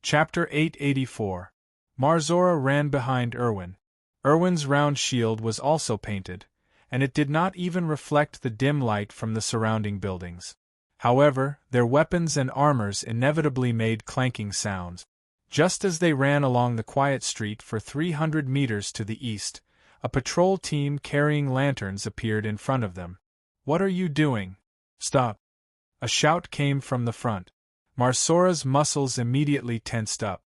Chapter 884. Marzora ran behind Erwin. Erwin's round shield was also painted, and it did not even reflect the dim light from the surrounding buildings. However, their weapons and armors inevitably made clanking sounds. Just as they ran along the quiet street for 300 meters to the east, a patrol team carrying lanterns appeared in front of them. "What are you doing? Stop!" A shout came from the front. Marzora's muscles immediately tensed up.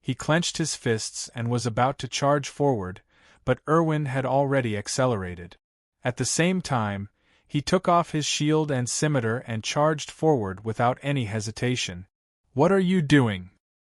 He clenched his fists and was about to charge forward, but Erwin had already accelerated. At the same time, he took off his shield and scimitar and charged forward without any hesitation. "What are you doing?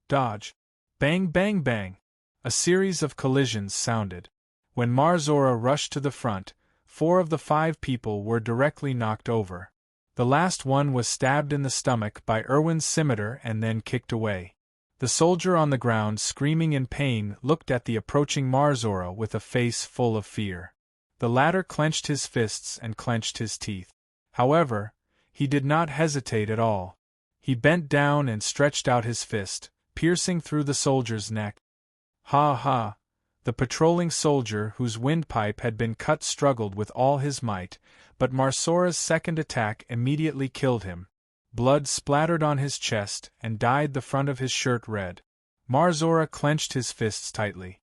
Dodge!" Bang, bang, bang! A series of collisions sounded. When Marzora rushed to the front, 4 of the 5 people were directly knocked over. The last one was stabbed in the stomach by Erwin's scimitar and then kicked away. The soldier on the ground, screaming in pain, looked at the approaching Marzora with a face full of fear. The latter clenched his fists and clenched his teeth. However, he did not hesitate at all. He bent down and stretched out his fist, piercing through the soldier's neck. Ha ha! The patrolling soldier whose windpipe had been cut struggled with all his might, but Marzora's second attack immediately killed him. Blood splattered on his chest and dyed the front of his shirt red. Marzora clenched his fists tightly.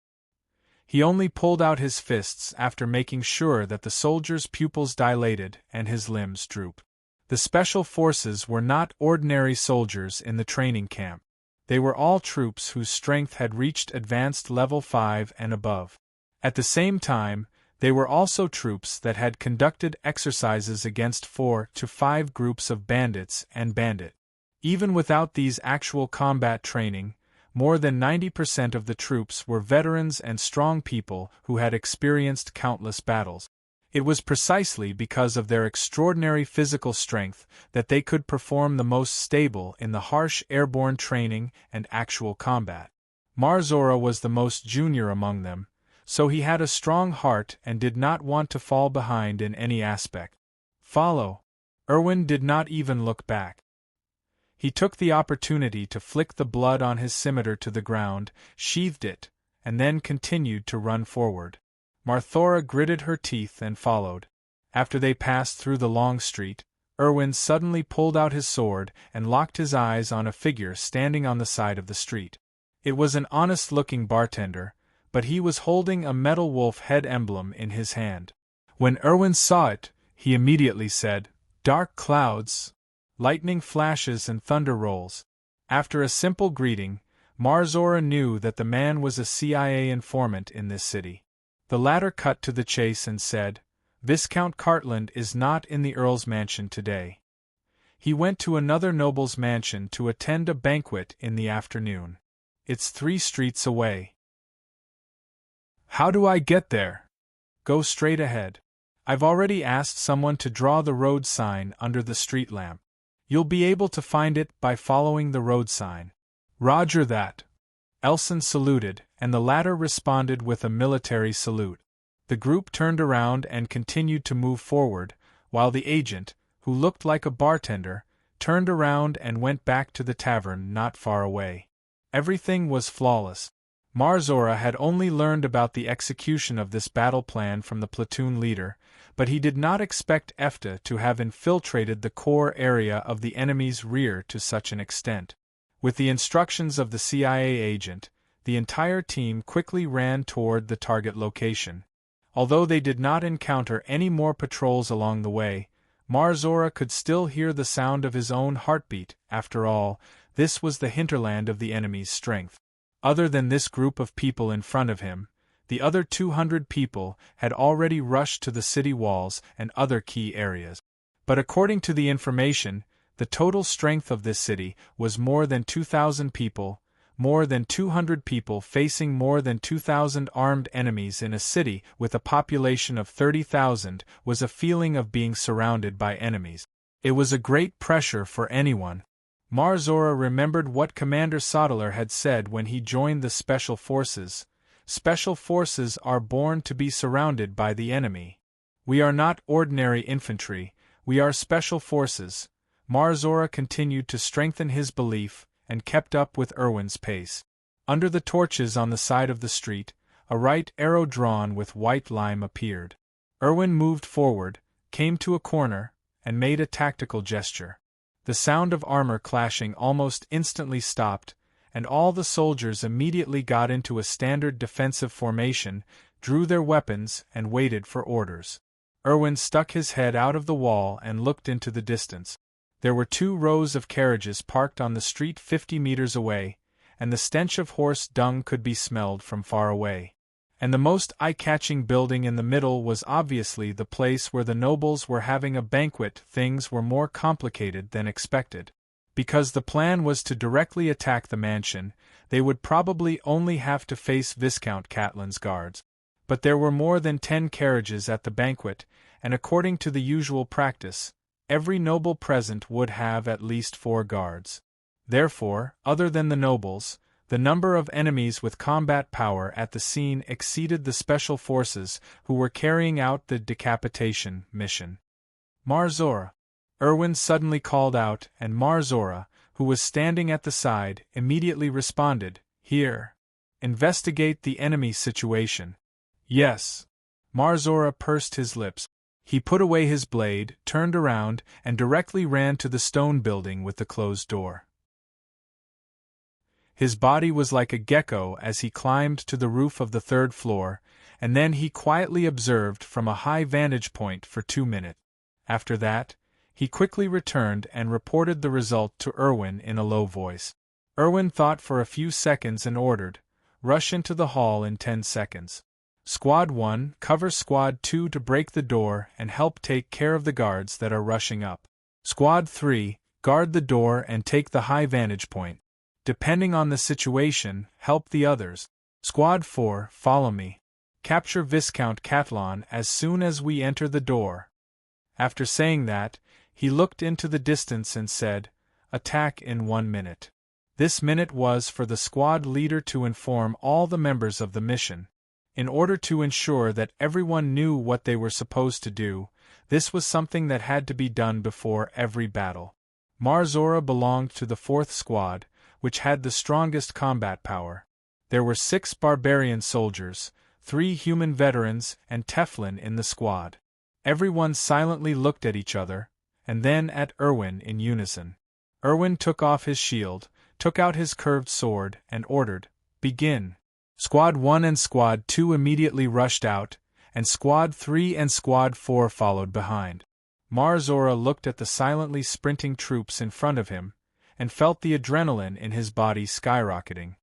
He only pulled out his fists after making sure that the soldier's pupils dilated and his limbs drooped. The special forces were not ordinary soldiers in the training camp. They were all troops whose strength had reached advanced level 5 and above. At the same time, they were also troops that had conducted exercises against 4 to 5 groups of bandits and bandit. Even without these actual combat training, more than 90% of the troops were veterans and strong people who had experienced countless battles. It was precisely because of their extraordinary physical strength that they could perform the most stable in the harsh airborne training and actual combat. Marzora was the most junior among them, so he had a strong heart and did not want to fall behind in any aspect. "Follow!" Erwin did not even look back. He took the opportunity to flick the blood on his scimitar to the ground, sheathed it, and then continued to run forward. Marthora gritted her teeth and followed. After they passed through the long street, Erwin suddenly pulled out his sword and locked his eyes on a figure standing on the side of the street. It was an honest-looking bartender, but he was holding a metal wolf head emblem in his hand. When Erwin saw it, he immediately said, "Dark clouds, lightning flashes and thunder rolls." After a simple greeting, Marzora knew that the man was a CIA informant in this city. The latter cut to the chase and said, "Viscount Cartland is not in the Earl's mansion today. He went to another noble's mansion to attend a banquet in the afternoon. It's 3 streets away." "How do I get there?" "Go straight ahead. I've already asked someone to draw the road sign under the street lamp. You'll be able to find it by following the road sign." "Roger that." Elson saluted, and the latter responded with a military salute. The group turned around and continued to move forward, while the agent, who looked like a bartender, turned around and went back to the tavern not far away. Everything was flawless. Marzora had only learned about the execution of this battle plan from the platoon leader, but he did not expect EFTA to have infiltrated the core area of the enemy's rear to such an extent. With the instructions of the CIA agent, the entire team quickly ran toward the target location. Although they did not encounter any more patrols along the way, Marzora could still hear the sound of his own heartbeat. After all, this was the hinterland of the enemy's strength. Other than this group of people in front of him, the other 200 people had already rushed to the city walls and other key areas. But according to the information, the total strength of this city was more than 2,000 people, more than 200 people facing more than 2,000 armed enemies in a city with a population of 30,000 was a feeling of being surrounded by enemies. It was a great pressure for anyone. Marzora remembered what Commander Sodeler had said when he joined the Special Forces. Special Forces are born to be surrounded by the enemy. "We are not ordinary infantry, we are Special Forces." Marzora continued to strengthen his belief, and kept up with Erwin's pace. Under the torches on the side of the street, a right arrow drawn with white lime appeared. Erwin moved forward, came to a corner, and made a tactical gesture. The sound of armor clashing almost instantly stopped, and all the soldiers immediately got into a standard defensive formation, drew their weapons, and waited for orders. Erwin stuck his head out of the wall and looked into the distance. There were 2 rows of carriages parked on the street 50 meters away, and the stench of horse dung could be smelled from far away. And the most eye-catching building in the middle was obviously the place where the nobles were having a banquet. Things were more complicated than expected. Because the plan was to directly attack the mansion, they would probably only have to face Viscount Catlin's guards. But there were more than 10 carriages at the banquet, and according to the usual practice, every noble present would have at least 4 guards. Therefore, other than the nobles, the number of enemies with combat power at the scene exceeded the special forces who were carrying out the decapitation mission. Marzora! Erwin suddenly called out, and Marzora, who was standing at the side, immediately responded, "Here. Investigate the enemy situation." "Yes." Marzora pursed his lips. He put away his blade, turned around, and directly ran to the stone building with the closed door. His body was like a gecko as he climbed to the roof of the 3rd floor, and then he quietly observed from a high vantage point for 2 minutes. After that, he quickly returned and reported the result to Erwin in a low voice. Erwin thought for a few seconds and ordered, "Rush into the hall in 10 seconds. Squad 1, cover Squad 2 to break the door and help take care of the guards that are rushing up. Squad 3, guard the door and take the high vantage point. Depending on the situation, help the others. Squad 4, follow me. Capture Viscount Catlin as soon as we enter the door." After saying that, he looked into the distance and said, "Attack in 1 minute." This minute was for the squad leader to inform all the members of the mission. In order to ensure that everyone knew what they were supposed to do, this was something that had to be done before every battle. Marzora belonged to the 4th squad, which had the strongest combat power. There were 6 barbarian soldiers, 3 human veterans, and Teflon in the squad. Everyone silently looked at each other, and then at Erwin in unison. Erwin took off his shield, took out his curved sword, and ordered, "Begin." Squad 1 and Squad 2 immediately rushed out, and Squad 3 and Squad 4 followed behind. Marzora looked at the silently sprinting troops in front of him, and felt the adrenaline in his body skyrocketing.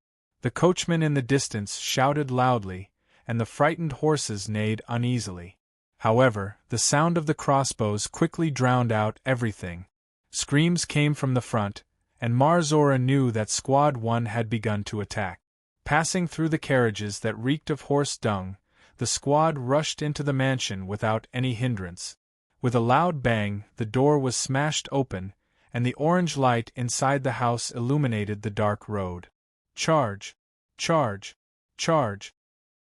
The coachman in the distance shouted loudly, and the frightened horses neighed uneasily. However, the sound of the crossbows quickly drowned out everything. Screams came from the front, and Marzora knew that Squad 1 had begun to attack. Passing through the carriages that reeked of horse dung, the squad rushed into the mansion without any hindrance. With a loud bang, the door was smashed open, and the orange light inside the house illuminated the dark road. "Charge! Charge! Charge!"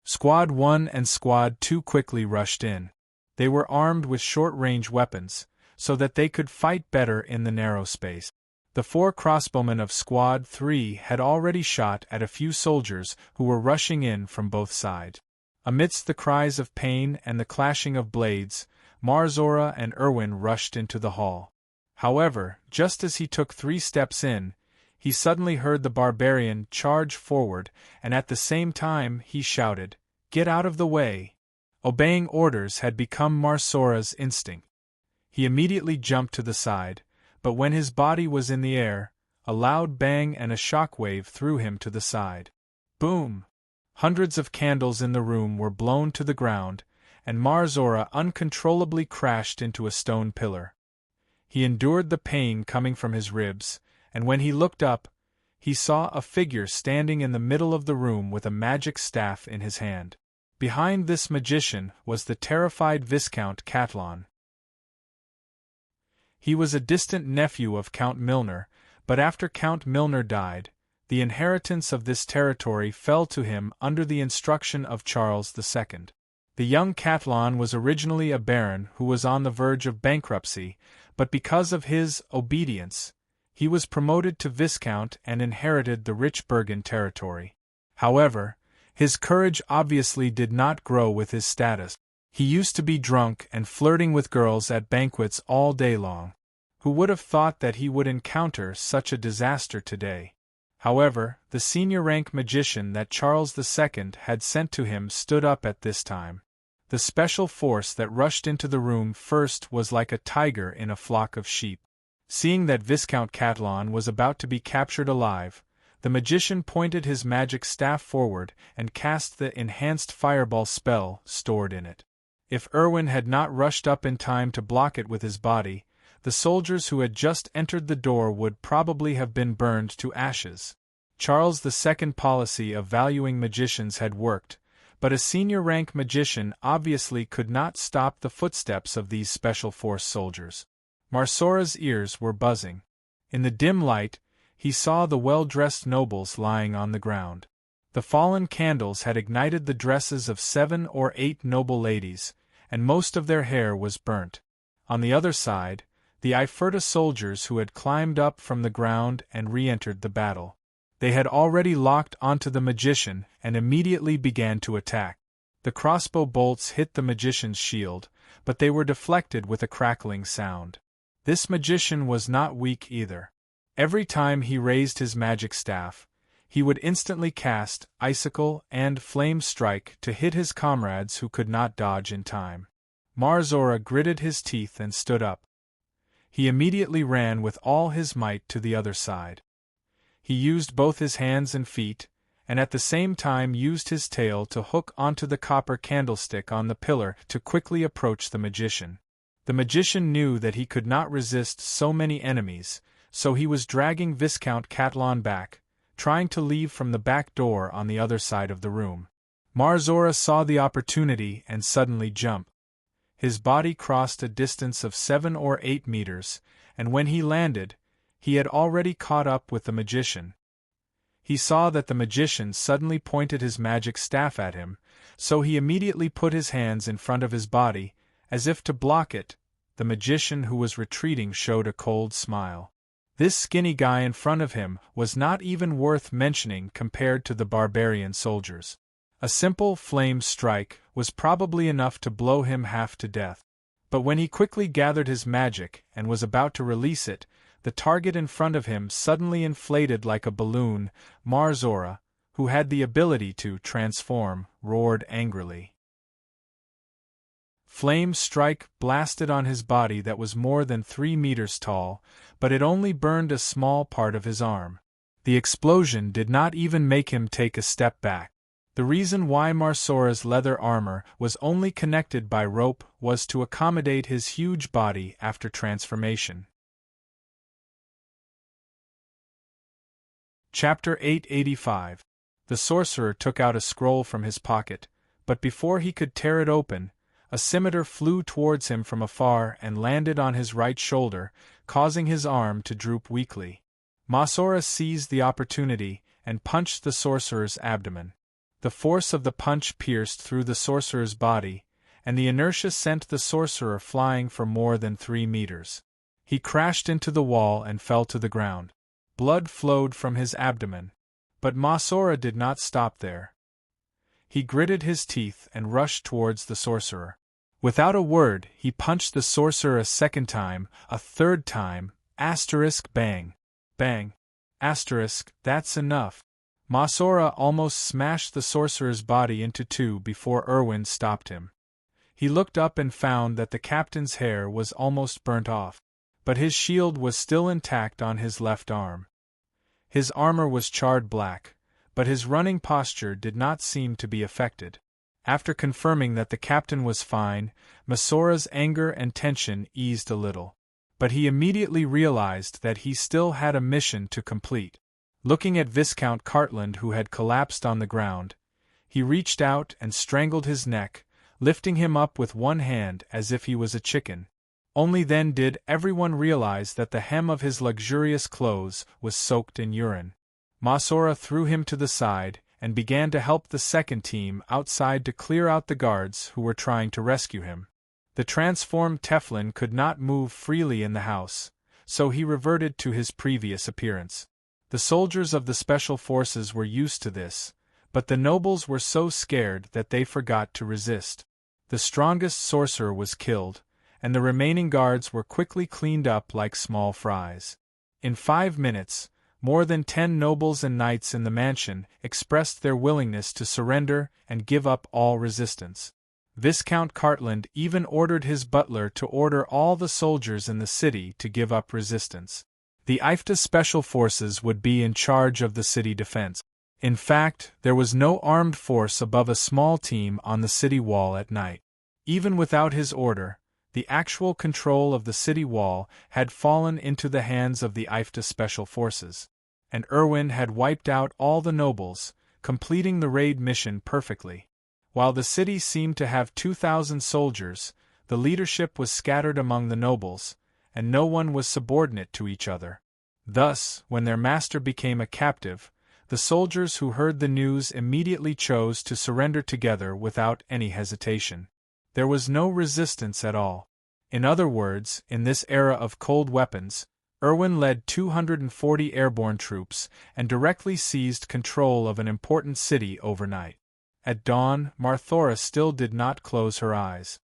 Squad 1 and Squad 2 quickly rushed in. They were armed with short-range weapons, so that they could fight better in the narrow space. The 4 crossbowmen of Squad 3 had already shot at a few soldiers who were rushing in from both sides. Amidst the cries of pain and the clashing of blades, Marzora and Erwin rushed into the hall. However, just as he took 3 steps in, he suddenly heard the barbarian charge forward, and at the same time he shouted, "Get out of the way!" Obeying orders had become Marzora's instinct. He immediately jumped to the side, but when his body was in the air, a loud bang and a shockwave threw him to the side. Boom! Hundreds of candles in the room were blown to the ground, and Marzora uncontrollably crashed into a stone pillar. He endured the pain coming from his ribs, and when he looked up, he saw a figure standing in the middle of the room with a magic staff in his hand. Behind this magician was the terrified Viscount Catlin. He was a distant nephew of Count Milner, but after Count Milner died, the inheritance of this territory fell to him under the instruction of Charles II. The young Catlin was originally a baron who was on the verge of bankruptcy, but because of his obedience, He was promoted to Viscount and inherited the rich Bergen territory. However, his courage obviously did not grow with his status. He used to be drunk and flirting with girls at banquets all day long. Who would have thought that he would encounter such a disaster today? However, the senior rank magician that Charles II had sent to him stood up at this time. The special force that rushed into the room first was like a tiger in a flock of sheep. Seeing that Viscount Catalan was about to be captured alive, the magician pointed his magic staff forward and cast the enhanced fireball spell stored in it. If Erwin had not rushed up in time to block it with his body, the soldiers who had just entered the door would probably have been burned to ashes. Charles II's policy of valuing magicians had worked, but a senior rank magician obviously could not stop the footsteps of these special force soldiers. Marsora's ears were buzzing. In the dim light, he saw the well-dressed nobles lying on the ground. The fallen candles had ignited the dresses of 7 or 8 noble ladies, and most of their hair was burnt. On the other side, the Iferta soldiers who had climbed up from the ground and re-entered the battle. They had already locked onto the magician and immediately began to attack. The crossbow bolts hit the magician's shield, but they were deflected with a crackling sound. This magician was not weak either. Every time he raised his magic staff, he would instantly cast Icicle and Flame Strike to hit his comrades who could not dodge in time. Marzora gritted his teeth and stood up. He immediately ran with all his might to the other side. He used both his hands and feet, and at the same time used his tail to hook onto the copper candlestick on the pillar to quickly approach the magician. The magician knew that he could not resist so many enemies, so he was dragging Viscount Catalan back, trying to leave from the back door on the other side of the room. Marzora saw the opportunity and suddenly jumped. His body crossed a distance of 7 or 8 meters, and when he landed, he had already caught up with the magician. He saw that the magician suddenly pointed his magic staff at him, so he immediately put his hands in front of his body, as if to block it. The magician who was retreating showed a cold smile. This skinny guy in front of him was not even worth mentioning compared to the barbarian soldiers. A simple flame strike was probably enough to blow him half to death. But when he quickly gathered his magic and was about to release it, the target in front of him suddenly inflated like a balloon. Marzora, who had the ability to transform, roared angrily. Flame Strike blasted on his body that was more than 3 meters tall, but it only burned a small part of his arm. The explosion did not even make him take a step back. The reason why Marsora's leather armor was only connected by rope was to accommodate his huge body after transformation. Chapter 885. The sorcerer took out a scroll from his pocket, but before he could tear it open, a scimitar flew towards him from afar and landed on his right shoulder, causing his arm to droop weakly. Marsora seized the opportunity and punched the sorcerer's abdomen. The force of the punch pierced through the sorcerer's body, and the inertia sent the sorcerer flying for more than 3 meters. He crashed into the wall and fell to the ground. Blood flowed from his abdomen. But Marsora did not stop there. He gritted his teeth and rushed towards the sorcerer. Without a word, he punched the sorcerer a second time, a third time, bang, bang, that's enough. Marsora almost smashed the sorcerer's body into 2 before Erwin stopped him. He looked up and found that the captain's hair was almost burnt off, but his shield was still intact on his left arm. His armor was charred black, but his running posture did not seem to be affected. After confirming that the captain was fine, Marsora's anger and tension eased a little. But he immediately realized that he still had a mission to complete. Looking at Viscount Cartland, who had collapsed on the ground, he reached out and strangled his neck, lifting him up with one hand as if he was a chicken. Only then did everyone realize that the hem of his luxurious clothes was soaked in urine. Marsora threw him to the side and began to help the second team outside to clear out the guards who were trying to rescue him. The transformed Teflon could not move freely in the house, so he reverted to his previous appearance. The soldiers of the special forces were used to this, but the nobles were so scared that they forgot to resist. The strongest sorcerer was killed, and the remaining guards were quickly cleaned up like small fries. In 5 minutes, more than 10 nobles and knights in the mansion expressed their willingness to surrender and give up all resistance. Viscount Cartland even ordered his butler to order all the soldiers in the city to give up resistance. The IFTA Special Forces would be in charge of the city defense. In fact, there was no armed force above a small team on the city wall at night. Even without his order, the actual control of the city wall had fallen into the hands of the IFTA Special Forces, and Erwin had wiped out all the nobles, completing the raid mission perfectly. While the city seemed to have 2,000 soldiers, the leadership was scattered among the nobles, and no one was subordinate to each other. Thus, when their master became a captive, the soldiers who heard the news immediately chose to surrender together without any hesitation. There was no resistance at all. In other words, in this era of cold weapons, Erwin led 240 airborne troops and directly seized control of an important city overnight. At dawn, Marthora still did not close her eyes.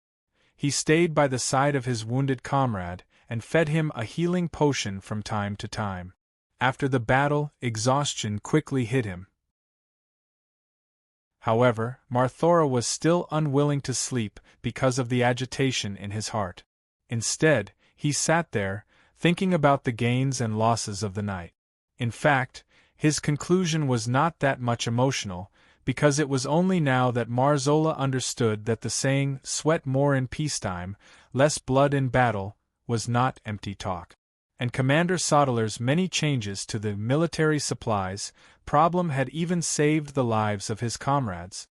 He stayed by the side of his wounded comrade and fed him a healing potion from time to time. After the battle, exhaustion quickly hit him. However, Marthora was still unwilling to sleep because of the agitation in his heart. Instead, he sat there, thinking about the gains and losses of the night. In fact, his conclusion was not that much emotional, because it was only now that Marzola understood that the saying, "sweat more in peacetime, less blood in battle," was not empty talk. And Commander Sodeler's many changes to the military supplies problem had even saved the lives of his comrades.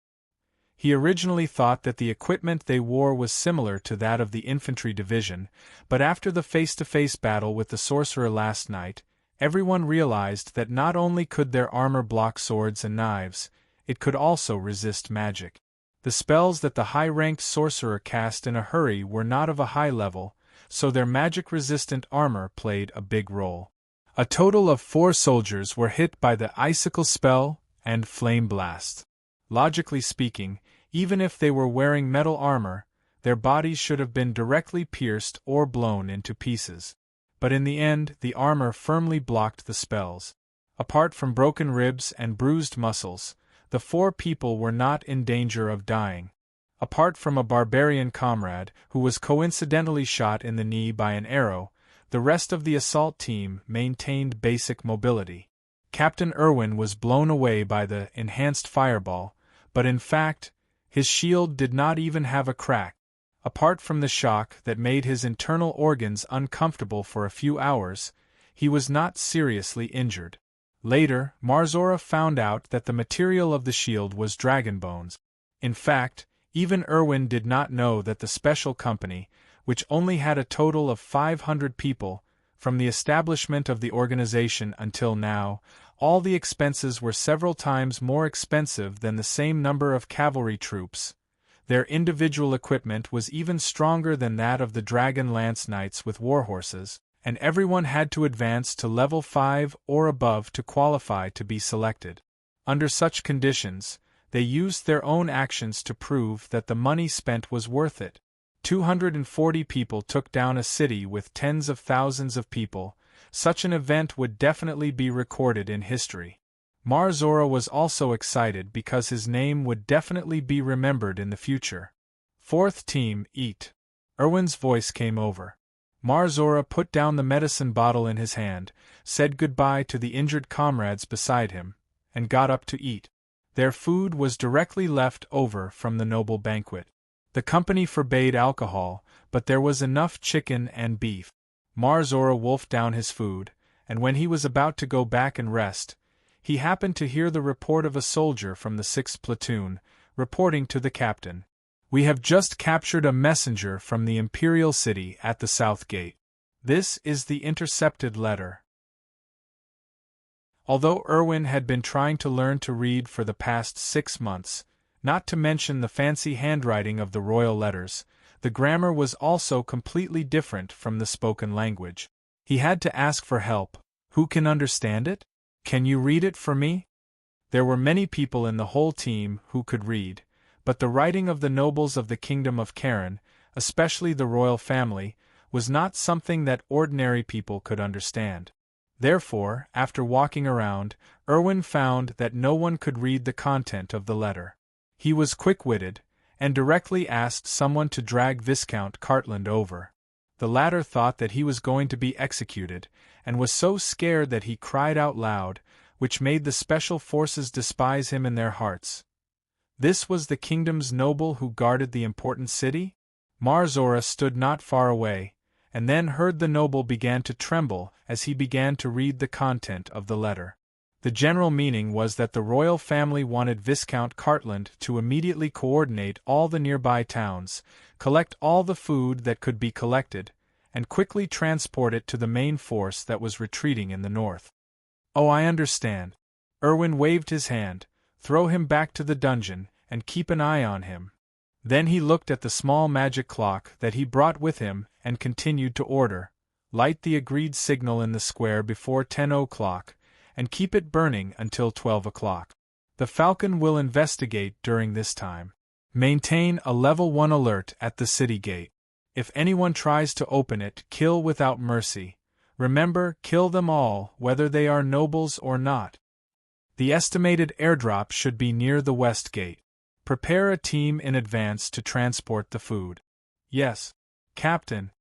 He originally thought that the equipment they wore was similar to that of the infantry division, but after the face-to-face battle with the sorcerer last night, everyone realized that not only could their armor block swords and knives, it could also resist magic. The spells that the high-ranked sorcerer cast in a hurry were not of a high level, so their magic-resistant armor played a big role. A total of 4 soldiers were hit by the icicle spell and flame blast. Logically speaking, even if they were wearing metal armor, their bodies should have been directly pierced or blown into pieces. But in the end, the armor firmly blocked the spells. Apart from broken ribs and bruised muscles, the 4 people were not in danger of dying. Apart from a barbarian comrade, who was coincidentally shot in the knee by an arrow, the rest of the assault team maintained basic mobility. Captain Erwin was blown away by the enhanced fireball, but in fact, his shield did not even have a crack. Apart from the shock that made his internal organs uncomfortable for a few hours, he was not seriously injured. Later, Marzora found out that the material of the shield was dragon bones. In fact, even Erwin did not know that the special company, which only had a total of 500 people, from the establishment of the organization until now, all the expenses were several times more expensive than the same number of cavalry troops. Their individual equipment was even stronger than that of the Dragon Lance Knights with warhorses, and everyone had to advance to level 5 or above to qualify to be selected. Under such conditions, they used their own actions to prove that the money spent was worth it. 240 people took down a city with tens of thousands of people. Such an event would definitely be recorded in history. Marzora was also excited because his name would definitely be remembered in the future. 4th team, eat. Erwin's voice came over. Marzora put down the medicine bottle in his hand, said goodbye to the injured comrades beside him, and got up to eat. Their food was directly left over from the noble banquet. The company forbade alcohol, but there was enough chicken and beef. Marzora wolfed down his food, and when he was about to go back and rest, he happened to hear the report of a soldier from the 6th platoon, reporting to the captain, "We have just captured a messenger from the Imperial City at the South Gate. This is the intercepted letter." Although Erwin had been trying to learn to read for the past 6 months, not to mention the fancy handwriting of the royal letters, the grammar was also completely different from the spoken language. He had to ask for help. Who can understand it? Can you read it for me? There were many people in the whole team who could read, but the writing of the nobles of the kingdom of Karen, especially the royal family, was not something that ordinary people could understand. Therefore, after walking around, Erwin found that no one could read the content of the letter. He was quick-witted, and directly asked someone to drag Viscount Cartland over. The latter thought that he was going to be executed, and was so scared that he cried out loud, which made the special forces despise him in their hearts. This was the kingdom's noble who guarded the important city? Marzora stood not far away, and then heard the noble began to tremble as he began to read the content of the letter. The general meaning was that the royal family wanted Viscount Cartland to immediately coordinate all the nearby towns, collect all the food that could be collected, and quickly transport it to the main force that was retreating in the north. Oh, I understand. Erwin waved his hand. Throw him back to the dungeon, and keep an eye on him. Then he looked at the small magic clock that he brought with him and continued to order. Light the agreed signal in the square before 10 o'clock, and keep it burning until 12 o'clock. The Falcon will investigate during this time. Maintain a level 1 alert at the city gate. If anyone tries to open it, kill without mercy. Remember, kill them all, whether they are nobles or not. The estimated airdrop should be near the west gate. Prepare a team in advance to transport the food. Yes, Captain.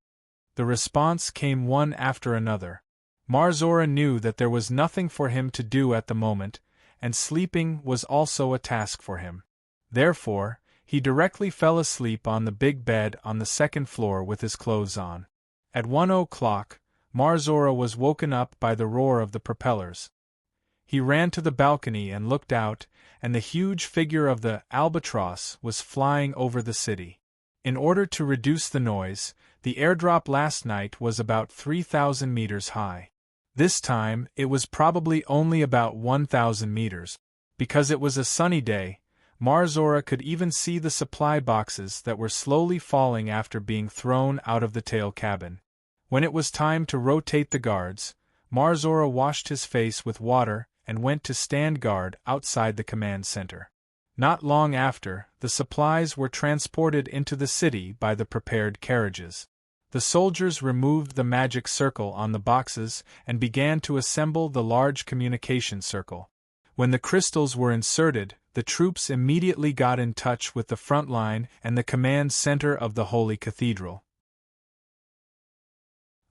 The response came one after another. Marzora knew that there was nothing for him to do at the moment, and sleeping was also a task for him. Therefore, he directly fell asleep on the big bed on the second floor with his clothes on. At 1 o'clock, Marzora was woken up by the roar of the propellers. He ran to the balcony and looked out, and the huge figure of the albatross was flying over the city. In order to reduce the noise, the airdrop last night was about 3,000 meters high. This time, it was probably only about 1,000 meters. Because it was a sunny day, Marzora could even see the supply boxes that were slowly falling after being thrown out of the tail cabin. When it was time to rotate the guards, Marzora washed his face with water and went to stand guard outside the command center. Not long after, the supplies were transported into the city by the prepared carriages. The soldiers removed the magic circle on the boxes and began to assemble the large communication circle. When the crystals were inserted, the troops immediately got in touch with the front line and the command center of the Holy Cathedral.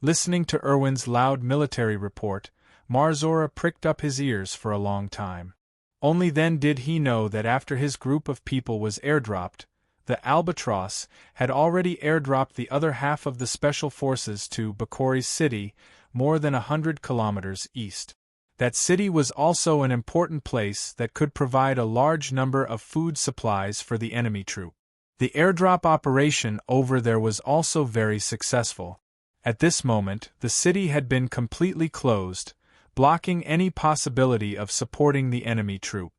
Listening to Erwin's loud military report, Marzora pricked up his ears for a long time. Only then did he know that after his group of people was airdropped, the Albatross had already airdropped the other half of the special forces to Bakori's city, more than 100 kilometers east. That city was also an important place that could provide a large number of food supplies for the enemy troop. The airdrop operation over there was also very successful. At this moment, the city had been completely closed, blocking any possibility of supporting the enemy troop.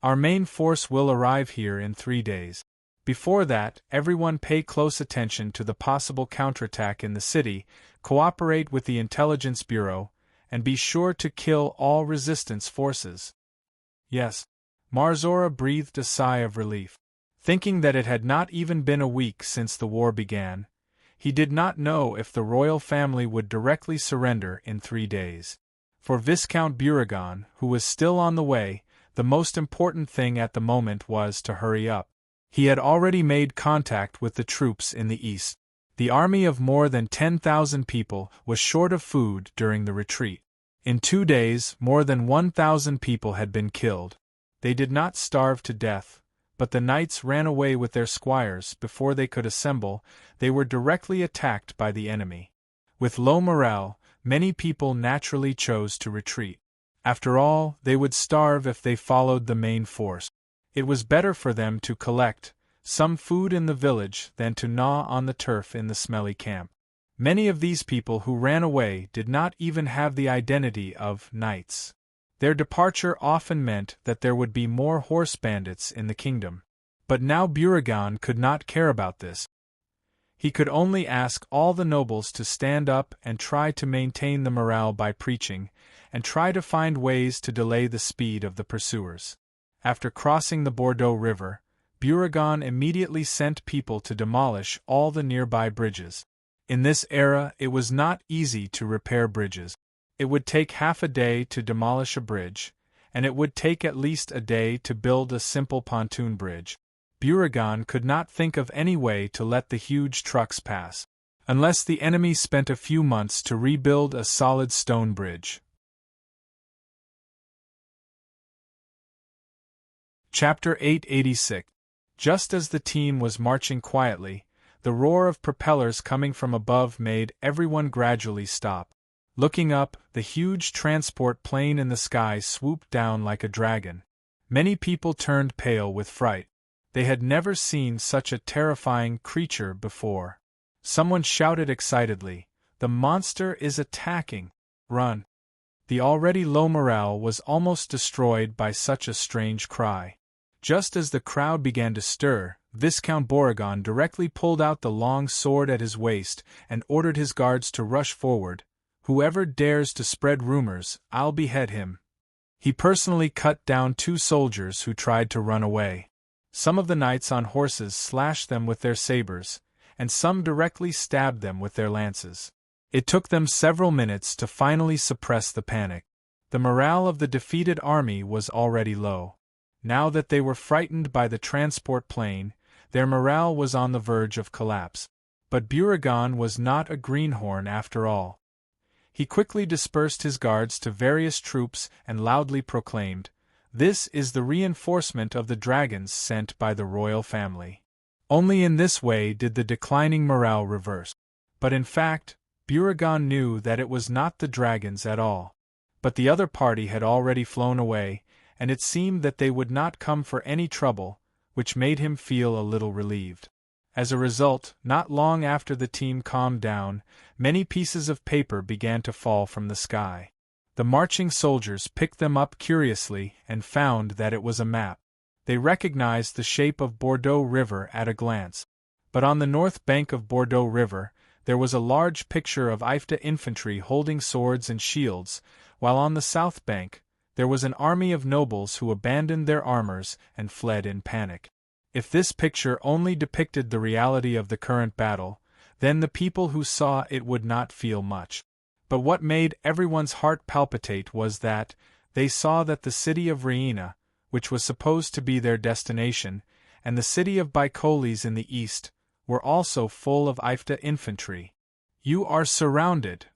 Our main force will arrive here in 3 days. Before that, everyone pay close attention to the possible counterattack in the city, cooperate with the Intelligence Bureau, and be sure to kill all resistance forces. Yes. Marzora breathed a sigh of relief. Thinking that it had not even been a week since the war began, he did not know if the royal family would directly surrender in 3 days. For Viscount Buragon, who was still on the way, the most important thing at the moment was to hurry up. He had already made contact with the troops in the east. The army of more than 10,000 people was short of food during the retreat. In 2 days, more than 1,000 people had been killed. They did not starve to death, but the knights ran away with their squires before they could assemble. They were directly attacked by the enemy. With low morale, many people naturally chose to retreat. After all, they would starve if they followed the main force. It was better for them to collect some food in the village than to gnaw on the turf in the smelly camp. Many of these people who ran away did not even have the identity of knights. Their departure often meant that there would be more horse bandits in the kingdom. But now Buragon could not care about this. He could only ask all the nobles to stand up and try to maintain the morale by preaching, and try to find ways to delay the speed of the pursuers. After crossing the Bordeaux River, Beauregard immediately sent people to demolish all the nearby bridges. In this era, it was not easy to repair bridges. It would take half a day to demolish a bridge, and it would take at least a day to build a simple pontoon bridge. Beauregard could not think of any way to let the huge trucks pass, unless the enemy spent a few months to rebuild a solid stone bridge. Chapter 886. Just as the team was marching quietly, the roar of propellers coming from above made everyone gradually stop. Looking up, the huge transport plane in the sky swooped down like a dragon. Many people turned pale with fright. They had never seen such a terrifying creature before. Someone shouted excitedly, "The monster is attacking! Run!" The already low morale was almost destroyed by such a strange cry. Just as the crowd began to stir, Viscount Beauregard directly pulled out the long sword at his waist and ordered his guards to rush forward. "Whoever dares to spread rumors, I'll behead him." He personally cut down 2 soldiers who tried to run away. Some of the knights on horses slashed them with their sabers, and some directly stabbed them with their lances. It took them several minutes to finally suppress the panic. The morale of the defeated army was already low. Now that they were frightened by the transport plane, their morale was on the verge of collapse. But Beauregard was not a greenhorn after all. He quickly dispersed his guards to various troops and loudly proclaimed, "This is the reinforcement of the dragons sent by the royal family." Only in this way did the declining morale reverse. But in fact, Beauregard knew that it was not the dragons at all. But the other party had already flown away, and it seemed that they would not come for any trouble, which made him feel a little relieved. As a result, not long after the team calmed down, many pieces of paper began to fall from the sky. The marching soldiers picked them up curiously and found that it was a map. They recognized the shape of Bordeaux River at a glance. But on the north bank of Bordeaux River, there was a large picture of Ifta infantry holding swords and shields, while on the south bank, there was an army of nobles who abandoned their armors and fled in panic. If this picture only depicted the reality of the current battle, then the people who saw it would not feel much. But what made everyone's heart palpitate was that they saw that the city of Raina, which was supposed to be their destination, and the city of Bicolis in the east, were also full of Ifta infantry. "You are surrounded."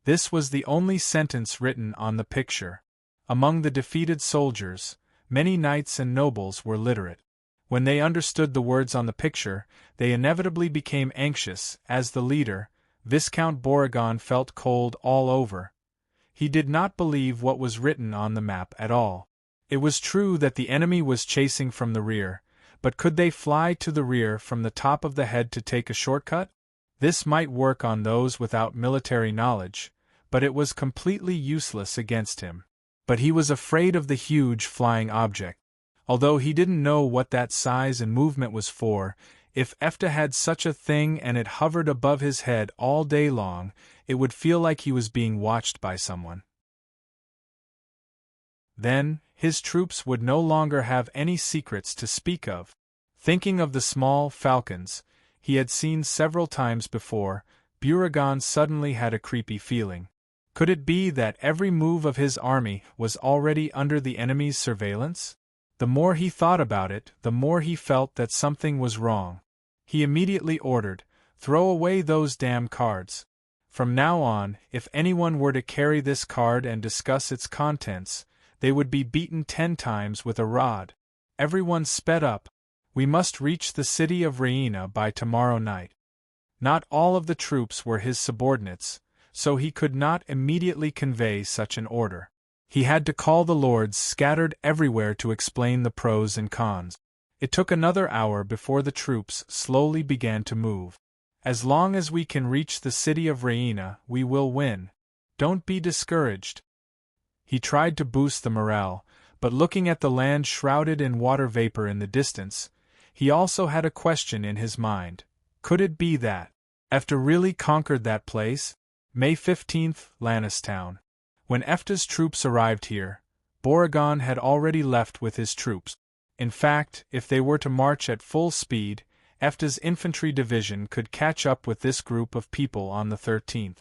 This was the only sentence written on the picture. Among the defeated soldiers, many knights and nobles were literate. When they understood the words on the picture, they inevitably became anxious. As the leader, Viscount Beauregard felt cold all over. He did not believe what was written on the map at all. It was true that the enemy was chasing from the rear, but could they fly to the rear from the top of the head to take a shortcut? This might work on those without military knowledge, but it was completely useless against him. But he was afraid of the huge flying object. Although he didn't know what that size and movement was for, if Ifta had such a thing and it hovered above his head all day long, it would feel like he was being watched by someone. Then, his troops would no longer have any secrets to speak of. Thinking of the small falcons he had seen several times before, Beauregard suddenly had a creepy feeling. Could it be that every move of his army was already under the enemy's surveillance? The more he thought about it, the more he felt that something was wrong. He immediately ordered, "Throw away those damn cards. From now on, if anyone were to carry this card and discuss its contents, they would be beaten 10 times with a rod." Everyone sped up. "We must reach the city of Raina by tomorrow night." Not all of the troops were his subordinates, so he could not immediately convey such an order. He had to call the lords scattered everywhere to explain the pros and cons. It took another hour before the troops slowly began to move. "As long as we can reach the city of Raina, we will win. Don't be discouraged." He tried to boost the morale, but looking at the land shrouded in water vapor in the distance, he also had a question in his mind. Could it be that Efta really conquered that place? May 15th, Lannistown. When Efta's troops arrived here, Borogon had already left with his troops. In fact, if they were to march at full speed, Efta's infantry division could catch up with this group of people on the 13th.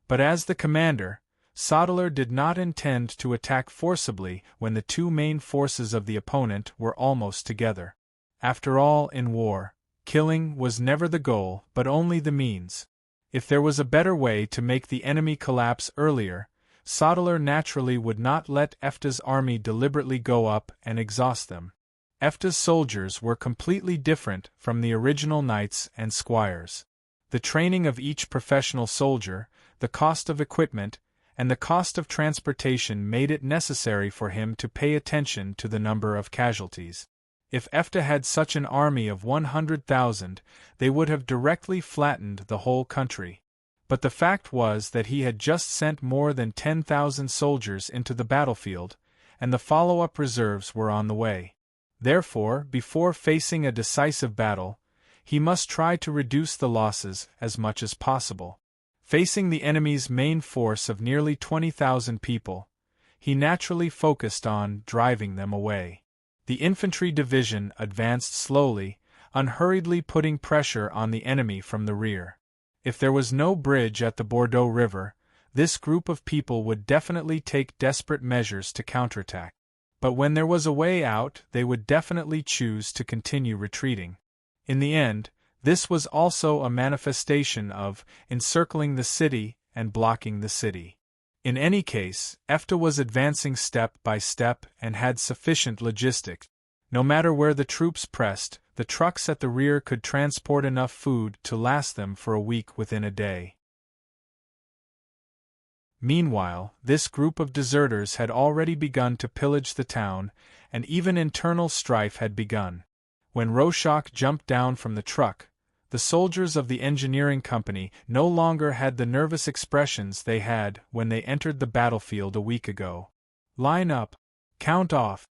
But as the commander, Sodeler did not intend to attack forcibly when the two main forces of the opponent were almost together. After all, in war, killing was never the goal but only the means. If there was a better way to make the enemy collapse earlier, Sodeler naturally would not let Efta's army deliberately go up and exhaust them. Efta's soldiers were completely different from the original knights and squires. The training of each professional soldier, the cost of equipment, and the cost of transportation made it necessary for him to pay attention to the number of casualties. If Efta had such an army of 100,000, they would have directly flattened the whole country. But the fact was that he had just sent more than 10,000 soldiers into the battlefield, and the follow-up reserves were on the way. Therefore, before facing a decisive battle, he must try to reduce the losses as much as possible. Facing the enemy's main force of nearly 20,000 people, he naturally focused on driving them away. The infantry division advanced slowly, unhurriedly putting pressure on the enemy from the rear. If there was no bridge at the Bordeaux River, this group of people would definitely take desperate measures to counterattack. But when there was a way out, they would definitely choose to continue retreating. In the end, this was also a manifestation of encircling the city and blocking the city. In any case, Efta was advancing step by step and had sufficient logistics. No matter where the troops pressed, the trucks at the rear could transport enough food to last them for a week within a day. Meanwhile, this group of deserters had already begun to pillage the town, and even internal strife had begun. When Rorschach jumped down from the truck, the soldiers of the engineering company no longer had the nervous expressions they had when they entered the battlefield a week ago. Line up. Count off.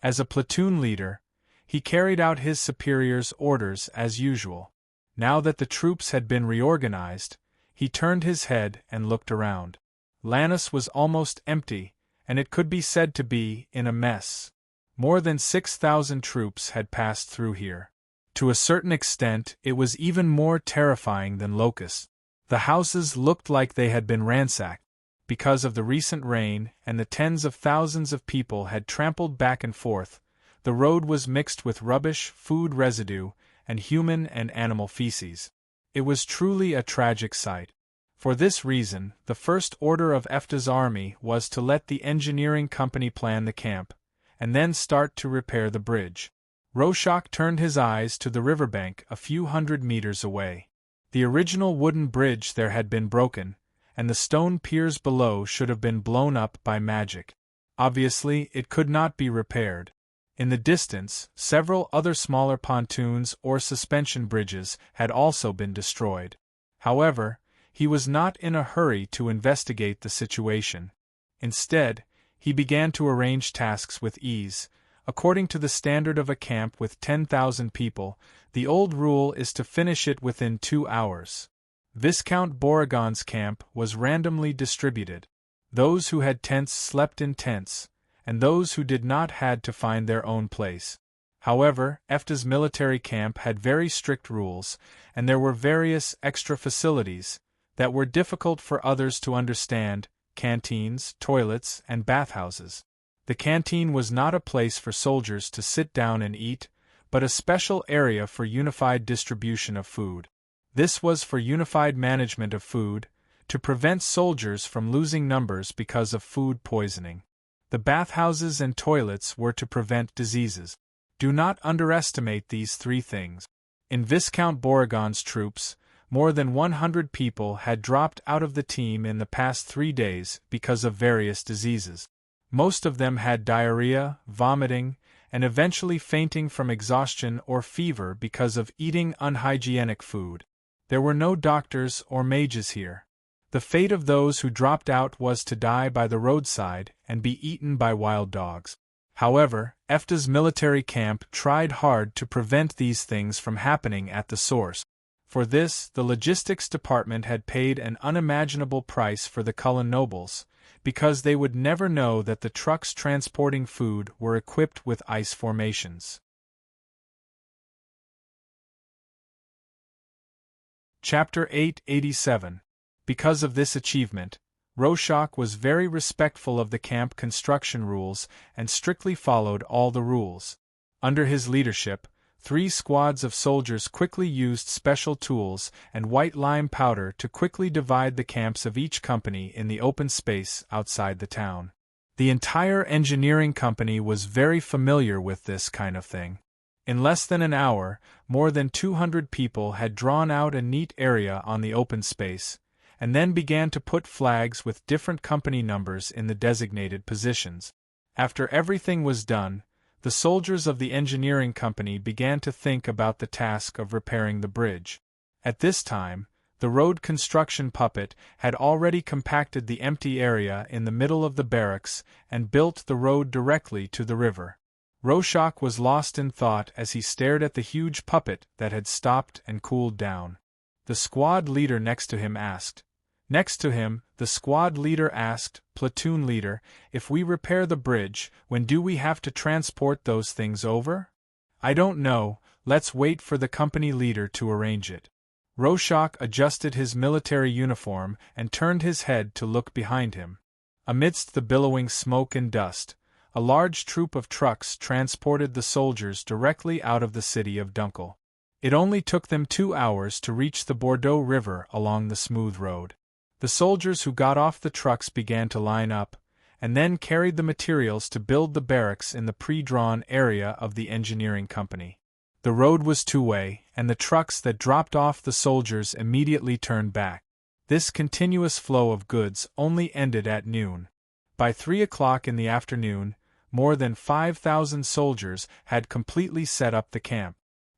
As a platoon leader, he carried out his superior's orders as usual. Now that the troops had been reorganized, he turned his head and looked around. Lannis was almost empty, and it could be said to be in a mess. More than 6,000 troops had passed through here. To a certain extent, it was even more terrifying than locusts. The houses looked like they had been ransacked. Because of the recent rain and the tens of thousands of people had trampled back and forth, the road was mixed with rubbish, food residue, and human and animal feces. It was truly a tragic sight. For this reason, the first order of Efta's army was to let the engineering company plan the camp, and then start to repair the bridge. Rorschach turned his eyes to the riverbank a few hundred meters away. The original wooden bridge there had been broken, and the stone piers below should have been blown up by magic. Obviously, it could not be repaired. In the distance, several other smaller pontoons or suspension bridges had also been destroyed. However, he was not in a hurry to investigate the situation. Instead, he began to arrange tasks with ease. According to the standard of a camp with 10,000 people, the old rule is to finish it within 2 hours. Viscount Borogon's camp was randomly distributed. Those who had tents slept in tents, and those who did not had to find their own place. However, Efta's military camp had very strict rules, and there were various extra facilities that were difficult for others to understand: canteens, toilets, and bathhouses. The canteen was not a place for soldiers to sit down and eat, but a special area for unified distribution of food. This was for unified management of food, to prevent soldiers from losing numbers because of food poisoning. The bathhouses and toilets were to prevent diseases. Do not underestimate these 3 things. In Viscount Borogon's troops, more than 100 people had dropped out of the team in the past 3 days because of various diseases. Most of them had diarrhea, vomiting, and eventually fainting from exhaustion or fever because of eating unhygienic food. There were no doctors or mages here. The fate of those who dropped out was to die by the roadside and be eaten by wild dogs. However, Efta's military camp tried hard to prevent these things from happening at the source. For this, the logistics department had paid an unimaginable price for the Cullen nobles, because they would never know that the trucks transporting food were equipped with ice formations. Chapter 887. Because of this achievement, Rorschach was very respectful of the camp construction rules and strictly followed all the rules. Under his leadership, 3 squads of soldiers quickly used special tools and white lime powder to quickly divide the camps of each company in the open space outside the town. The entire engineering company was very familiar with this kind of thing. In less than an hour, more than 200 people had drawn out a neat area on the open space, and then began to put flags with different company numbers in the designated positions. After everything was done, the soldiers of the engineering company began to think about the task of repairing the bridge. At this time, the road construction puppet had already compacted the empty area in the middle of the barracks and built the road directly to the river. Rorschach was lost in thought as he stared at the huge puppet that had stopped and cooled down. The squad leader next to him asked. The squad leader asked, "Platoon leader, if we repair the bridge, when do we have to transport those things over?" "I don't know, let's wait for the company leader to arrange it." Rorschach adjusted his military uniform and turned his head to look behind him. Amidst the billowing smoke and dust, a large troop of trucks transported the soldiers directly out of the city of Dunkel. It only took them 2 hours to reach the Bordeaux River along the smooth road. The soldiers who got off the trucks began to line up, and then carried the materials to build the barracks in the pre-drawn area of the engineering company. The road was two-way, and the trucks that dropped off the soldiers immediately turned back. This continuous flow of goods only ended at noon. By 3 o'clock in the afternoon, more than 5,000 soldiers had completely set up the camp.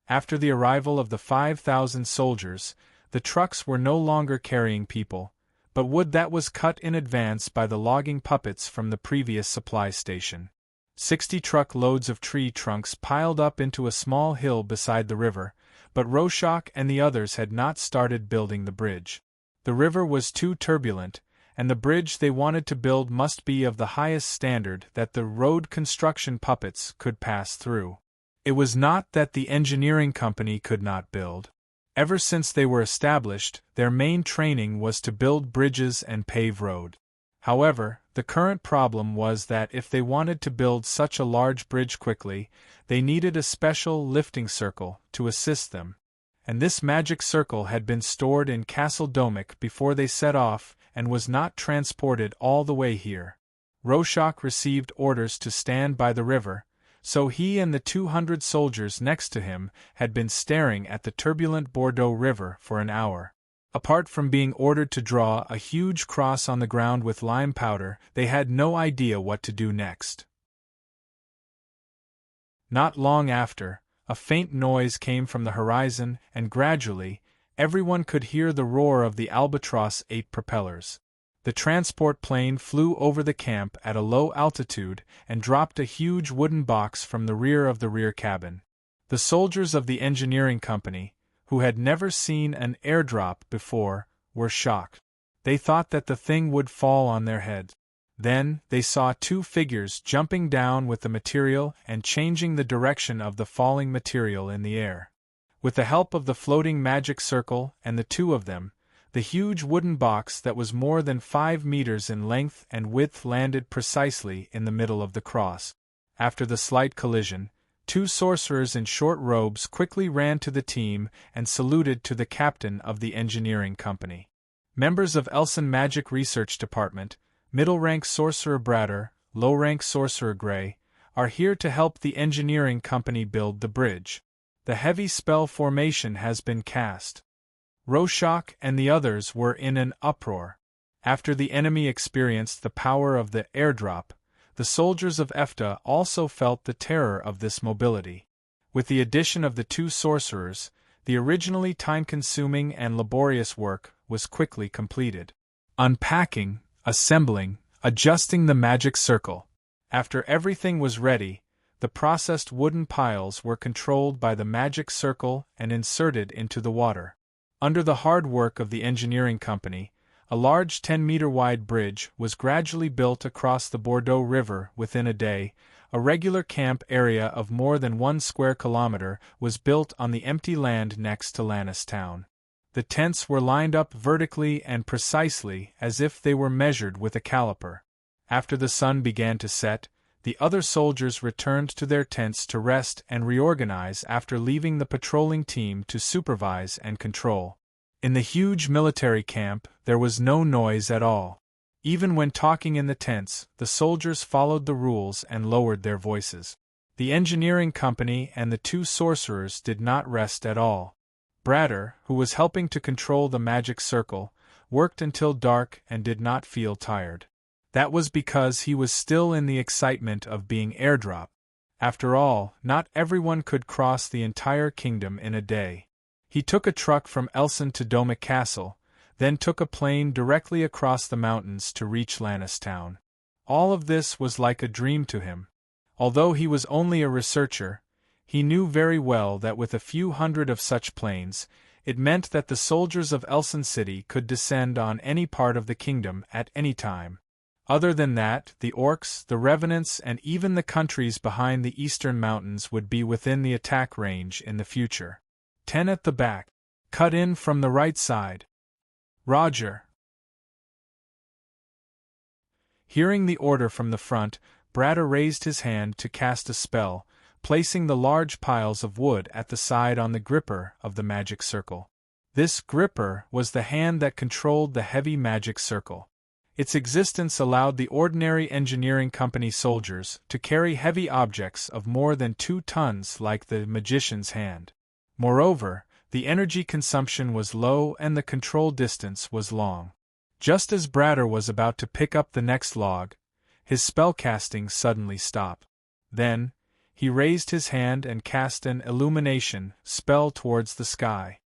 After the arrival of the 5,000 soldiers, the trucks were no longer carrying people, but wood that was cut in advance by the logging puppets from the previous supply station. 60 truck loads of tree trunks piled up into a small hill beside the river, but Rorschach and the others had not started building the bridge. The river was too turbulent, and the bridge they wanted to build must be of the highest standard that the road construction puppets could pass through. It was not that the engineering company could not build. Ever since they were established, their main training was to build bridges and pave road. However, the current problem was that if they wanted to build such a large bridge quickly, they needed a special lifting circle to assist them. And this magic circle had been stored in Castle Domic before they set off and was not transported all the way here. Rorschach received orders to stand by the river, so he and the 200 soldiers next to him had been staring at the turbulent Bordeaux River for an hour. Apart from being ordered to draw a huge cross on the ground with lime powder, they had no idea what to do next. Not long after, a faint noise came from the horizon, and gradually, everyone could hear the roar of the Albatross 8 propellers. The transport plane flew over the camp at a low altitude and dropped a huge wooden box from the rear of the rear cabin. The soldiers of the engineering company, who had never seen an airdrop before, were shocked. They thought that the thing would fall on their heads. Then, they saw 2 figures jumping down with the material and changing the direction of the falling material in the air. With the help of the floating magic circle and the 2 of them, the huge wooden box that was more than 5 meters in length and width landed precisely in the middle of the cross. After the slight collision, 2 sorcerers in short robes quickly ran to the team and saluted to the captain of the engineering company. Members of Elson Magic Research Department, middle-rank Sorcerer Bratter, low-rank Sorcerer Gray, are here to help the engineering company build the bridge. The heavy spell formation has been cast. Rorschach and the others were in an uproar. After the enemy experienced the power of the airdrop, the soldiers of EFTA also felt the terror of this mobility. With the addition of the 2 sorcerers, the originally time-consuming and laborious work was quickly completed. Unpacking, assembling, adjusting the magic circle. After everything was ready, the processed wooden piles were controlled by the magic circle and inserted into the water. Under the hard work of the engineering company, a large 10-meter-wide bridge was gradually built across the Bordeaux River within a day. A regular camp area of more than 1 square kilometer was built on the empty land next to Lannis town. The tents were lined up vertically and precisely as if they were measured with a caliper. After the sun began to set, the other soldiers returned to their tents to rest and reorganize after leaving the patrolling team to supervise and control. In the huge military camp, there was no noise at all. Even when talking in the tents, the soldiers followed the rules and lowered their voices. The engineering company and the 2 sorcerers did not rest at all. Bratter, who was helping to control the magic circle, worked until dark and did not feel tired. That was because he was still in the excitement of being airdropped. After all, not everyone could cross the entire kingdom in a day. He took a truck from Elson to Domic Castle, then took a plane directly across the mountains to reach Lannis town. All of this was like a dream to him. Although he was only a researcher, he knew very well that with a few hundred of such planes, it meant that the soldiers of Elson City could descend on any part of the kingdom at any time. Other than that, the orcs, the revenants, and even the countries behind the eastern mountains would be within the attack range in the future. 10 at the back. Cut in from the right side. Roger. Hearing the order from the front, Bratter raised his hand to cast a spell, placing the large piles of wood at the side on the gripper of the magic circle. This gripper was the hand that controlled the heavy magic circle. Its existence allowed the ordinary engineering company soldiers to carry heavy objects of more than 2 tons like the magician's hand. Moreover, the energy consumption was low and the control distance was long. Just as Bratter was about to pick up the next log, his spellcasting suddenly stopped. Then, he raised his hand and cast an illumination spell towards the sky.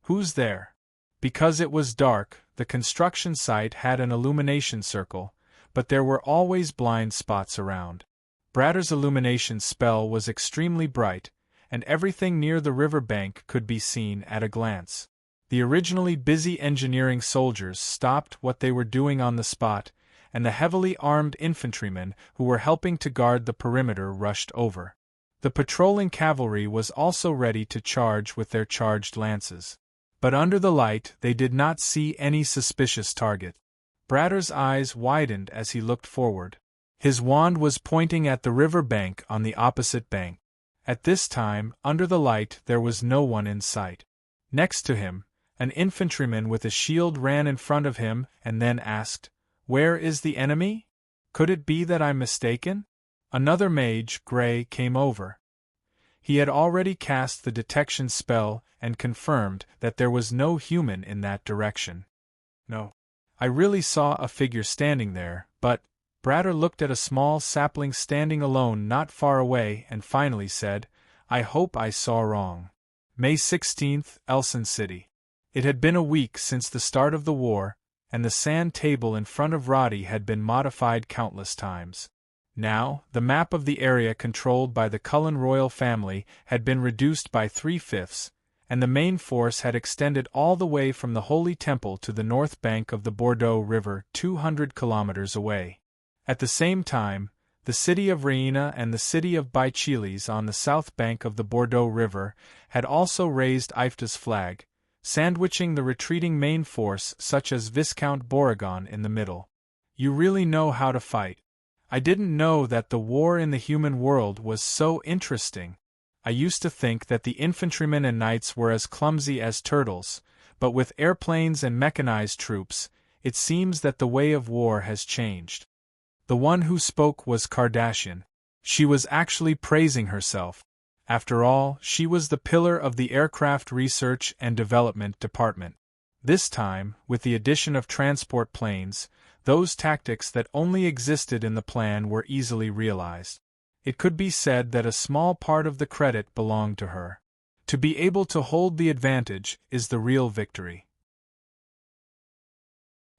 Who's there? Because it was dark, the construction site had an illumination circle, but there were always blind spots around. Bratter's illumination spell was extremely bright, and everything near the river bank could be seen at a glance. The originally busy engineering soldiers stopped what they were doing on the spot, and the heavily armed infantrymen who were helping to guard the perimeter rushed over. The patrolling cavalry was also ready to charge with their charged lances. But under the light they did not see any suspicious target. Bratter's eyes widened as he looked forward. His wand was pointing at the river bank on the opposite bank. At this time, under the light there was no one in sight. Next to him, an infantryman with a shield ran in front of him and then asked, "Where is the enemy? Could it be that I'm mistaken?" Another mage, Gray, came over. He had already cast the detection spell and confirmed that there was no human in that direction. "No. I really saw a figure standing there, but—" Bratter looked at a small sapling standing alone not far away and finally said, "I hope I saw wrong." May 16th, Elson City. It had been a week since the start of the war, and the sand table in front of Roddy had been modified countless times. Now, the map of the area controlled by the Cullen royal family had been reduced by 3/5, and the main force had extended all the way from the Holy Temple to the north bank of the Bordeaux River 200 kilometers away. At the same time, the city of Reina and the city of Baichiles on the south bank of the Bordeaux River had also raised IFTA's flag, sandwiching the retreating main force such as Viscount Beauregard in the middle. You really know how to fight. I didn't know that the war in the human world was so interesting. I used to think that the infantrymen and knights were as clumsy as turtles, but with airplanes and mechanized troops, it seems that the way of war has changed. The one who spoke was Kardashian. She was actually praising herself. After all, she was the pillar of the Aircraft Research and Development Department. This time, with the addition of transport planes, those tactics that only existed in the plan were easily realized. It could be said that a small part of the credit belonged to her. To be able to hold the advantage is the real victory.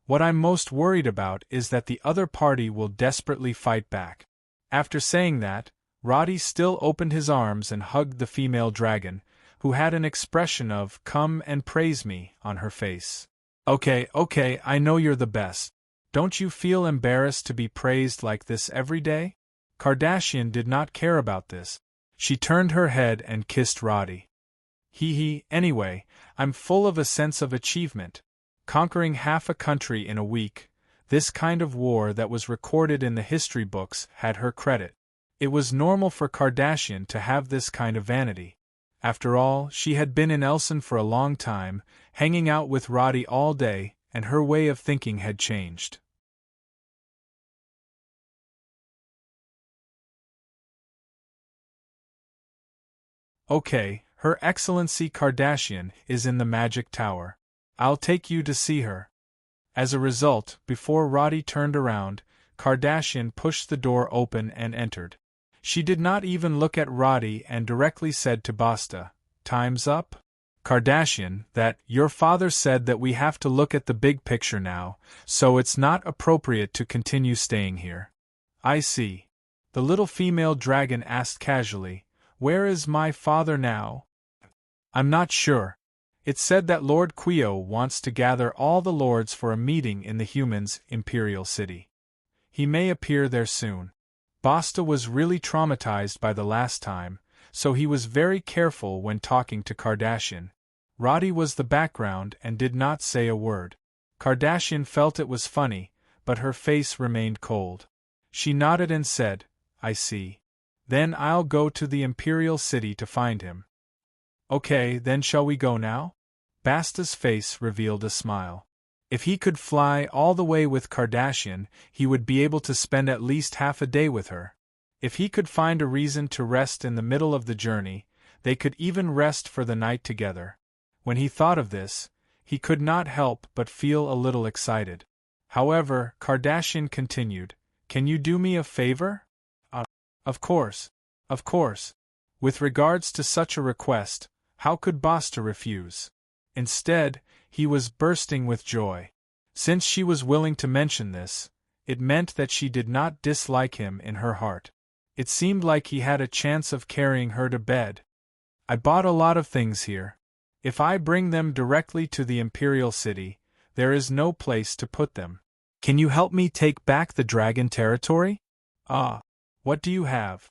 What I'm most worried about is that the other party will desperately fight back. After saying that, Roddy still opened his arms and hugged the female dragon, who had an expression of "come and praise me" on her face. Okay, I know you're the best. Don't you feel embarrassed to be praised like this every day? Kardashian did not care about this. She turned her head and kissed Roddy. Anyway, I'm full of a sense of achievement. Conquering half a country in a week, this kind of war that was recorded in the history books had her credit. It was normal for Kardashian to have this kind of vanity. After all, she had been in Elson for a long time, hanging out with Roddy all day, and her way of thinking had changed. Okay, Her Excellency Kardashian is in the Magic Tower. I'll take you to see her. As a result, before Roddy turned around, Kardashian pushed the door open and entered. She did not even look at Roddy and directly said to Basta, "Time's up?" Kardashian, your father said that we have to look at the big picture now, so it's not appropriate to continue staying here. I see. The little female dragon asked casually, "Where is my father now?" I'm not sure. It's said that Lord Quio wants to gather all the lords for a meeting in the humans' imperial city. He may appear there soon. Basta was really traumatized by the last time, so he was very careful when talking to Kardashian. Roddy was the background and did not say a word. Kardashian felt it was funny, but her face remained cold. She nodded and said, "I see. Then I'll go to the imperial city to find him." Okay, then shall we go now? Basta's face revealed a smile. If he could fly all the way with Kardashian, he would be able to spend at least half a day with her. If he could find a reason to rest in the middle of the journey, they could even rest for the night together. When he thought of this, he could not help but feel a little excited. However, Kardashian continued, "Can you do me a favor?" Of course. With regards to such a request, how could Basta refuse? Instead, he was bursting with joy. Since she was willing to mention this, it meant that she did not dislike him in her heart. It seemed like he had a chance of carrying her to bed. "I bought a lot of things here. If I bring them directly to the Imperial City, there is no place to put them. Can you help me take back the dragon territory?" What do you have?"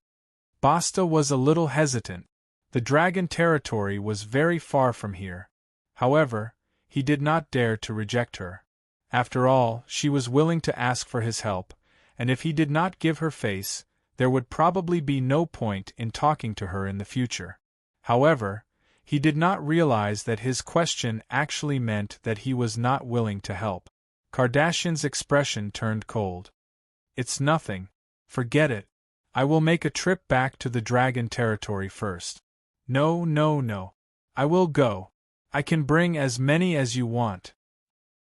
Basta was a little hesitant. The dragon territory was very far from here. However, he did not dare to reject her. After all, she was willing to ask for his help, and if he did not give her face, there would probably be no point in talking to her in the future. However, he did not realize that his question actually meant that he was not willing to help. Kardashian's expression turned cold. "It's nothing. Forget it. I will make a trip back to the dragon territory first." No. I will go. I can bring as many as you want.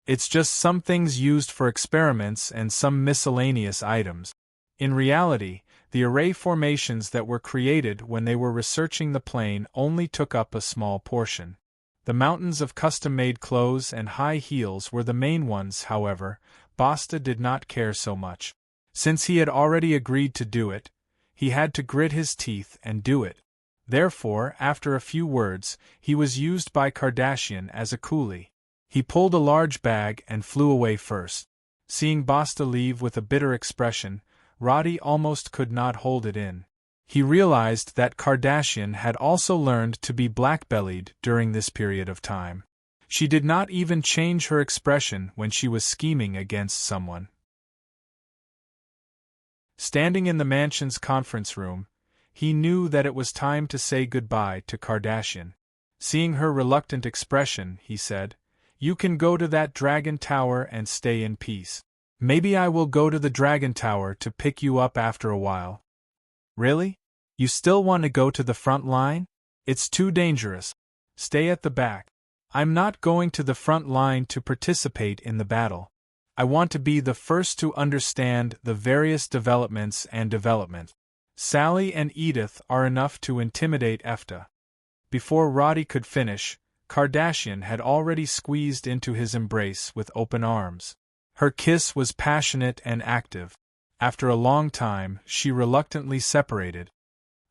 It's just some things used for experiments and some miscellaneous items. In reality, the array formations that were created when they were researching the plane only took up a small portion. The mountains of custom-made clothes and high heels were the main ones. However, Basta did not care so much. Since he had already agreed to do it, he had to grit his teeth and do it. Therefore, after a few words, he was used by Kardashian as a coolie. He pulled a large bag and flew away first. Seeing Basta leave with a bitter expression, Roddy almost could not hold it in. He realized that Kardashian had also learned to be black-bellied during this period of time. She did not even change her expression when she was scheming against someone. Standing in the mansion's conference room, he knew that it was time to say goodbye to Kardashian. Seeing her reluctant expression, he said, "You can go to that dragon tower and stay in peace. Maybe I will go to the dragon tower to pick you up after a while." "Really? You still want to go to the front line? It's too dangerous. Stay at the back." "I'm not going to the front line to participate in the battle. I want to be the first to understand the various developments and development. Sally and Edith are enough to intimidate EFTA." Before Roddy could finish, Kardashian had already squeezed into his embrace with open arms. Her kiss was passionate and active. After a long time, she reluctantly separated.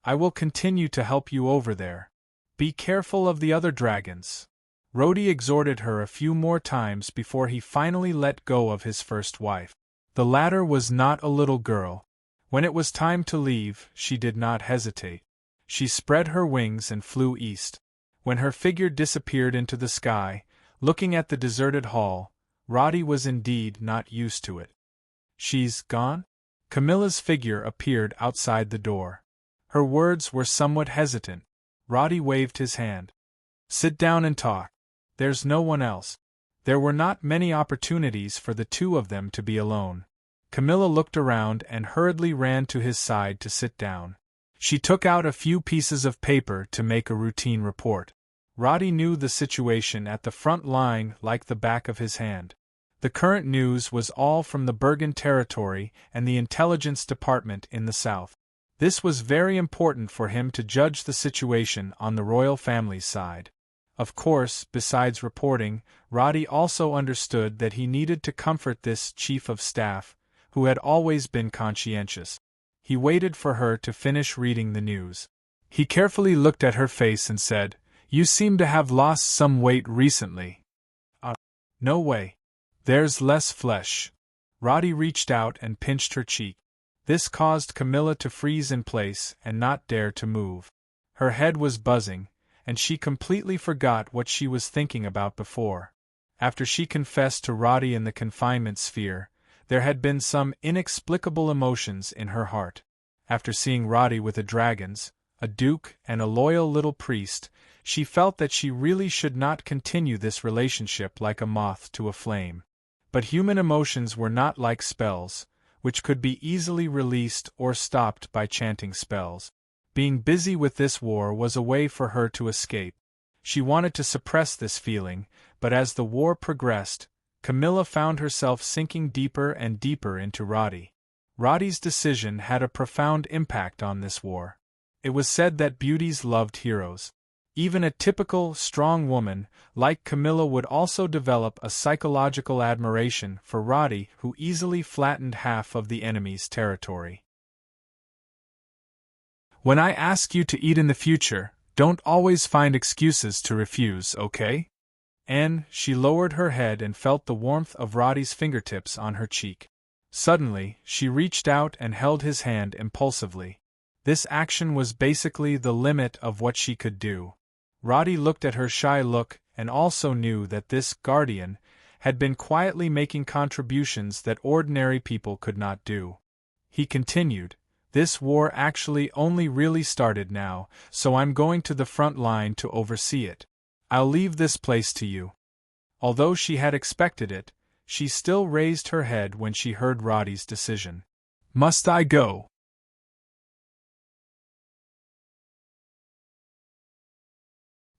"I will continue to help you over there. Be careful of the other dragons. Rhodey exhorted her a few more times before he finally let go of his first wife. The latter was not a little girl. When it was time to leave, she did not hesitate. She spread her wings and flew east. When her figure disappeared into the sky, looking at the deserted hall, Roddy was indeed not used to it. She's gone? Camilla's figure appeared outside the door. Her words were somewhat hesitant. Roddy waved his hand. Sit down and talk. There's no one else. There were not many opportunities for the two of them to be alone. Camilla looked around and hurriedly ran to his side to sit down. She took out a few pieces of paper to make a routine report. Roddy knew the situation at the front line like the back of his hand. The current news was all from the Bergen territory and the intelligence department in the south. This was very important for him to judge the situation on the royal family's side. Of course, besides reporting, Roddy also understood that he needed to comfort this chief of staff, who had always been conscientious. He waited for her to finish reading the news. He carefully looked at her face and said, "You seem to have lost some weight recently." No way. There's less flesh." Roddy reached out and pinched her cheek. This caused Camilla to freeze in place and not dare to move. Her head was buzzing, and she completely forgot what she was thinking about before. After she confessed to Roddy in the confinement sphere, there had been some inexplicable emotions in her heart. After seeing Roddy with the dragons, a duke, and a loyal little priest, she felt that she really should not continue this relationship like a moth to a flame. But human emotions were not like spells, which could be easily released or stopped by chanting spells. Being busy with this war was a way for her to escape. She wanted to suppress this feeling, but as the war progressed, Camilla found herself sinking deeper and deeper into Roddy. Roddy's decision had a profound impact on this war. It was said that beauties loved heroes. Even a typical, strong woman, like Camilla, would also develop a psychological admiration for Roddy, who easily flattened half of the enemy's territory. When I ask you to eat in the future, don't always find excuses to refuse, okay? She lowered her head and felt the warmth of Roddy's fingertips on her cheek. Suddenly, she reached out and held his hand impulsively. This action was basically the limit of what she could do. Roddy looked at her shy look and also knew that this guardian had been quietly making contributions that ordinary people could not do. He continued, "This war actually only really started now, so I'm going to the front line to oversee it. I'll leave this place to you." Although she had expected it, she still raised her head when she heard Roddy's decision. "Must I go?"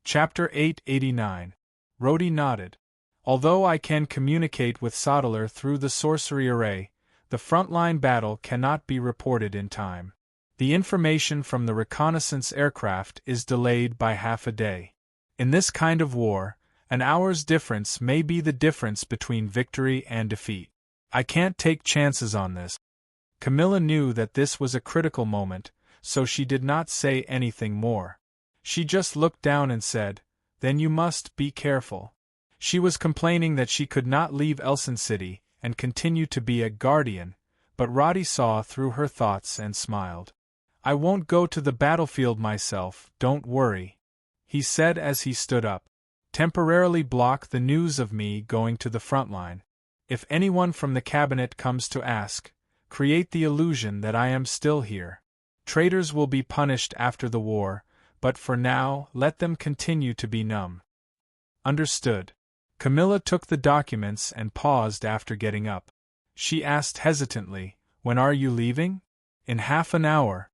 Chapter 889. Roddy nodded. Although I can communicate with Sodeler through the sorcery array, the frontline battle cannot be reported in time. The information from the reconnaissance aircraft is delayed by half a day. In this kind of war, an hour's difference may be the difference between victory and defeat. I can't take chances on this. Camilla knew that this was a critical moment, so she did not say anything more. She just looked down and said, "Then you must be careful." She was complaining that she could not leave Elson City and continue to be a guardian, but Roddy saw through her thoughts and smiled. "I won't go to the battlefield myself, don't worry," he said as he stood up. "Temporarily block the news of me going to the front line. If anyone from the cabinet comes to ask, create the illusion that I am still here. Traitors will be punished after the war, but for now, let them continue to be numb." Understood. Camilla took the documents and paused after getting up. She asked hesitantly, "When are you leaving?" "In half an hour."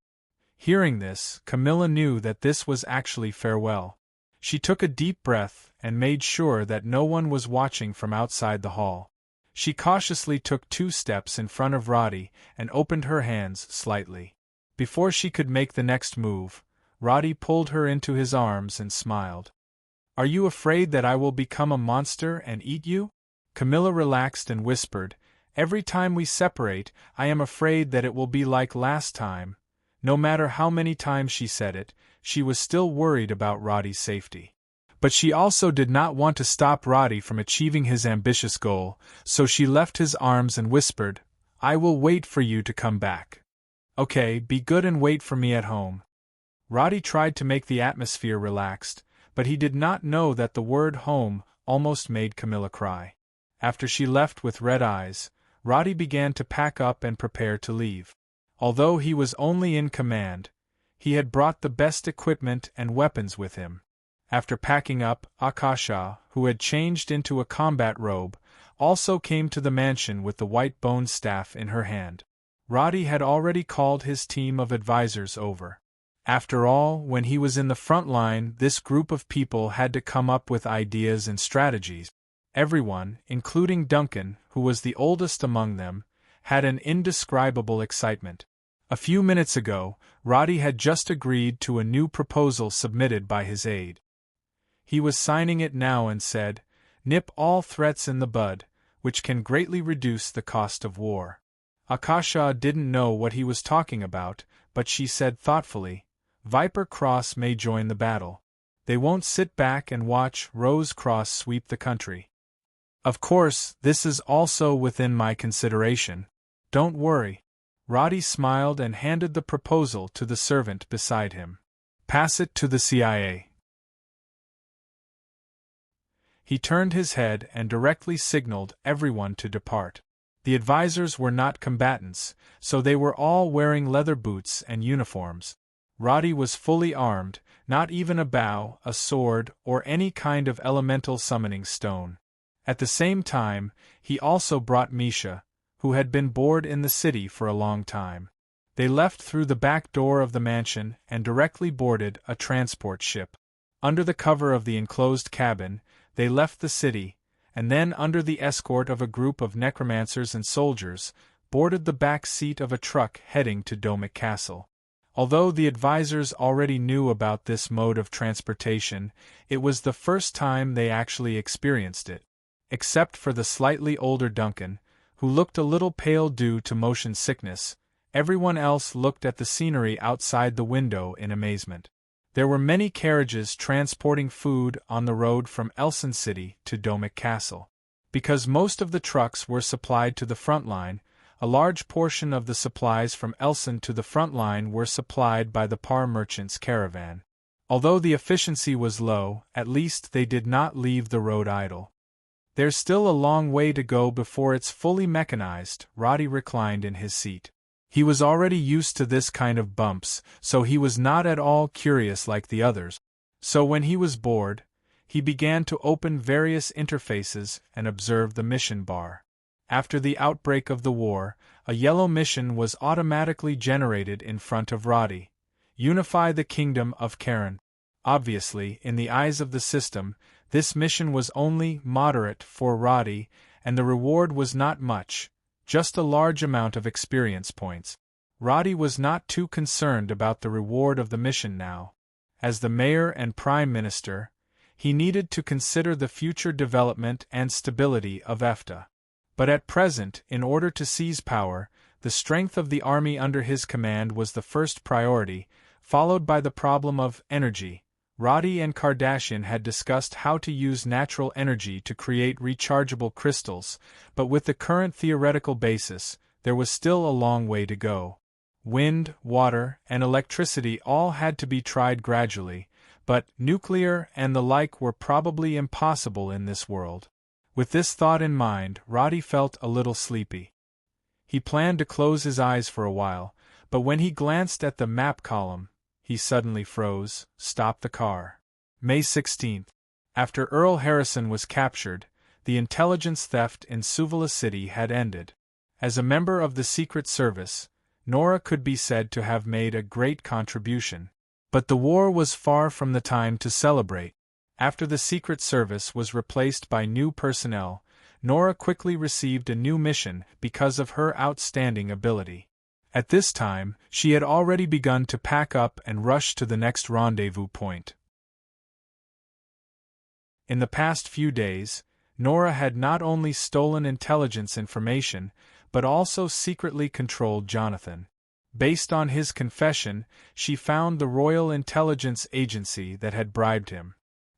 Hearing this, Camilla knew that this was actually farewell. She took a deep breath and made sure that no one was watching from outside the hall. She cautiously took 2 steps in front of Roddy and opened her hands slightly. Before she could make the next move, Roddy pulled her into his arms and smiled. "Are you afraid that I will become a monster and eat you?" Camilla relaxed and whispered, "Every time we separate, I am afraid that it will be like last time." No matter how many times she said it, she was still worried about Roddy's safety. But she also did not want to stop Roddy from achieving his ambitious goal, so she left his arms and whispered, "I will wait for you to come back. Okay, be good and wait for me at home." Roddy tried to make the atmosphere relaxed, but he did not know that the word home almost made Camilla cry. After she left with red eyes, Roddy began to pack up and prepare to leave. Although he was only in command, he had brought the best equipment and weapons with him. After packing up, Akasha, who had changed into a combat robe, also came to the mansion with the white bone staff in her hand. Roddy had already called his team of advisors over. After all, when he was in the front line, this group of people had to come up with ideas and strategies. Everyone, including Duncan, who was the oldest among them, had an indescribable excitement. A few minutes ago, Roddy had just agreed to a new proposal submitted by his aide. He was signing it now and said, "Nip all threats in the bud, which can greatly reduce the cost of war." Akasha didn't know what he was talking about, but she said thoughtfully, "Viper Cross may join the battle. They won't sit back and watch Rose Cross sweep the country. Of course, this is also within my consideration. Don't worry." Roddy smiled and handed the proposal to the servant beside him. "Pass it to the CIA." He turned his head and directly signaled everyone to depart. The advisors were not combatants, so they were all wearing leather boots and uniforms. Roddy was fully armed, not even a bow, a sword, or any kind of elemental summoning stone. At the same time, he also brought Misha, who had been bored in the city for a long time. They left through the back door of the mansion and directly boarded a transport ship. Under the cover of the enclosed cabin, they left the city, and then under the escort of a group of necromancers and soldiers, boarded the back seat of a truck heading to Domic Castle. Although the advisors already knew about this mode of transportation, it was the first time they actually experienced it. Except for the slightly older Duncan, who looked a little pale due to motion sickness, everyone else looked at the scenery outside the window in amazement. There were many carriages transporting food on the road from Elson City to Domic Castle. Because most of the trucks were supplied to the front line, a large portion of the supplies from Elson to the front line were supplied by the Par Merchants caravan. Although the efficiency was low, at least they did not leave the road idle. "There's still a long way to go before it's fully mechanized." Roddy reclined in his seat. He was already used to this kind of bumps, so he was not at all curious like the others. So when he was bored, he began to open various interfaces and observe the mission bar. After the outbreak of the war, a yellow mission was automatically generated in front of Roddy. Unify the Kingdom of Karen. Obviously, in the eyes of the system, this mission was only moderate for Roddy, and the reward was not much. Just a large amount of experience points. Roddy was not too concerned about the reward of the mission now. As the mayor and prime minister, he needed to consider the future development and stability of EFTA. But at present, in order to seize power, the strength of the army under his command was the first priority, followed by the problem of energy. Roddy and Kardashian had discussed how to use natural energy to create rechargeable crystals, but with the current theoretical basis, there was still a long way to go. Wind, water, and electricity all had to be tried gradually, but nuclear and the like were probably impossible in this world. With this thought in mind, Roddy felt a little sleepy. He planned to close his eyes for a while, but when he glanced at the map column, he suddenly froze, stopped the car. May 16th. After Earl Harrison was captured, the intelligence theft in Suvala City had ended. As a member of the Secret Service, Nora could be said to have made a great contribution. But the war was far from the time to celebrate. After the Secret Service was replaced by new personnel, Nora quickly received a new mission because of her outstanding ability. At this time, she had already begun to pack up and rush to the next rendezvous point. In the past few days, Nora had not only stolen intelligence information, but also secretly controlled Jonathan. Based on his confession, she found the Royal Intelligence Agency that had bribed him.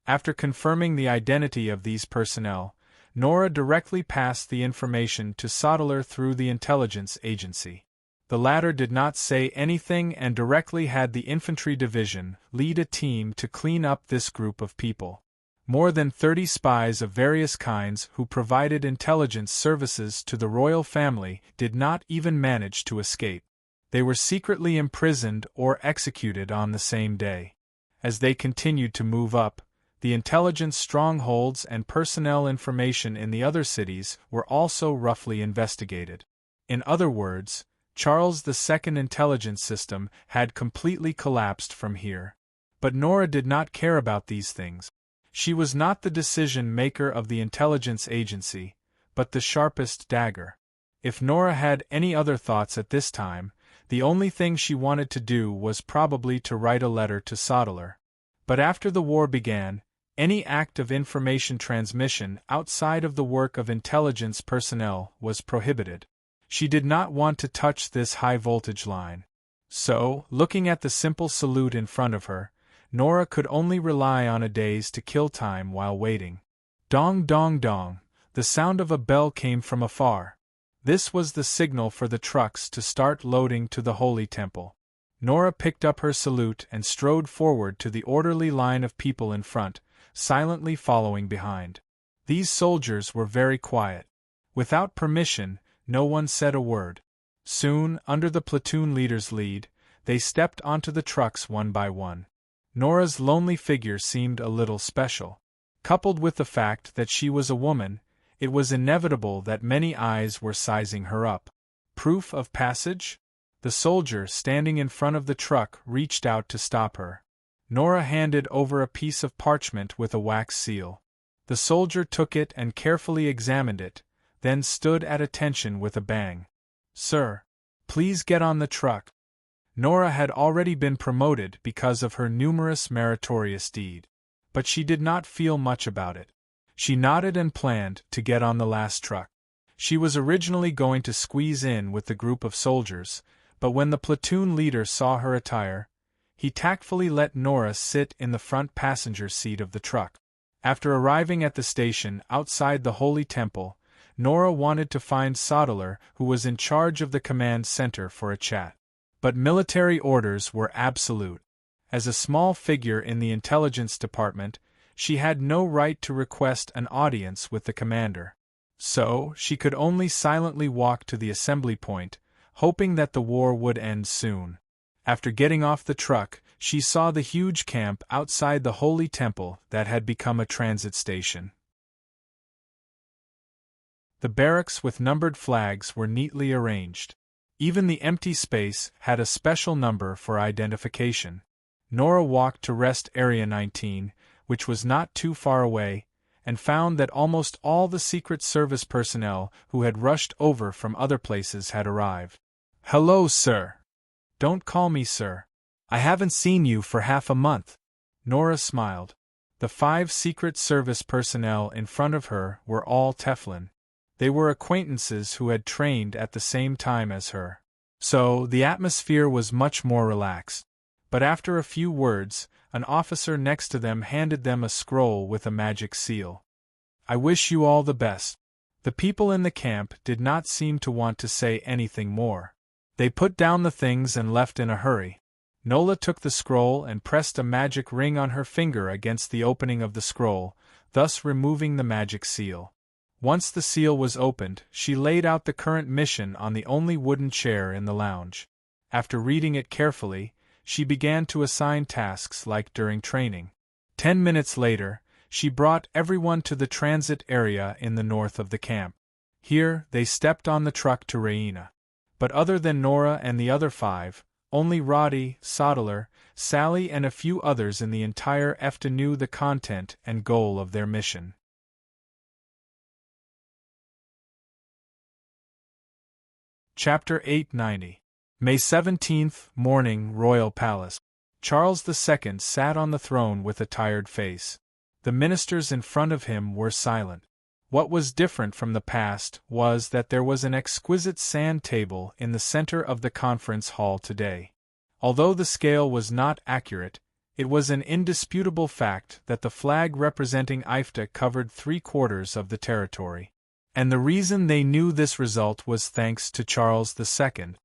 After confirming the identity of these personnel, Nora directly passed the information to Sodeler through the intelligence agency. The latter did not say anything and directly had the infantry division lead a team to clean up this group of people. More than 30 spies of various kinds who provided intelligence services to the royal family did not even manage to escape. They were secretly imprisoned or executed on the same day. As they continued to move up, the intelligence strongholds and personnel information in the other cities were also roughly investigated. In other words, Charles II's intelligence system had completely collapsed from here. But Nora did not care about these things. She was not the decision-maker of the intelligence agency, but the sharpest dagger. If Nora had any other thoughts at this time, the only thing she wanted to do was probably to write a letter to Sodeler. But after the war began, any act of information transmission outside of the work of intelligence personnel was prohibited. She did not want to touch this high-voltage line. So, looking at the simple salute in front of her, Nora could only rely on a daze to kill time while waiting. Dong dong dong, the sound of a bell came from afar. This was the signal for the trucks to start loading to the Holy Temple. Nora picked up her salute and strode forward to the orderly line of people in front, silently following behind. These soldiers were very quiet. Without permission, no one said a word. Soon, under the platoon leader's lead, they stepped onto the trucks one by one. Nora's lonely figure seemed a little special. Coupled with the fact that she was a woman, it was inevitable that many eyes were sizing her up. Proof of passage? The soldier standing in front of the truck reached out to stop her. Nora handed over a piece of parchment with a wax seal. The soldier took it and carefully examined it, then stood at attention with a bang. "Sir, please get on the truck." Nora had already been promoted because of her numerous meritorious deeds, but she did not feel much about it. She nodded and planned to get on the last truck. She was originally going to squeeze in with the group of soldiers, but when the platoon leader saw her attire, he tactfully let Nora sit in the front passenger seat of the truck. After arriving at the station outside the Holy Temple, Nora wanted to find Sodeler, who was in charge of the command center, for a chat. But military orders were absolute. As a small figure in the intelligence department, she had no right to request an audience with the commander. So, she could only silently walk to the assembly point, hoping that the war would end soon. After getting off the truck, she saw the huge camp outside the Holy Temple that had become a transit station. The barracks with numbered flags were neatly arranged. Even the empty space had a special number for identification. Nora walked to Rest Area 19, which was not too far away, and found that almost all the Secret Service personnel who had rushed over from other places had arrived. "Hello, sir." "Don't call me sir. I haven't seen you for half a month." Nora smiled. The 5 Secret Service personnel in front of her were all Teflon. They were acquaintances who had trained at the same time as her. So, the atmosphere was much more relaxed. But after a few words, an officer next to them handed them a scroll with a magic seal. "I wish you all the best." The people in the camp did not seem to want to say anything more. They put down the things and left in a hurry. Nola took the scroll and pressed a magic ring on her finger against the opening of the scroll, thus removing the magic seal. Once the seal was opened, she laid out the current mission on the only wooden chair in the lounge. After reading it carefully, she began to assign tasks like during training. 10 minutes later, she brought everyone to the transit area in the north of the camp. Here, they stepped on the truck to Raina. But other than Nora and the other 5, only Roddy, Sodeler, Sally and a few others in the entire EFTA knew the content and goal of their mission. Chapter 890. May 17th, morning, Royal Palace. Charles II sat on the throne with a tired face. The ministers in front of him were silent. What was different from the past was that there was an exquisite sand table in the center of the conference hall today. Although the scale was not accurate, it was an indisputable fact that the flag representing Ifta covered 3/4 of the territory. And the reason they knew this result was thanks to Charles II.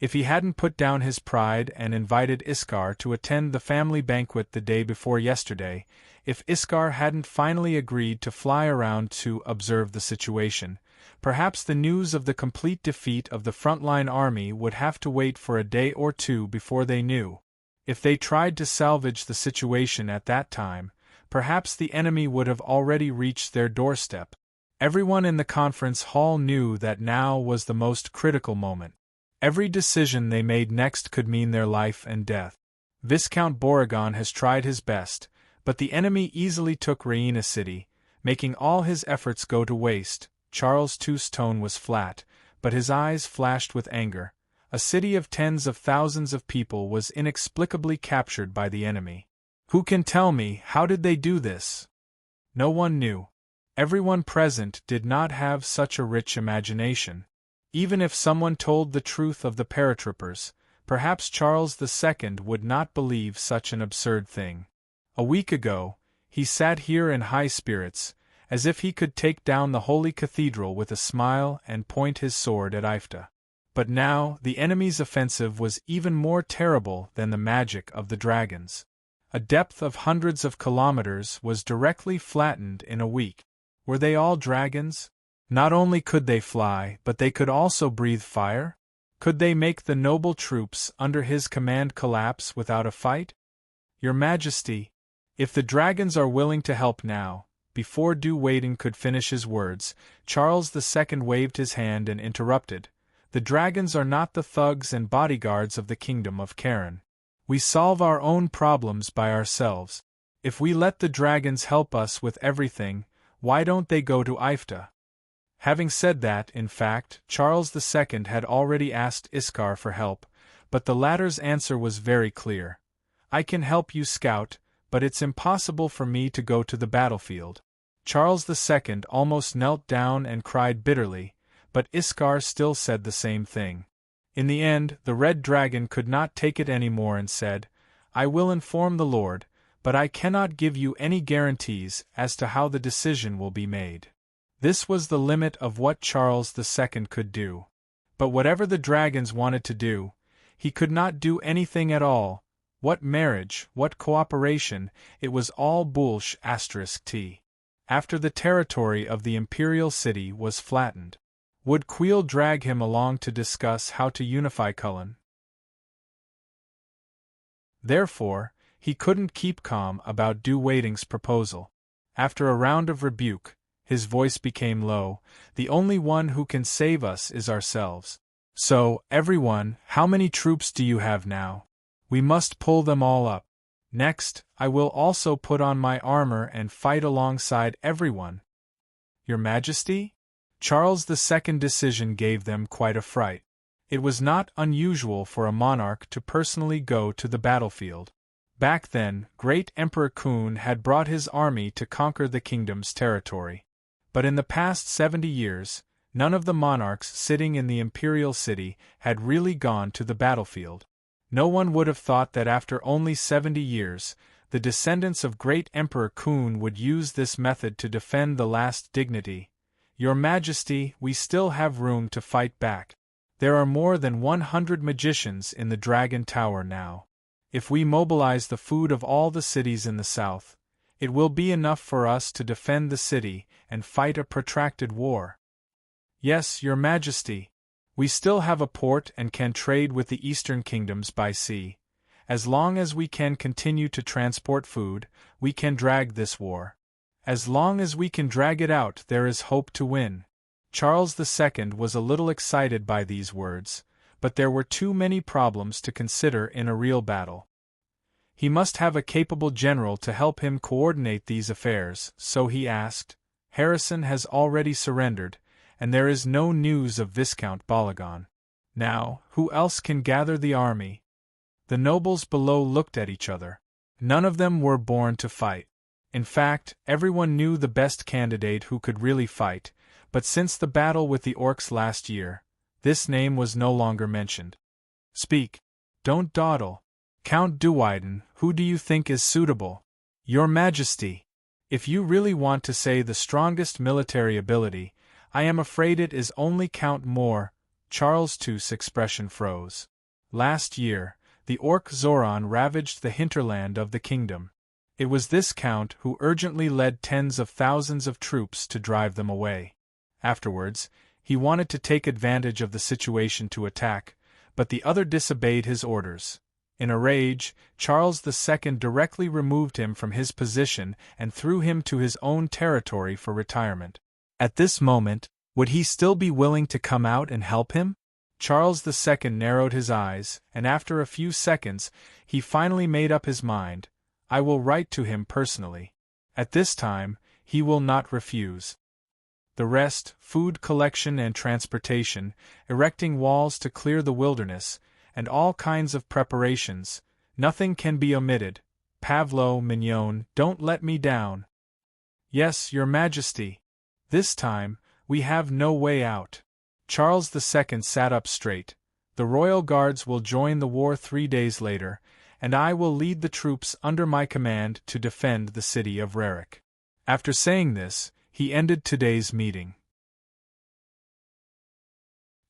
If he hadn't put down his pride and invited Iskar to attend the family banquet the day before yesterday, if Iskar hadn't finally agreed to fly around to observe the situation, perhaps the news of the complete defeat of the frontline army would have to wait for a day or two before they knew. If they tried to salvage the situation at that time, perhaps the enemy would have already reached their doorstep. Everyone in the conference hall knew that now was the most critical moment. Every decision they made next could mean their life and death. Viscount Beauregard has tried his best, but the enemy easily took Raina City, making all his efforts go to waste. Charles II's tone was flat, but his eyes flashed with anger. A city of tens of thousands of people was inexplicably captured by the enemy. Who can tell me, how did they do this? No one knew. Everyone present did not have such a rich imagination. Even if someone told the truth of the paratroopers, perhaps Charles II would not believe such an absurd thing. A week ago, he sat here in high spirits, as if he could take down the holy cathedral with a smile and point his sword at Ifta. But now, the enemy's offensive was even more terrible than the magic of the dragons. A depth of hundreds of kilometers was directly flattened in a week. Were they all dragons? Not only could they fly, but they could also breathe fire? Could they make the noble troops under his command collapse without a fight? Your Majesty, if the dragons are willing to help now, before Du Wayden could finish his words, Charles II waved his hand and interrupted. The dragons are not the thugs and bodyguards of the kingdom of Karen. We solve our own problems by ourselves. If we let the dragons help us with everything, why don't they go to Ifta? Having said that, in fact, Charles II had already asked Iskar for help, but the latter's answer was very clear. I can help you scout, but it's impossible for me to go to the battlefield. Charles II almost knelt down and cried bitterly, but Iskar still said the same thing. In the end, the Red Dragon could not take it any more and said, I will inform the Lord, but I cannot give you any guarantees as to how the decision will be made. This was the limit of what Charles II could do. But whatever the dragons wanted to do, he could not do anything at all. What marriage, what cooperation, it was all bullsh*. After the territory of the imperial city was flattened, would Queel drag him along to discuss how to unify Cullen? Therefore, he couldn't keep calm about Du Wayden's proposal. After a round of rebuke, his voice became low. The only one who can save us is ourselves. So, everyone, how many troops do you have now? We must pull them all up. Next, I will also put on my armor and fight alongside everyone. Your Majesty? Charles II's decision gave them quite a fright. It was not unusual for a monarch to personally go to the battlefield. Back then, great Emperor Kun had brought his army to conquer the kingdom's territory. But in the past 70 years, none of the monarchs sitting in the imperial city had really gone to the battlefield. No one would have thought that after only 70 years, the descendants of great Emperor Kun would use this method to defend the last dignity. Your Majesty, we still have room to fight back. There are more than 100 magicians in the Dragon Tower now. If we mobilize the food of all the cities in the south, it will be enough for us to defend the city and fight a protracted war. Yes, Your Majesty. We still have a port and can trade with the eastern kingdoms by sea. As long as we can continue to transport food, we can drag this war. As long as we can drag it out, there is hope to win. Charles II was a little excited by these words, but there were too many problems to consider in a real battle. He must have a capable general to help him coordinate these affairs, so he asked. Harrison has already surrendered, and there is no news of Viscount Balagon. Now, who else can gather the army? The nobles below looked at each other. None of them were born to fight. In fact, everyone knew the best candidate who could really fight, but since the battle with the orcs last year, this name was no longer mentioned. Speak. Don't dawdle. Count Duwiden, who do you think is suitable? Your Majesty. If you really want to say the strongest military ability, I am afraid it is only Count Moore. Charles II's expression froze. Last year, the orc Zoran ravaged the hinterland of the kingdom. It was this count who urgently led tens of thousands of troops to drive them away. Afterwards, he wanted to take advantage of the situation to attack, but the other disobeyed his orders. In a rage, Charles II directly removed him from his position and threw him to his own territory for retirement. At this moment, would he still be willing to come out and help him? Charles II narrowed his eyes, and after a few seconds, he finally made up his mind. I will write to him personally. At this time, he will not refuse. The rest, food collection and transportation, erecting walls to clear the wilderness, and all kinds of preparations, nothing can be omitted. Pavlo Mignon, don't let me down. Yes, Your Majesty. This time, we have no way out. Charles II sat up straight. The royal guards will join the war 3 days later, and I will lead the troops under my command to defend the city of Rarick. After saying this, he ended today's meeting.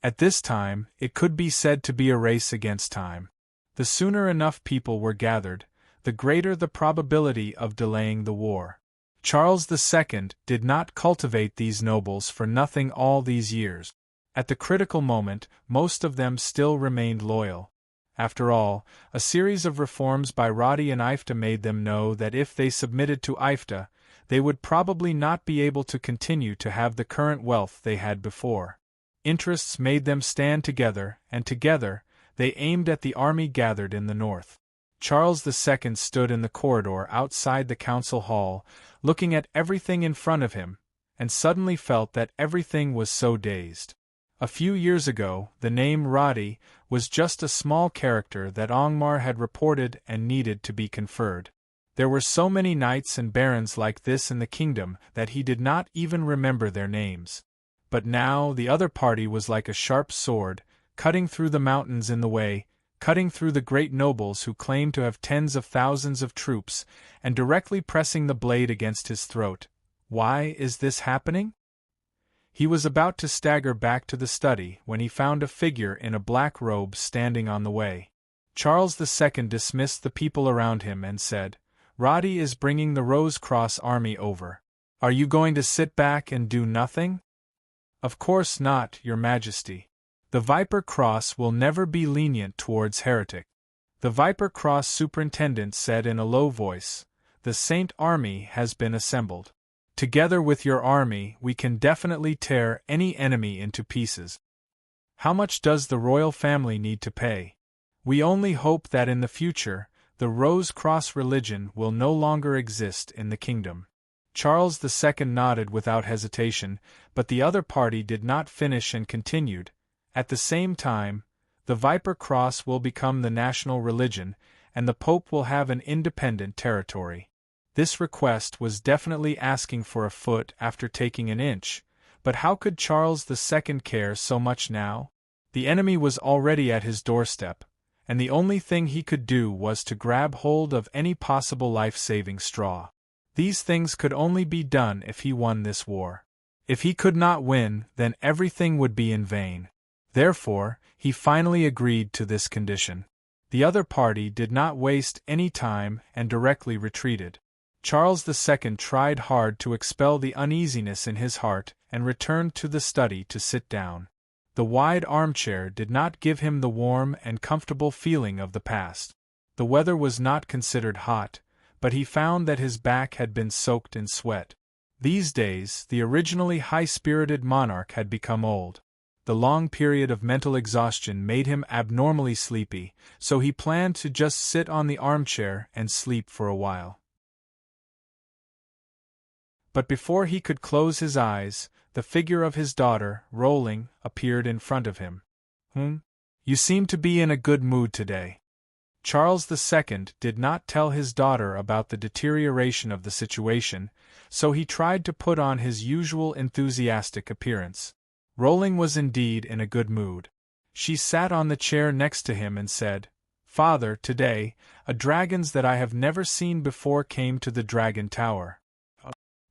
At this time, it could be said to be a race against time. The sooner enough people were gathered, the greater the probability of delaying the war. Charles II did not cultivate these nobles for nothing all these years. At the critical moment, most of them still remained loyal. After all, a series of reforms by Roddy and Ifta made them know that if they submitted to Ifta, they would probably not be able to continue to have the current wealth they had before. Interests made them stand together, and together, they aimed at the army gathered in the north. Charles II stood in the corridor outside the council hall, looking at everything in front of him, and suddenly felt that everything was so dazed. A few years ago, the name Roddy was just a small character that Angmar had reported and needed to be conferred. There were so many knights and barons like this in the kingdom that he did not even remember their names. But now the other party was like a sharp sword, cutting through the mountains in the way, cutting through the great nobles who claimed to have tens of thousands of troops, and directly pressing the blade against his throat. Why is this happening? He was about to stagger back to the study when he found a figure in a black robe standing on the way. Charles II dismissed the people around him and said, "Roddy is bringing the Rose Cross army over. Are you going to sit back and do nothing?" "Of course not, Your Majesty. The Viper Cross will never be lenient towards heretic." The Viper Cross superintendent said in a low voice, "The Saint Army has been assembled. Together with your army, we can definitely tear any enemy into pieces. How much does the royal family need to pay? We only hope that in the future, the Rose Cross religion will no longer exist in the kingdom." Charles II nodded without hesitation, but the other party did not finish and continued. At the same time, the Viper Cross will become the national religion, and the Pope will have an independent territory. This request was definitely asking for a foot after taking an inch, but how could Charles II care so much now? The enemy was already at his doorstep, and the only thing he could do was to grab hold of any possible life-saving straw. These things could only be done if he won this war. If he could not win, then everything would be in vain. Therefore, he finally agreed to this condition. The other party did not waste any time and directly retreated. Charles II tried hard to expel the uneasiness in his heart and returned to the study to sit down. The wide armchair did not give him the warm and comfortable feeling of the past. The weather was not considered hot, but he found that his back had been soaked in sweat. These days, the originally high-spirited monarch had become old. The long period of mental exhaustion made him abnormally sleepy, so he planned to just sit on the armchair and sleep for a while. But before he could close his eyes, the figure of his daughter, rolling, appeared in front of him. "You seem to be in a good mood today." Charles II did not tell his daughter about the deterioration of the situation, so he tried to put on his usual enthusiastic appearance. Rowling was indeed in a good mood. She sat on the chair next to him and said, "Father, today, a dragons that I have never seen before came to the Dragon Tower."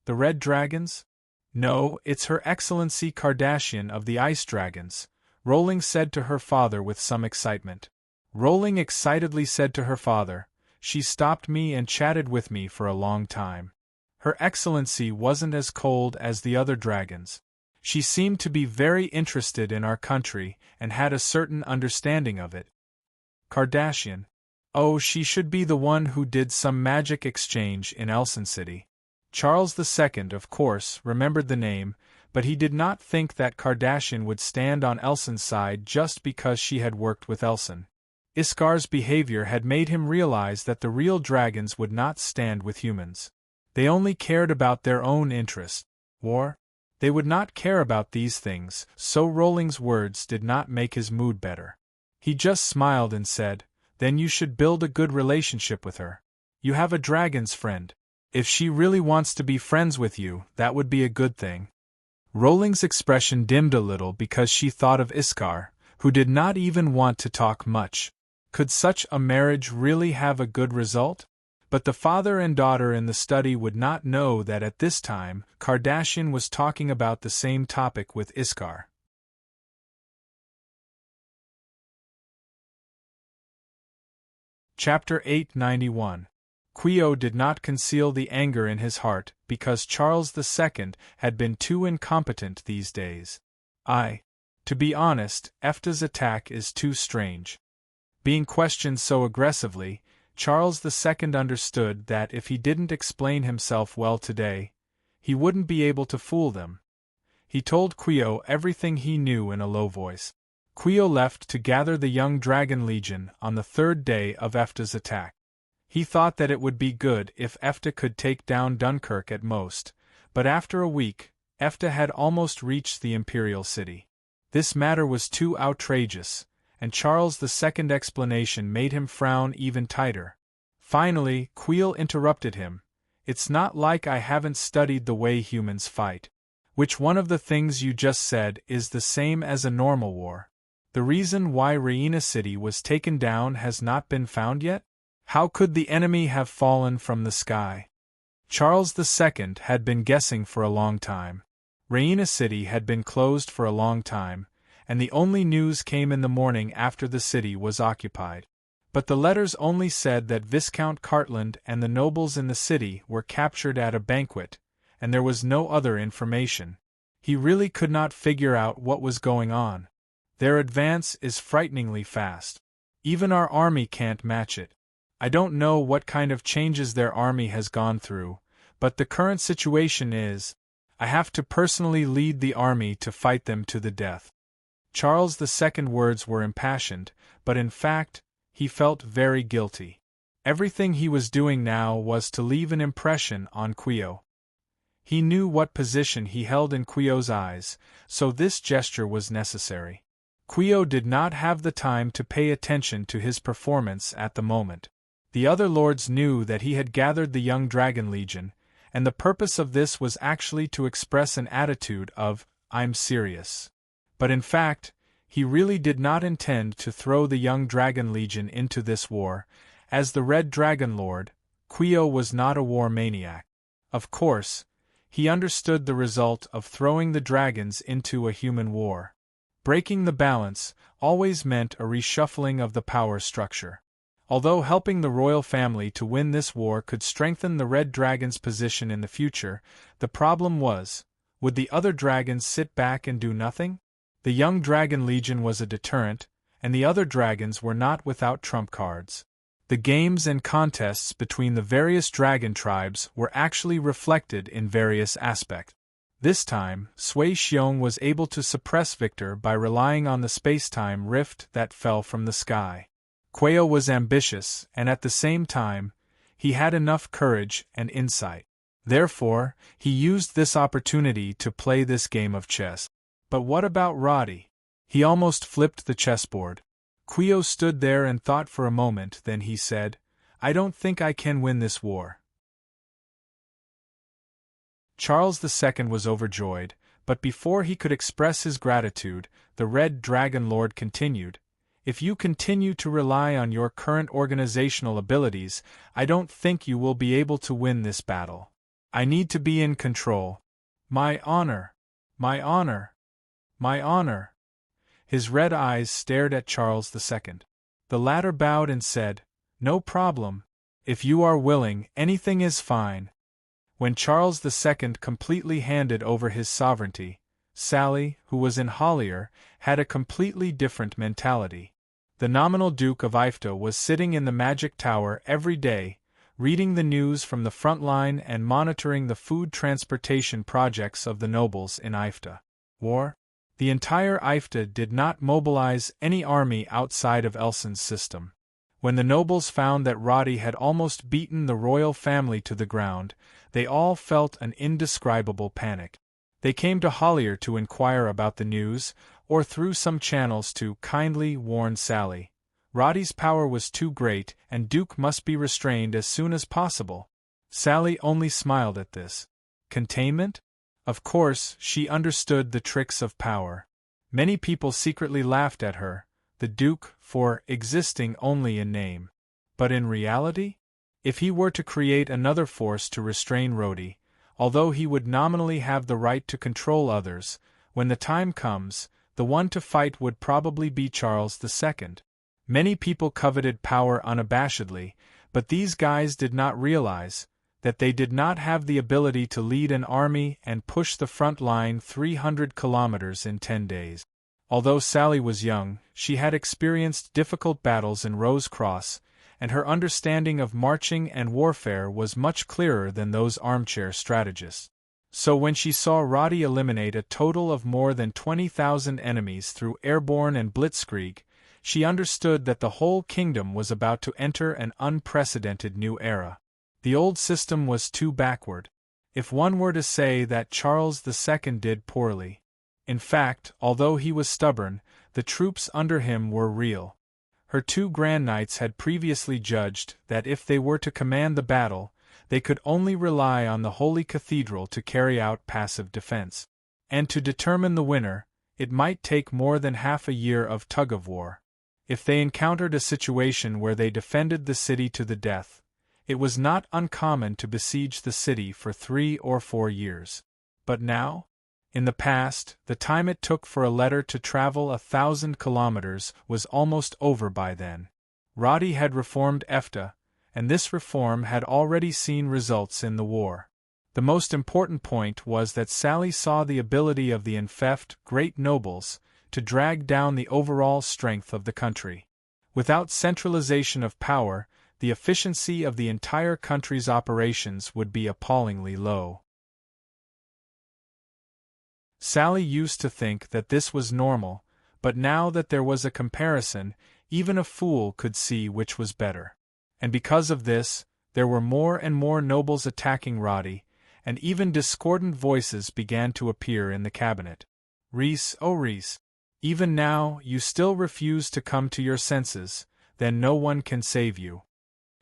"The red dragons?" "No, it's Her Excellency Kardashian of the Ice Dragons," Rowling said to her father with some excitement. Rowling excitedly said to her father, "She stopped me and chatted with me for a long time. Her Excellency wasn't as cold as the other dragons. She seemed to be very interested in our country and had a certain understanding of it." "Kardashian? Oh, she should be the one who did some magic exchange in Elson City." Charles II, of course, remembered the name, but he did not think that Kardashian would stand on Elson's side just because she had worked with Elson. Iskar's behavior had made him realize that the real dragons would not stand with humans. They only cared about their own interests. War? They would not care about these things, so Rowling's words did not make his mood better. He just smiled and said, "Then you should build a good relationship with her. You have a dragon's friend. If she really wants to be friends with you, that would be a good thing." Rowling's expression dimmed a little because she thought of Iskar, who did not even want to talk much. Could such a marriage really have a good result? But the father and daughter in the study would not know that at this time, Kardashian was talking about the same topic with Iskar. Chapter 891. Quio did not conceal the anger in his heart, because Charles II had been too incompetent these days. To be honest, Efta's attack is too strange. Being questioned so aggressively, Charles II understood that if he didn't explain himself well today, he wouldn't be able to fool them. He told Quio everything he knew in a low voice. Quio left to gather the young Dragon Legion on the third day of Efta's attack. He thought that it would be good if Efta could take down Dunkirk at most, but after a week, Efta had almost reached the Imperial City. This matter was too outrageous, and Charles II's explanation made him frown even tighter. Finally, Quio interrupted him. "It's not like I haven't studied the way humans fight. Which one of the things you just said is the same as a normal war? The reason why Raina City was taken down has not been found yet? How could the enemy have fallen from the sky?" Charles II had been guessing for a long time. Raina City had been closed for a long time, and the only news came in the morning after the city was occupied. But the letters only said that Viscount Cartland and the nobles in the city were captured at a banquet, and there was no other information. He really could not figure out what was going on. Their advance is frighteningly fast. Even our army can't match it. I don't know what kind of changes their army has gone through, but the current situation is, I have to personally lead the army to fight them to the death. Charles II's words were impassioned, but in fact, he felt very guilty. Everything he was doing now was to leave an impression on Quio. He knew what position he held in Quio's eyes, so this gesture was necessary. Quio did not have the time to pay attention to his performance at the moment. The other lords knew that he had gathered the young Dragon Legion, and the purpose of this was actually to express an attitude of, "I'm serious." But in fact, he really did not intend to throw the young Dragon Legion into this war. As the Red Dragon Lord, Quio was not a war maniac. Of course, he understood the result of throwing the dragons into a human war. Breaking the balance always meant a reshuffling of the power structure. Although helping the royal family to win this war could strengthen the Red Dragon's position in the future, the problem was, would the other dragons sit back and do nothing? The young Dragon Legion was a deterrent, and the other dragons were not without trump cards. The games and contests between the various dragon tribes were actually reflected in various aspects. This time, Sui Xiong was able to suppress Victor by relying on the space-time rift that fell from the sky. Quio was ambitious, and at the same time, he had enough courage and insight. Therefore, he used this opportunity to play this game of chess. But what about Roddy? He almost flipped the chessboard. Quio stood there and thought for a moment, then he said, "I don't think I can win this war." Charles II was overjoyed, but before he could express his gratitude, the Red Dragon Lord continued, "If you continue to rely on your current organizational abilities, I don't think you will be able to win this battle. I need to be in control. My honor! My honor! My honor!" His red eyes stared at Charles II. The latter bowed and said, "No problem. If you are willing, anything is fine." When Charles II completely handed over his sovereignty, Sally, who was in Hollier, had a completely different mentality. The nominal Duke of Ifta was sitting in the magic tower every day, reading the news from the front line and monitoring the food transportation projects of the nobles in Ifta. War? The entire Ifta did not mobilize any army outside of Elson's system. When the nobles found that Roddy had almost beaten the royal family to the ground, they all felt an indescribable panic. They came to Hollier to inquire about the news, or through some channels to kindly warn Sally. Roddy's power was too great, and Duke must be restrained as soon as possible. Sally only smiled at this. Containment? Of course, she understood the tricks of power. Many people secretly laughed at her, the Duke, for existing only in name. But in reality? If he were to create another force to restrain Roddy, although he would nominally have the right to control others, when the time comes, the one to fight would probably be Charles II. Many people coveted power unabashedly, but these guys did not realize that they did not have the ability to lead an army and push the front line 300 kilometers in 10 days. Although Sally was young, she had experienced difficult battles in Rose Cross, and her understanding of marching and warfare was much clearer than those armchair strategists. So when she saw Roddy eliminate a total of more than 20,000 enemies through airborne and blitzkrieg, she understood that the whole kingdom was about to enter an unprecedented new era. The old system was too backward. If one were to say that Charles II did poorly. In fact, although he was stubborn, the troops under him were real. Her two Grand Knights had previously judged that if they were to command the battle, they could only rely on the Holy Cathedral to carry out passive defense. And to determine the winner, it might take more than half a year of tug-of-war. If they encountered a situation where they defended the city to the death, it was not uncommon to besiege the city for 3 or 4 years. But now? In the past, the time it took for a letter to travel 1,000 kilometers was almost over by then. Roddy had reformed EFTA, and this reform had already seen results in the war. The most important point was that Sally saw the ability of the enfeoffed great nobles to drag down the overall strength of the country. Without centralization of power, the efficiency of the entire country's operations would be appallingly low. Sally used to think that this was normal, but now that there was a comparison, even a fool could see which was better. And because of this, there were more and more nobles attacking Roddy, and even discordant voices began to appear in the cabinet. "Rhys, oh Rhys, even now you still refuse to come to your senses, then no one can save you."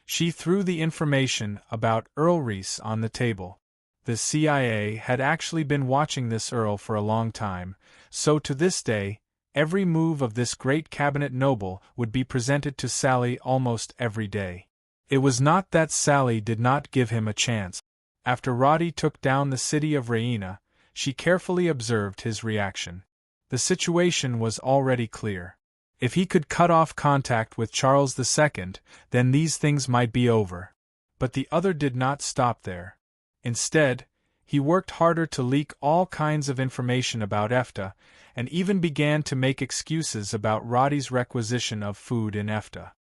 She threw the information about Earl Rhys on the table. The CIA had actually been watching this Earl for a long time, so to this day, every move of this great cabinet noble would be presented to Sally almost every day. It was not that Sally did not give him a chance. After Roddy took down the city of Raina, she carefully observed his reaction. The situation was already clear. If he could cut off contact with Charles II, then these things might be over. But the other did not stop there. Instead, he worked harder to leak all kinds of information about EFTA, and even began to make excuses about Roddy's requisition of food in EFTA.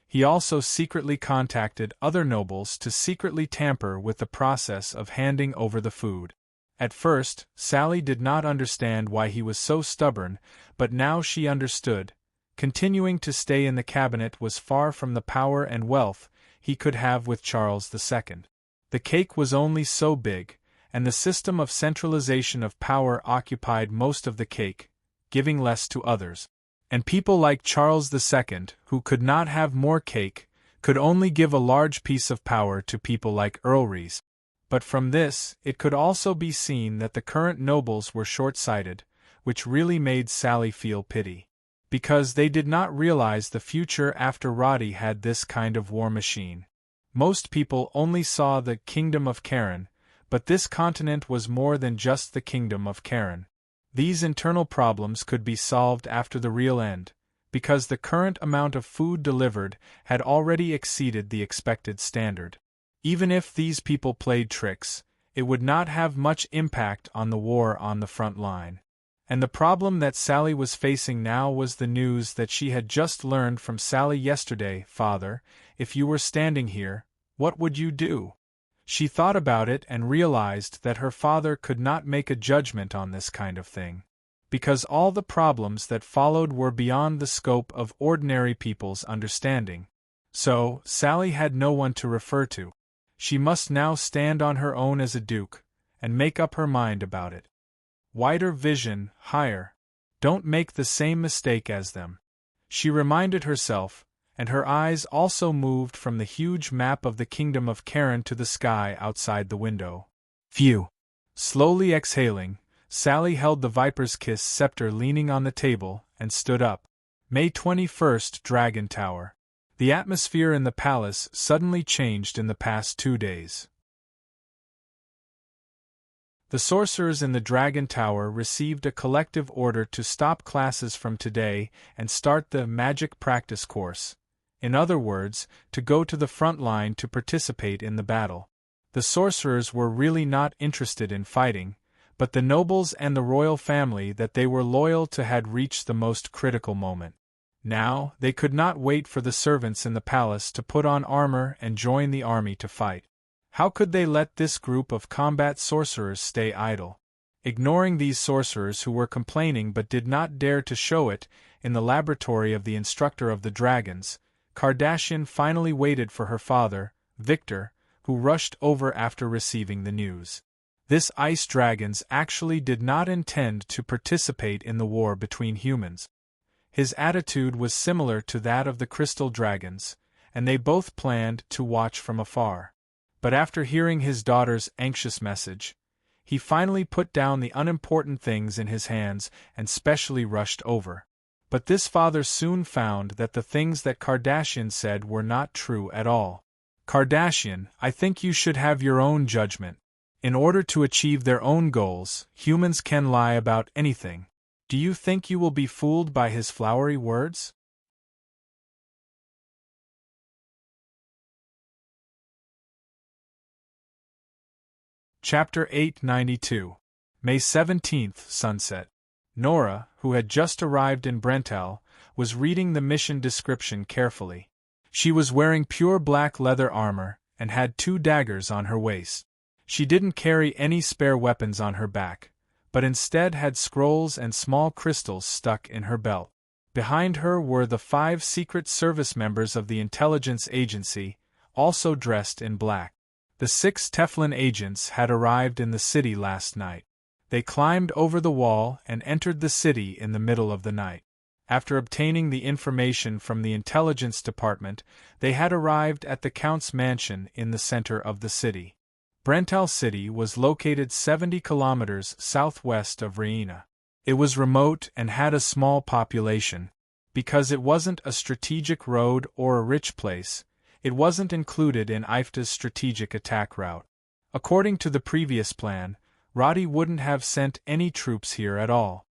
He also secretly contacted other nobles to secretly tamper with the process of handing over the food. At first, Sally did not understand why he was so stubborn, but now she understood. Continuing to stay in the cabinet was far from the power and wealth he could have with Charles II. The cake was only so big, and the system of centralization of power occupied most of the cake, giving less to others. And people like Charles II, who could not have more cake, could only give a large piece of power to people like Earlries. But from this, it could also be seen that the current nobles were short-sighted, which really made Sally feel pity. Because they did not realize the future after Roddy had this kind of war machine. Most people only saw the Kingdom of Karen, but this continent was more than just the Kingdom of Karen. These internal problems could be solved after the real end, because the current amount of food delivered had already exceeded the expected standard. Even if these people played tricks, it would not have much impact on the war on the front line. And the problem that Sally was facing now was the news that she had just learned from Sally yesterday. Father, if you were standing here, what would you do? She thought about it and realized that her father could not make a judgment on this kind of thing, because all the problems that followed were beyond the scope of ordinary people's understanding. So, Sally had no one to refer to. She must now stand on her own as a duke, and make up her mind about it. Wider vision, higher. Don't make the same mistake as them. She reminded herself, and her eyes also moved from the huge map of the Kingdom of Karen to the sky outside the window. Phew! Slowly exhaling, Sally held the Viper's Kiss scepter leaning on the table, and stood up. May 21st, Dragon Tower. The atmosphere in the palace suddenly changed in the past 2 days. The sorcerers in the Dragon Tower received a collective order to stop classes from today and start the magic practice course. In other words, to go to the front line to participate in the battle. The sorcerers were really not interested in fighting, but the nobles and the royal family that they were loyal to had reached the most critical moment. Now, they could not wait for the servants in the palace to put on armor and join the army to fight. How could they let this group of combat sorcerers stay idle? Ignoring these sorcerers who were complaining but did not dare to show it, in the laboratory of the instructor of the dragons, Kardashian finally waited for her father, Victor, who rushed over after receiving the news. This ice dragons actually did not intend to participate in the war between humans. His attitude was similar to that of the crystal dragons, and they both planned to watch from afar. But after hearing his daughter's anxious message, he finally put down the unimportant things in his hands and specially rushed over. But this father soon found that the things that Kardashian said were not true at all. Kardashian, I think you should have your own judgment. In order to achieve their own goals, humans can lie about anything. Do you think you will be fooled by his flowery words? Chapter 892. May 17th, Sunset. Nora, who had just arrived in Brental, was reading the mission description carefully. She was wearing pure black leather armor, and had 2 daggers on her waist. She didn't carry any spare weapons on her back, but instead had scrolls and small crystals stuck in her belt. Behind her were the 5 Secret Service members of the intelligence agency, also dressed in black. The 6 Teflon agents had arrived in the city last night. They climbed over the wall and entered the city in the middle of the night. After obtaining the information from the intelligence department, they had arrived at the Count's mansion in the center of the city. Brental City was located 70 kilometers southwest of Raina. It was remote and had a small population. Because it wasn't a strategic road or a rich place, it wasn't included in IFTA's strategic attack route. According to the previous plan, Roddy wouldn't have sent any troops here at all.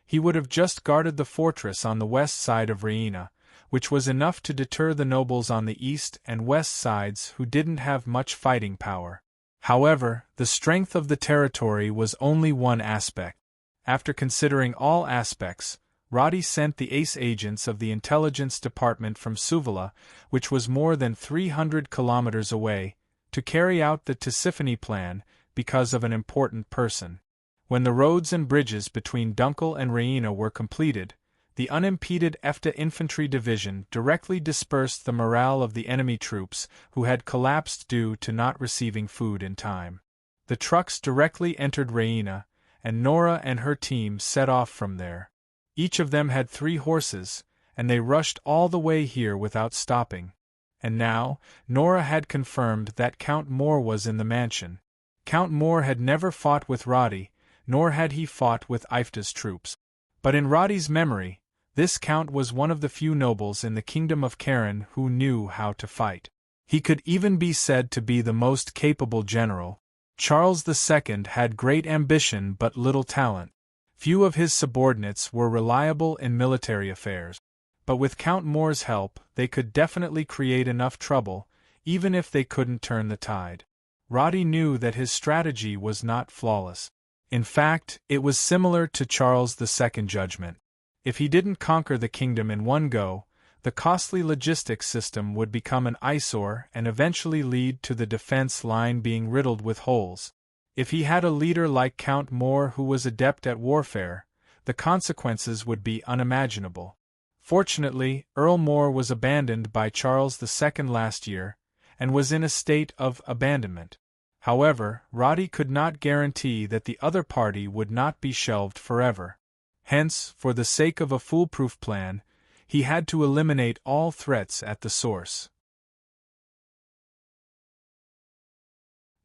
He would have just guarded the fortress on the west side of Raina, which was enough to deter the nobles on the east and west sides who didn't have much fighting power. However, the strength of the territory was only one aspect. After considering all aspects, Roddy sent the ace agents of the intelligence department from Suvala, which was more than 300 kilometers away, to carry out the Tisiphone plan because of an important person. When the roads and bridges between Dunkel and Raina were completed, the unimpeded EFTA infantry division directly dispersed the morale of the enemy troops who had collapsed due to not receiving food in time. The trucks directly entered Raina, and Nora and her team set off from there. Each of them had 3 horses, and they rushed all the way here without stopping. And now, Nora had confirmed that Count Moore was in the mansion. Count Moore had never fought with Roddy, nor had he fought with Ifta's troops. But in Roddy's memory, this count was one of the few nobles in the kingdom of Karen who knew how to fight. He could even be said to be the most capable general. Charles II had great ambition but little talent. Few of his subordinates were reliable in military affairs. But with Count Moore's help, they could definitely create enough trouble, even if they couldn't turn the tide. Roddy knew that his strategy was not flawless. In fact, it was similar to Charles II's judgment. If he didn't conquer the kingdom in one go, the costly logistics system would become an eyesore and eventually lead to the defense line being riddled with holes. If he had a leader like Count Moore who was adept at warfare, the consequences would be unimaginable. Fortunately, Earl Moore was abandoned by Charles II last year, and was in a state of abandonment. However, Roddy could not guarantee that the other party would not be shelved forever. Hence, for the sake of a foolproof plan, he had to eliminate all threats at the source.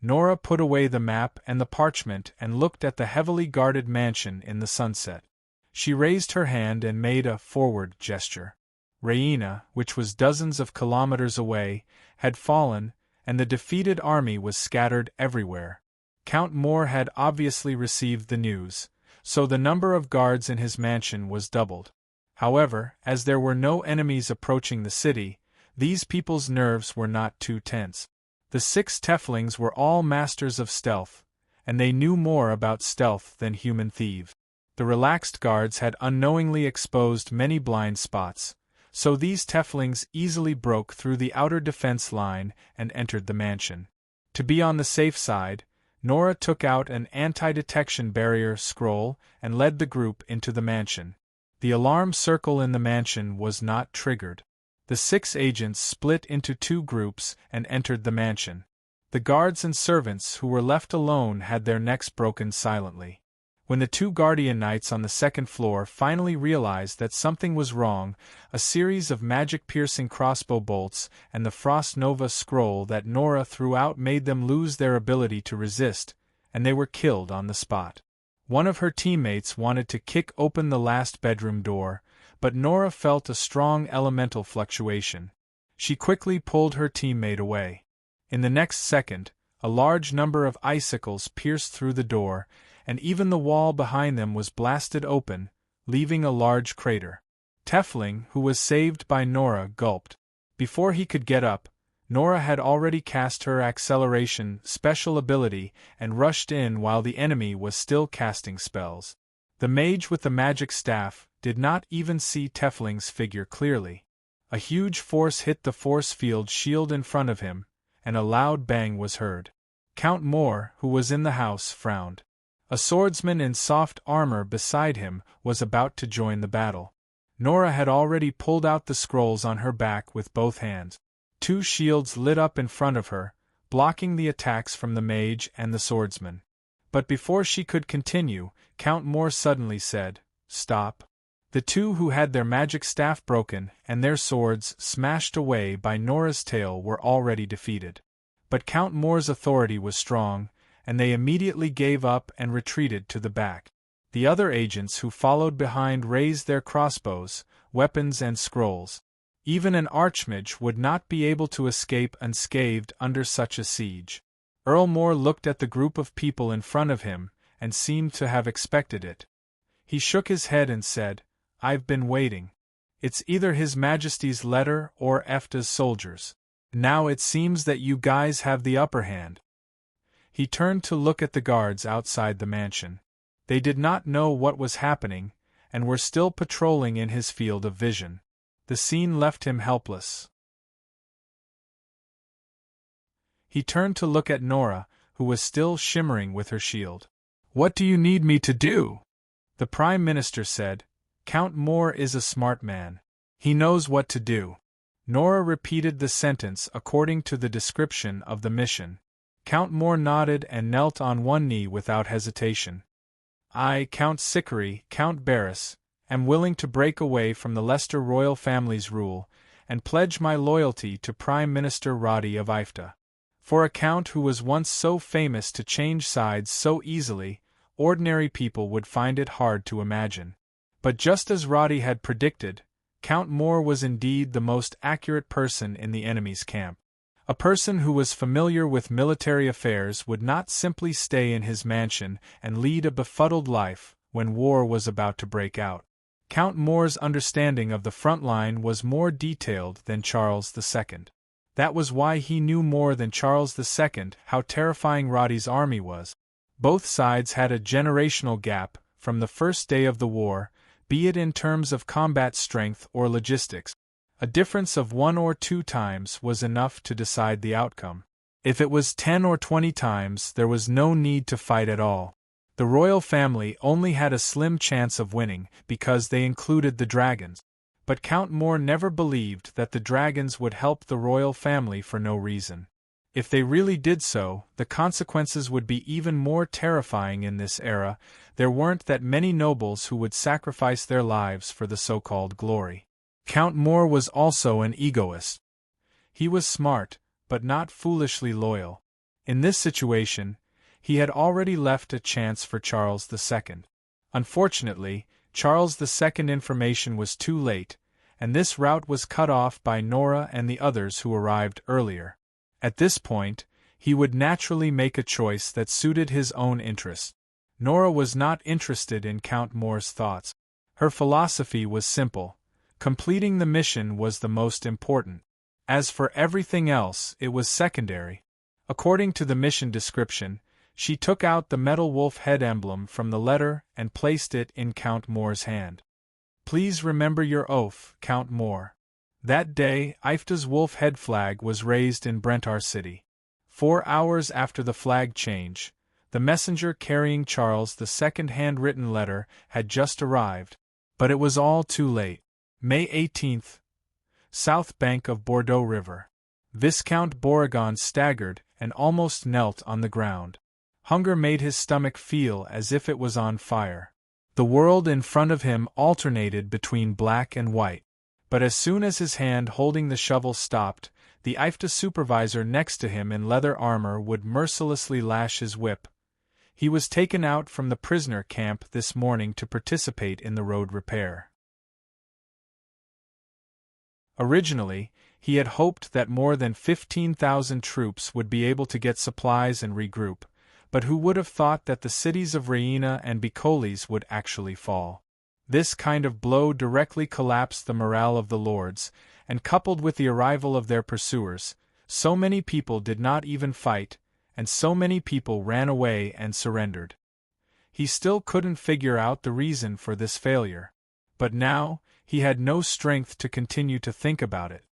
Nora put away the map and the parchment and looked at the heavily guarded mansion in the sunset. She raised her hand and made a forward gesture. Raina, which was dozens of kilometers away, had fallen, and the defeated army was scattered everywhere. Count Moore had obviously received the news, so the number of guards in his mansion was doubled. However, as there were no enemies approaching the city, these people's nerves were not too tense. The 6 Teflings were all masters of stealth, and they knew more about stealth than human thieves. The relaxed guards had unknowingly exposed many blind spots, so these Teflings easily broke through the outer defense line and entered the mansion. To be on the safe side, Nora took out an anti-detection barrier scroll and led the group into the mansion. The alarm circle in the mansion was not triggered. The 6 agents split into 2 groups and entered the mansion. The guards and servants who were left alone had their necks broken silently. When the 2 Guardian Knights on the 2nd floor finally realized that something was wrong, a series of magic-piercing crossbow bolts and the Frost Nova scroll that Nora threw out made them lose their ability to resist, and they were killed on the spot. One of her teammates wanted to kick open the last bedroom door, but Nora felt a strong elemental fluctuation. She quickly pulled her teammate away. In the next second, a large number of icicles pierced through the door, and even the wall behind them was blasted open, leaving a large crater. Tefling, who was saved by Nora, gulped. Before he could get up, Nora had already cast her acceleration special ability and rushed in while the enemy was still casting spells. The mage with the magic staff did not even see Tefling's figure clearly. A huge force hit the force field shield in front of him, and a loud bang was heard. Count Moore, who was in the house, frowned. A swordsman in soft armor beside him was about to join the battle. Nora had already pulled out the scrolls on her back with both hands. 2 shields lit up in front of her, blocking the attacks from the mage and the swordsman. But before she could continue, Count Moore suddenly said, "Stop." The 2 who had their magic staff broken and their swords smashed away by Nora's tail were already defeated. But Count Moore's authority was strong, and they immediately gave up and retreated to the back. The other agents who followed behind raised their crossbows, weapons and scrolls. Even an archmage would not be able to escape unscathed under such a siege. Earl Moore looked at the group of people in front of him, and seemed to have expected it. He shook his head and said, "I've been waiting. It's either His Majesty's letter or Efta's soldiers. Now it seems that you guys have the upper hand." He turned to look at the guards outside the mansion. They did not know what was happening, and were still patrolling in his field of vision. The scene left him helpless. He turned to look at Nora, who was still shimmering with her shield. "What do you need me to do?" The Prime Minister said. "Count Moore is a smart man. He knows what to do." Nora repeated the sentence according to the description of the mission. Count Moore nodded and knelt on one knee without hesitation. "I, Count Sickery, Count Barris, am willing to break away from the Leicester royal family's rule, and pledge my loyalty to Prime Minister Roddy of Ifta. For a count who was once so famous to change sides so easily, ordinary people would find it hard to imagine. But just as Roddy had predicted, Count Moore was indeed the most accurate person in the enemy's camp. A person who was familiar with military affairs would not simply stay in his mansion and lead a befuddled life when war was about to break out. Count Moore's understanding of the front line was more detailed than Charles II. That was why he knew more than Charles II how terrifying Roddy's army was. Both sides had a generational gap from the first day of the war, be it in terms of combat strength or logistics. A difference of 1 or 2 times was enough to decide the outcome. If it was 10 or 20 times, there was no need to fight at all. The royal family only had a slim chance of winning because they included the dragons. But Count Moore never believed that the dragons would help the royal family for no reason. If they really did so, the consequences would be even more terrifying in this era. There weren't that many nobles who would sacrifice their lives for the so-called glory. Count Moore was also an egoist. He was smart, but not foolishly loyal. In this situation, he had already left a chance for Charles II. Unfortunately, Charles II information was too late, and this route was cut off by Nora and the others who arrived earlier. At this point, he would naturally make a choice that suited his own interests. Nora was not interested in Count Moore's thoughts. Her philosophy was simple. Completing the mission was the most important. As for everything else, it was secondary. According to the mission description, she took out the metal wolf head emblem from the letter and placed it in Count Moore's hand. "Please remember your oath, Count Moore." That day, Ifta's wolf head flag was raised in Brentar City. 4 hours after the flag change, the messenger carrying Charles II's handwritten letter had just arrived, but it was all too late. May 18th. South bank of Bordeaux River. Viscount Beauregard staggered and almost knelt on the ground. Hunger made his stomach feel as if it was on fire. The world in front of him alternated between black and white. But as soon as his hand holding the shovel stopped, the Ifta supervisor next to him in leather armor would mercilessly lash his whip. He was taken out from the prisoner camp this morning to participate in the road repair. Originally, he had hoped that more than 15,000 troops would be able to get supplies and regroup, but who would have thought that the cities of Raina and Bicolis would actually fall? This kind of blow directly collapsed the morale of the lords, and coupled with the arrival of their pursuers, so many people did not even fight, and so many people ran away and surrendered. He still couldn't figure out the reason for this failure. But now, he had no strength to continue to think about it.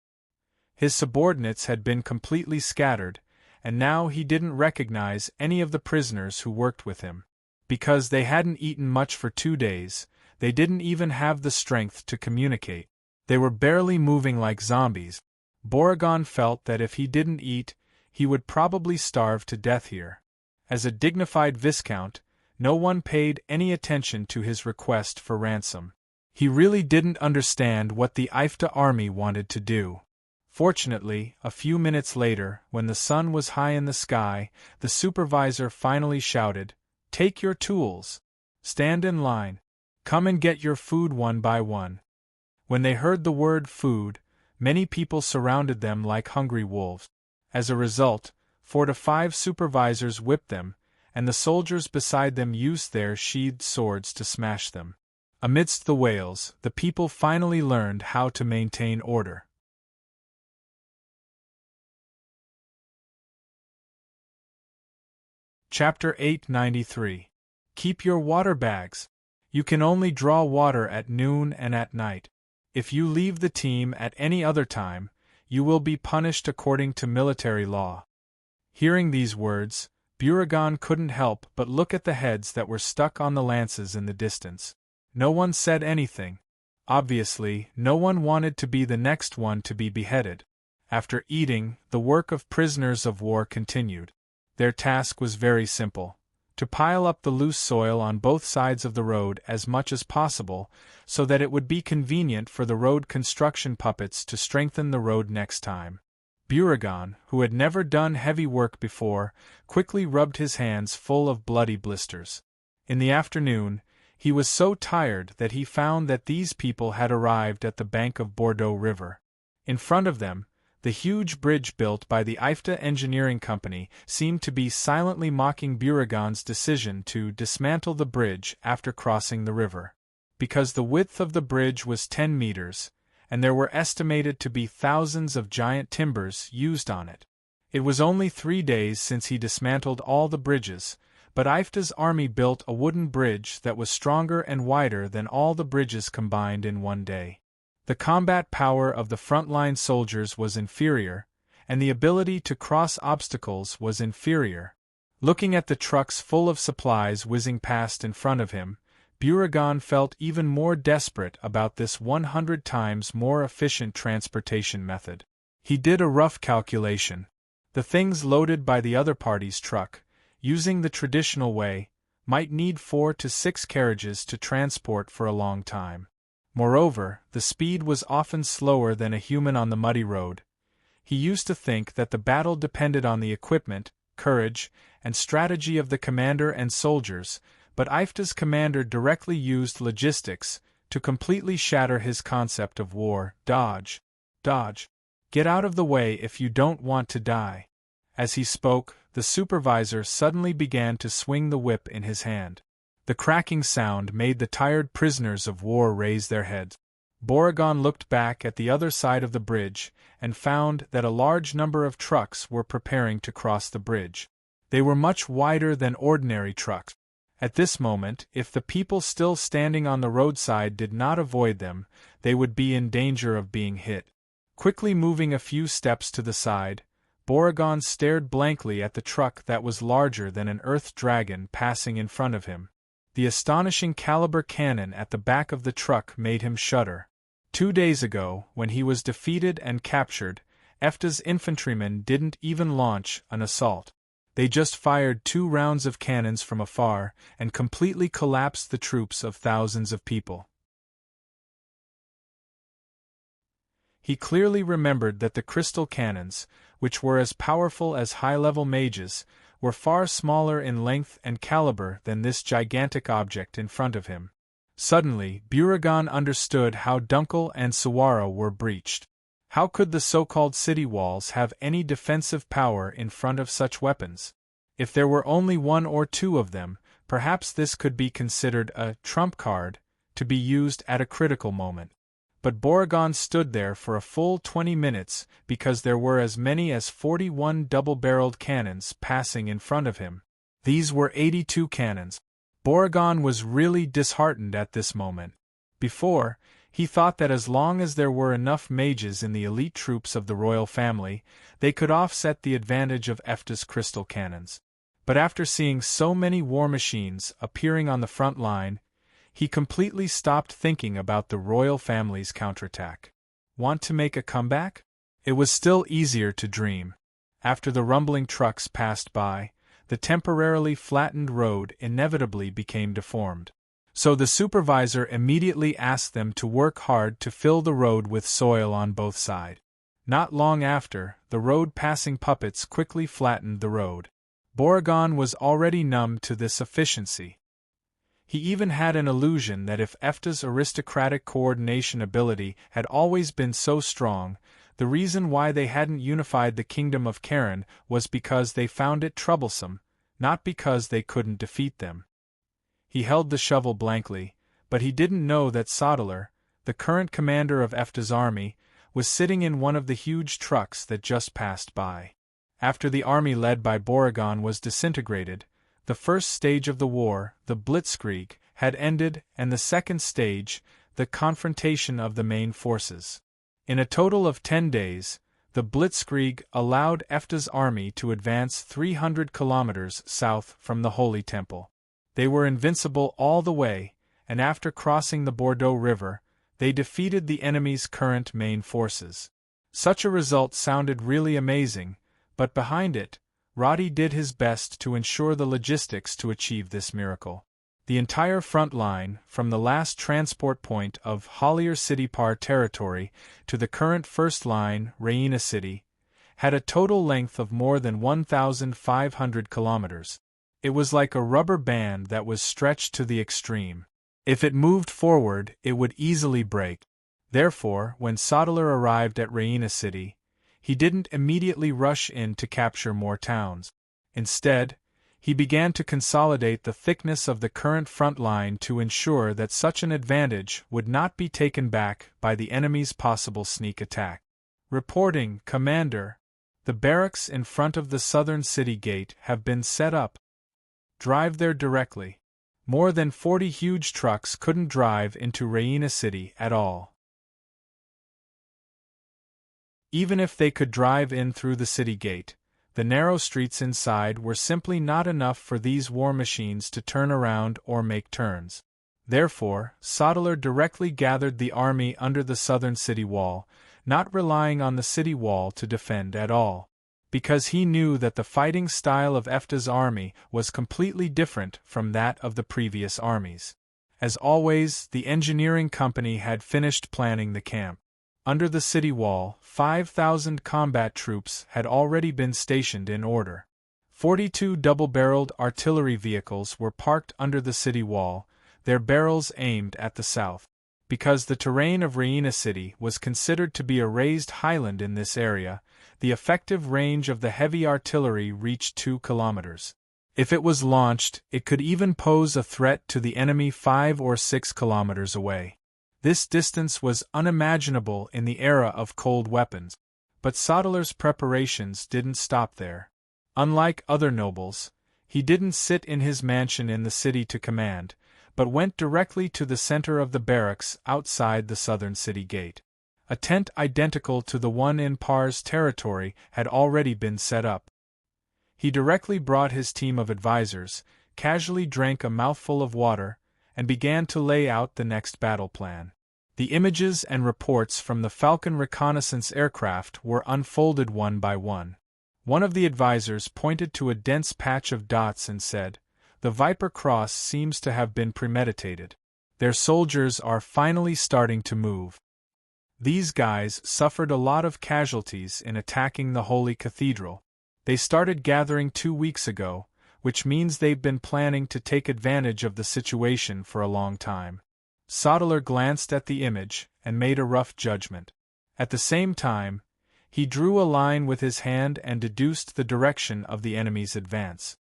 His subordinates had been completely scattered, and now he didn't recognize any of the prisoners who worked with him. Because they hadn't eaten much for 2 days, they didn't even have the strength to communicate. They were barely moving like zombies. Beauregard felt that if he didn't eat, he would probably starve to death here. As a dignified viscount, no one paid any attention to his request for ransom. He really didn't understand what the Ifta army wanted to do. Fortunately, a few minutes later, when the sun was high in the sky, the supervisor finally shouted, "Take your tools. Stand in line. Come and get your food one by one." When they heard the word food, many people surrounded them like hungry wolves. As a result, 4 to 5 supervisors whipped them, and the soldiers beside them used their sheathed swords to smash them. Amidst the wails, the people finally learned how to maintain order. Chapter 893. Keep your water bags. You can only draw water at noon and at night. If you leave the team at any other time, you will be punished according to military law. Hearing these words, Beauregard couldn't help but look at the heads that were stuck on the lances in the distance. No one said anything. Obviously, no one wanted to be the next one to be beheaded. After eating, the work of prisoners of war continued. Their task was very simple: to pile up the loose soil on both sides of the road as much as possible, so that it would be convenient for the road construction puppets to strengthen the road next time. Beauregard, who had never done heavy work before, quickly rubbed his hands full of bloody blisters. In the afternoon, he was so tired that he found that these people had arrived at the bank of Bordeaux River. In front of them, the huge bridge built by the IFTA Engineering Company seemed to be silently mocking Beauregard's decision to dismantle the bridge after crossing the river. Because the width of the bridge was 10 meters, and there were estimated to be thousands of giant timbers used on it. It was only 3 days since he dismantled all the bridges, but IFTA's army built a wooden bridge that was stronger and wider than all the bridges combined in one day. The combat power of the frontline soldiers was inferior, and the ability to cross obstacles was inferior. Looking at the trucks full of supplies whizzing past in front of him, Beauregard felt even more desperate about this 100 times more efficient transportation method. He did a rough calculation. The things loaded by the other party's truck, using the traditional way, might need 4 to 6 carriages to transport for a long time. Moreover, the speed was often slower than a human on the muddy road. He used to think that the battle depended on the equipment, courage, and strategy of the commander and soldiers, but IFTA's commander directly used logistics to completely shatter his concept of war. Dodge. Dodge. Get out of the way if you don't want to die. As he spoke, the supervisor suddenly began to swing the whip in his hand. The cracking sound made the tired prisoners of war raise their heads. Beauregard looked back at the other side of the bridge and found that a large number of trucks were preparing to cross the bridge. They were much wider than ordinary trucks. At this moment, if the people still standing on the roadside did not avoid them, they would be in danger of being hit. Quickly moving a few steps to the side, Beauregard stared blankly at the truck that was larger than an earth dragon passing in front of him. The astonishing caliber cannon at the back of the truck made him shudder. 2 days ago, when he was defeated and captured, IFTA's infantrymen didn't even launch an assault. They just fired 2 rounds of cannons from afar and completely collapsed the troops of thousands of people. He clearly remembered that the crystal cannons, which were as powerful as high-level mages, were far smaller in length and caliber than this gigantic object in front of him. Suddenly, Beauregard understood how Dunkel and Suwarrow were breached. How could the so-called city walls have any defensive power in front of such weapons? If there were only 1 or 2 of them, perhaps this could be considered a trump card, to be used at a critical moment. But Beauregard stood there for a full 20 minutes because there were as many as 41 double-barreled cannons passing in front of him. These were 82 cannons. Beauregard was really disheartened at this moment. Before, he thought that as long as there were enough mages in the elite troops of the royal family, they could offset the advantage of IFTA's crystal cannons. But after seeing so many war machines appearing on the front line, he completely stopped thinking about the royal family's counterattack. Want to make a comeback? It was still easier to dream. After the rumbling trucks passed by, the temporarily flattened road inevitably became deformed. So the supervisor immediately asked them to work hard to fill the road with soil on both sides. Not long after, the road-passing puppets quickly flattened the road. Beauregard was already numb to this efficiency. He even had an illusion that if IFTA's aristocratic coordination ability had always been so strong, the reason why they hadn't unified the kingdom of Karen was because they found it troublesome, not because they couldn't defeat them. He held the shovel blankly, but he didn't know that Sodeler, the current commander of IFTA's army, was sitting in one of the huge trucks that just passed by. After the army led by Beauregard was disintegrated, the first stage of the war, the Blitzkrieg, had ended, and the second stage, the confrontation of the main forces. In a total of 10 days, the Blitzkrieg allowed IFTA's army to advance 300 kilometers south from the Holy Temple. They were invincible all the way, and after crossing the Bordeaux River, they defeated the enemy's current main forces. Such a result sounded really amazing, but behind it, Roddy did his best to ensure the logistics to achieve this miracle. The entire front line, from the last transport point of Hollier City Par territory to the current first line, Raina City, had a total length of more than 1,500 kilometers. It was like a rubber band that was stretched to the extreme. If it moved forward, it would easily break. Therefore, when Sodeler arrived at Raina City, he didn't immediately rush in to capture more towns. Instead, he began to consolidate the thickness of the current front line to ensure that such an advantage would not be taken back by the enemy's possible sneak attack. Reporting, Commander. The barracks in front of the southern city gate have been set up. Drive there directly. More than 40 huge trucks couldn't drive into Raina City at all. Even if they could drive in through the city gate, the narrow streets inside were simply not enough for these war machines to turn around or make turns. Therefore, Sodeler directly gathered the army under the southern city wall, not relying on the city wall to defend at all. Because he knew that the fighting style of Efta's army was completely different from that of the previous armies. As always, the engineering company had finished planning the camp. Under the city wall, 5,000 combat troops had already been stationed in order. 42 double-barreled artillery vehicles were parked under the city wall, their barrels aimed at the south. Because the terrain of Raina City was considered to be a raised highland in this area, the effective range of the heavy artillery reached 2 kilometers. If it was launched, it could even pose a threat to the enemy 5 or 6 kilometers away. This distance was unimaginable in the era of cold weapons. But Sodeler's preparations didn't stop there. Unlike other nobles, he didn't sit in his mansion in the city to command, but went directly to the center of the barracks outside the southern city gate. A tent identical to the one in Par's territory had already been set up. He directly brought his team of advisors, casually drank a mouthful of water, and began to lay out the next battle plan. The images and reports from the Falcon reconnaissance aircraft were unfolded one by one. One of the advisors pointed to a dense patch of dots and said, "The Viper Cross seems to have been premeditated. Their soldiers are finally starting to move." These guys suffered a lot of casualties in attacking the Holy Cathedral. They started gathering 2 weeks ago, which means they've been planning to take advantage of the situation for a long time. Sodeler glanced at the image and made a rough judgment. At the same time, he drew a line with his hand and deduced the direction of the enemy's advance.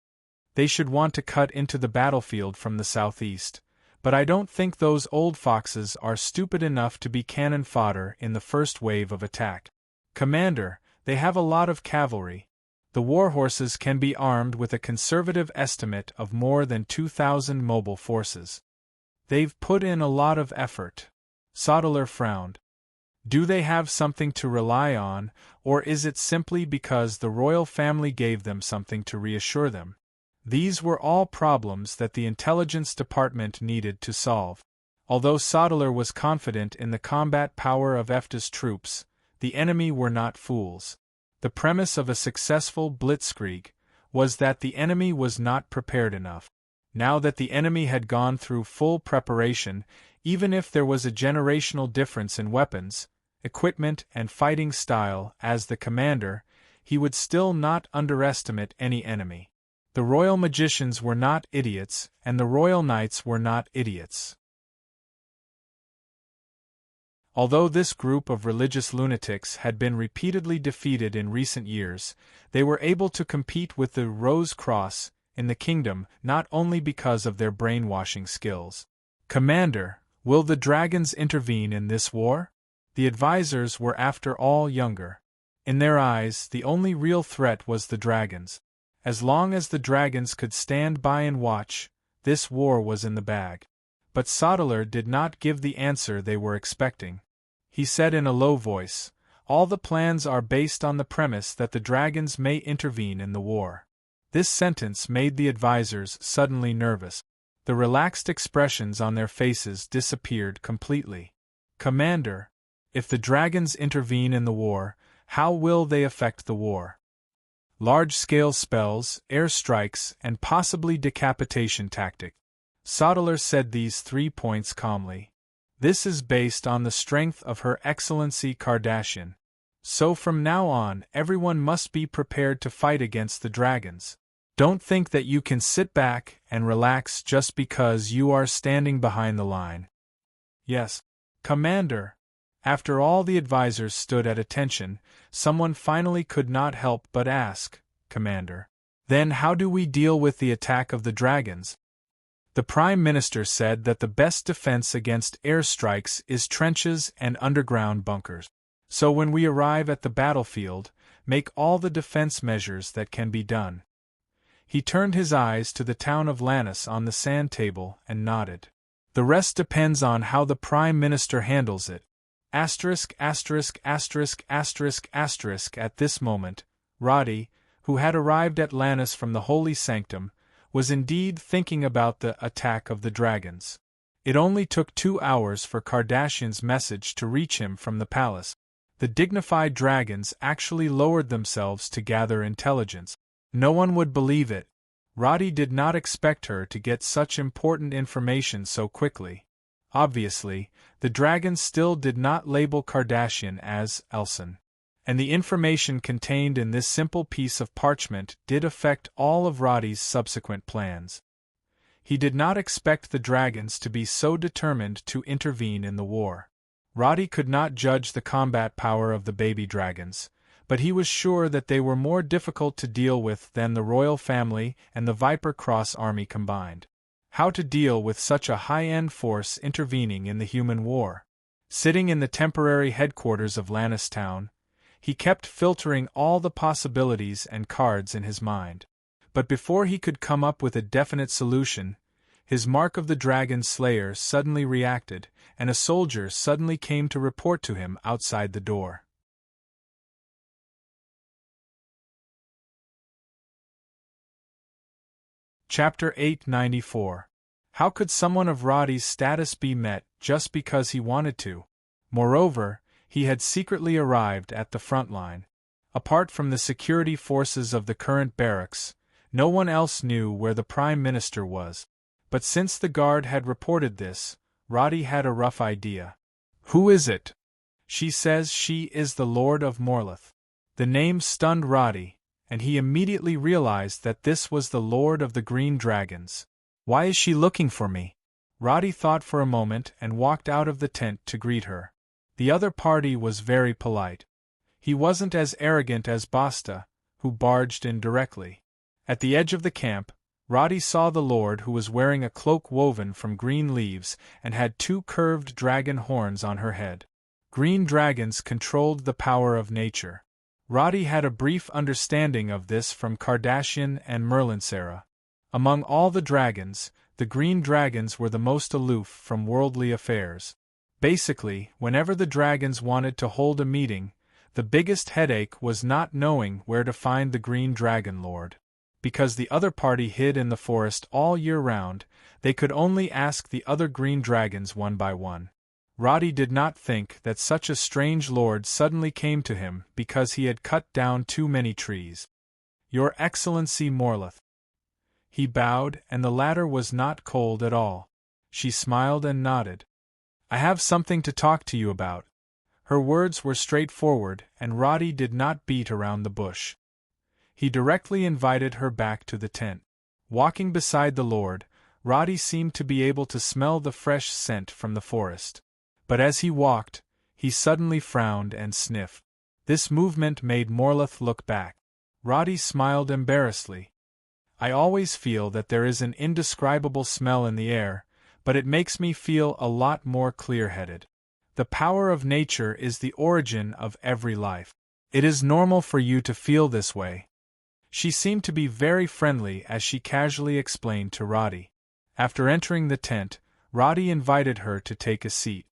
They should want to cut into the battlefield from the southeast, but I don't think those old foxes are stupid enough to be cannon fodder in the first wave of attack. Commander, they have a lot of cavalry. The warhorses can be armed with a conservative estimate of more than 2,000 mobile forces. They've put in a lot of effort. Sodeler frowned. Do they have something to rely on, or is it simply because the royal family gave them something to reassure them? These were all problems that the intelligence department needed to solve. Although Sodeler was confident in the combat power of Efta's troops, the enemy were not fools. The premise of a successful blitzkrieg was that the enemy was not prepared enough. Now that the enemy had gone through full preparation, even if there was a generational difference in weapons, equipment, and fighting style, as the commander, he would still not underestimate any enemy. The royal magicians were not idiots, and the royal knights were not idiots. Although this group of religious lunatics had been repeatedly defeated in recent years, they were able to compete with the Rose Cross in the kingdom not only because of their brainwashing skills. Commander, will the dragons intervene in this war? The advisors were after all younger. In their eyes, the only real threat was the dragons. As long as the dragons could stand by and watch, this war was in the bag. But Sodeler did not give the answer they were expecting. He said in a low voice, "All the plans are based on the premise that the dragons may intervene in the war." This sentence made the advisors suddenly nervous. The relaxed expressions on their faces disappeared completely. Commander, if the dragons intervene in the war, how will they affect the war? large-scale spells, air strikes, and possibly decapitation tactic. Sodeler said these 3 points calmly. This is based on the strength of Her Excellency Kardashian. So from now on, everyone must be prepared to fight against the dragons. Don't think that you can sit back and relax just because you are standing behind the line. Yes, Commander. After all the advisors stood at attention, someone finally could not help but ask, Commander, then how do we deal with the attack of the dragons? The Prime Minister said that the best defense against airstrikes is trenches and underground bunkers. So when we arrive at the battlefield, make all the defense measures that can be done. He turned his eyes to the town of Lannis on the sand table and nodded. The rest depends on how the Prime Minister handles it. At this moment, Roddy, who had arrived at Lannis from the Holy Sanctum, was indeed thinking about the attack of the dragons. It only took 2 hours for Kardashian's message to reach him from the palace. The dignified dragons actually lowered themselves to gather intelligence. No one would believe it. Roddy did not expect her to get such important information so quickly. Obviously, the dragons still did not label Kardashian as Elson. And the information contained in this simple piece of parchment did affect all of Roddy's subsequent plans. He did not expect the dragons to be so determined to intervene in the war. Roddy could not judge the combat power of the baby dragons, but he was sure that they were more difficult to deal with than the royal family and the Viper Cross army combined. How to deal with such a high-end force intervening in the human war? Sitting in the temporary headquarters of Lannistown, he kept filtering all the possibilities and cards in his mind. But before he could come up with a definite solution, his Mark of the Dragon Slayer suddenly reacted, and a soldier suddenly came to report to him outside the door. Chapter 894. How could someone of Roddy's status be met just because he wanted to? Moreover, he had secretly arrived at the front line. Apart from the security forces of the current barracks, no one else knew where the Prime Minister was. But since the guard had reported this, Roddy had a rough idea. Who is it? She says she is the Lord of Morleth. The name stunned Roddy, and he immediately realized that this was the Lord of the Green Dragons. Why is she looking for me? Roddy thought for a moment and walked out of the tent to greet her. The other party was very polite. He wasn't as arrogant as Basta, who barged in directly. At the edge of the camp, Roddy saw the Lord, who was wearing a cloak woven from green leaves and had 2 curved dragon horns on her head. Green dragons controlled the power of nature. Roddy had a brief understanding of this from Kardashian and Merlinsera. Among all the dragons, the green dragons were the most aloof from worldly affairs. Basically, whenever the dragons wanted to hold a meeting, the biggest headache was not knowing where to find the Green Dragon Lord. Because the other party hid in the forest all year round, they could only ask the other green dragons one by one. Roddy did not think that such a strange lord suddenly came to him because he had cut down too many trees. Your Excellency Morleth. He bowed, and the latter was not cold at all. She smiled and nodded. I have something to talk to you about. Her words were straightforward, and Roddy did not beat around the bush. He directly invited her back to the tent. Walking beside the Lord, Roddy seemed to be able to smell the fresh scent from the forest. But as he walked, he suddenly frowned and sniffed. This movement made Morleth look back. Roddy smiled embarrassedly. I always feel that there is an indescribable smell in the air, but it makes me feel a lot more clear-headed. The power of nature is the origin of every life. It is normal for you to feel this way. She seemed to be very friendly as she casually explained to Roddy. After entering the tent, Roddy invited her to take a seat.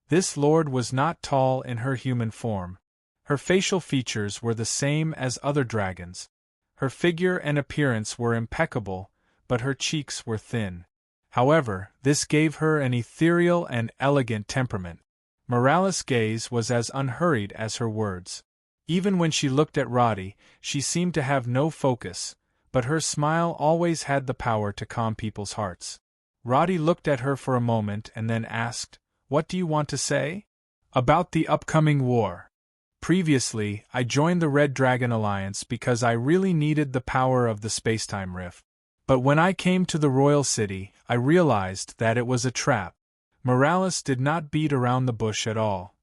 This lord was not tall in her human form. Her facial features were the same as other dragons. Her figure and appearance were impeccable, but her cheeks were thin. However, this gave her an ethereal and elegant temperament. Morales' gaze was as unhurried as her words. Even when she looked at Roddy, she seemed to have no focus, but her smile always had the power to calm people's hearts. Roddy looked at her for a moment and then asked, "What do you want to say?" "About the upcoming war. Previously, I joined the Red Dragon Alliance because I really needed the power of the spacetime rift. But when I came to the Royal City, I realized that it was a trap." Morales did not beat around the bush at all.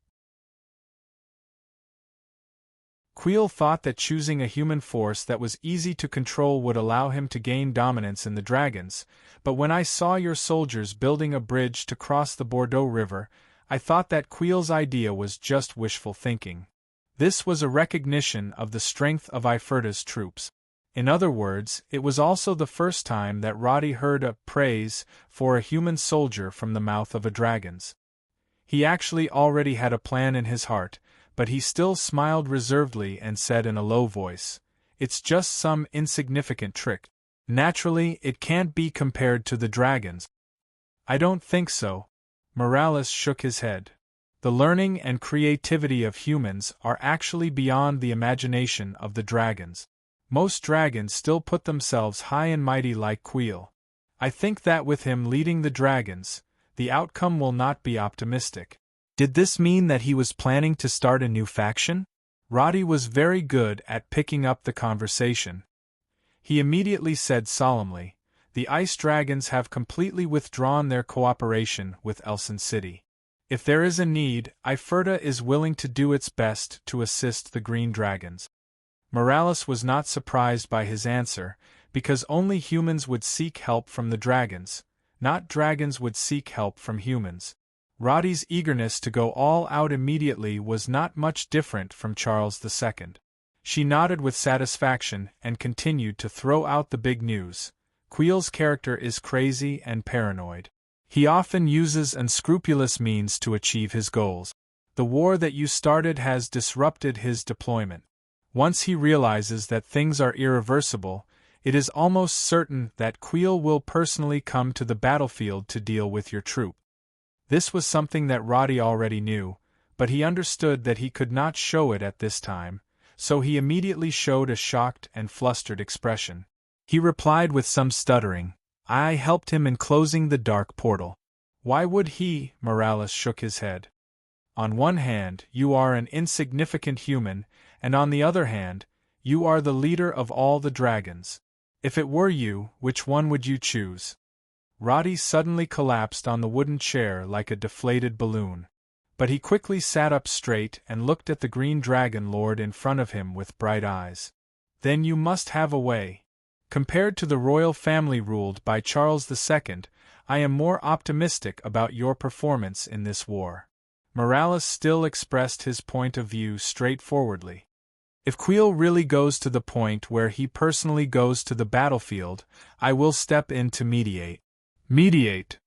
Queel thought that choosing a human force that was easy to control would allow him to gain dominance in the dragons, but when I saw your soldiers building a bridge to cross the Bordeaux River, I thought that Queel's idea was just wishful thinking. This was a recognition of the strength of Iferta's troops. In other words, it was also the first time that Roddy heard a praise for a human soldier from the mouth of a dragon's. He actually already had a plan in his heart, but he still smiled reservedly and said in a low voice, "It's just some insignificant trick. Naturally, it can't be compared to the dragons." "I don't think so." Morales shook his head. "The learning and creativity of humans are actually beyond the imagination of the dragons. Most dragons still put themselves high and mighty like Queel. I think that with him leading the dragons, the outcome will not be optimistic." Did this mean that he was planning to start a new faction? Roddy was very good at picking up the conversation. He immediately said solemnly, "The ice dragons have completely withdrawn their cooperation with Elson City. If there is a need, Iferta is willing to do its best to assist the green dragons." Morales was not surprised by his answer, because only humans would seek help from the dragons, not dragons would seek help from humans. Roddy's eagerness to go all out immediately was not much different from Charles II. She nodded with satisfaction and continued to throw out the big news. "Queel's character is crazy and paranoid. He often uses unscrupulous means to achieve his goals. The war that you started has disrupted his deployment. Once he realizes that things are irreversible, it is almost certain that Queel will personally come to the battlefield to deal with your troop." This was something that Roddy already knew, but he understood that he could not show it at this time, so he immediately showed a shocked and flustered expression. He replied with some stuttering, "I helped him in closing the dark portal." "Why would he?" Morales shook his head. "On one hand, you are an insignificant human, and on the other hand, you are the leader of all the dragons. If it were you, which one would you choose?" Roddy suddenly collapsed on the wooden chair like a deflated balloon. But he quickly sat up straight and looked at the green dragon lord in front of him with bright eyes. "Then you must have a way. Compared to the royal family ruled by Charles II, I am more optimistic about your performance in this war." Morales still expressed his point of view straightforwardly. "If Queel really goes to the point where he personally goes to the battlefield, I will step in to mediate." "Mediate?"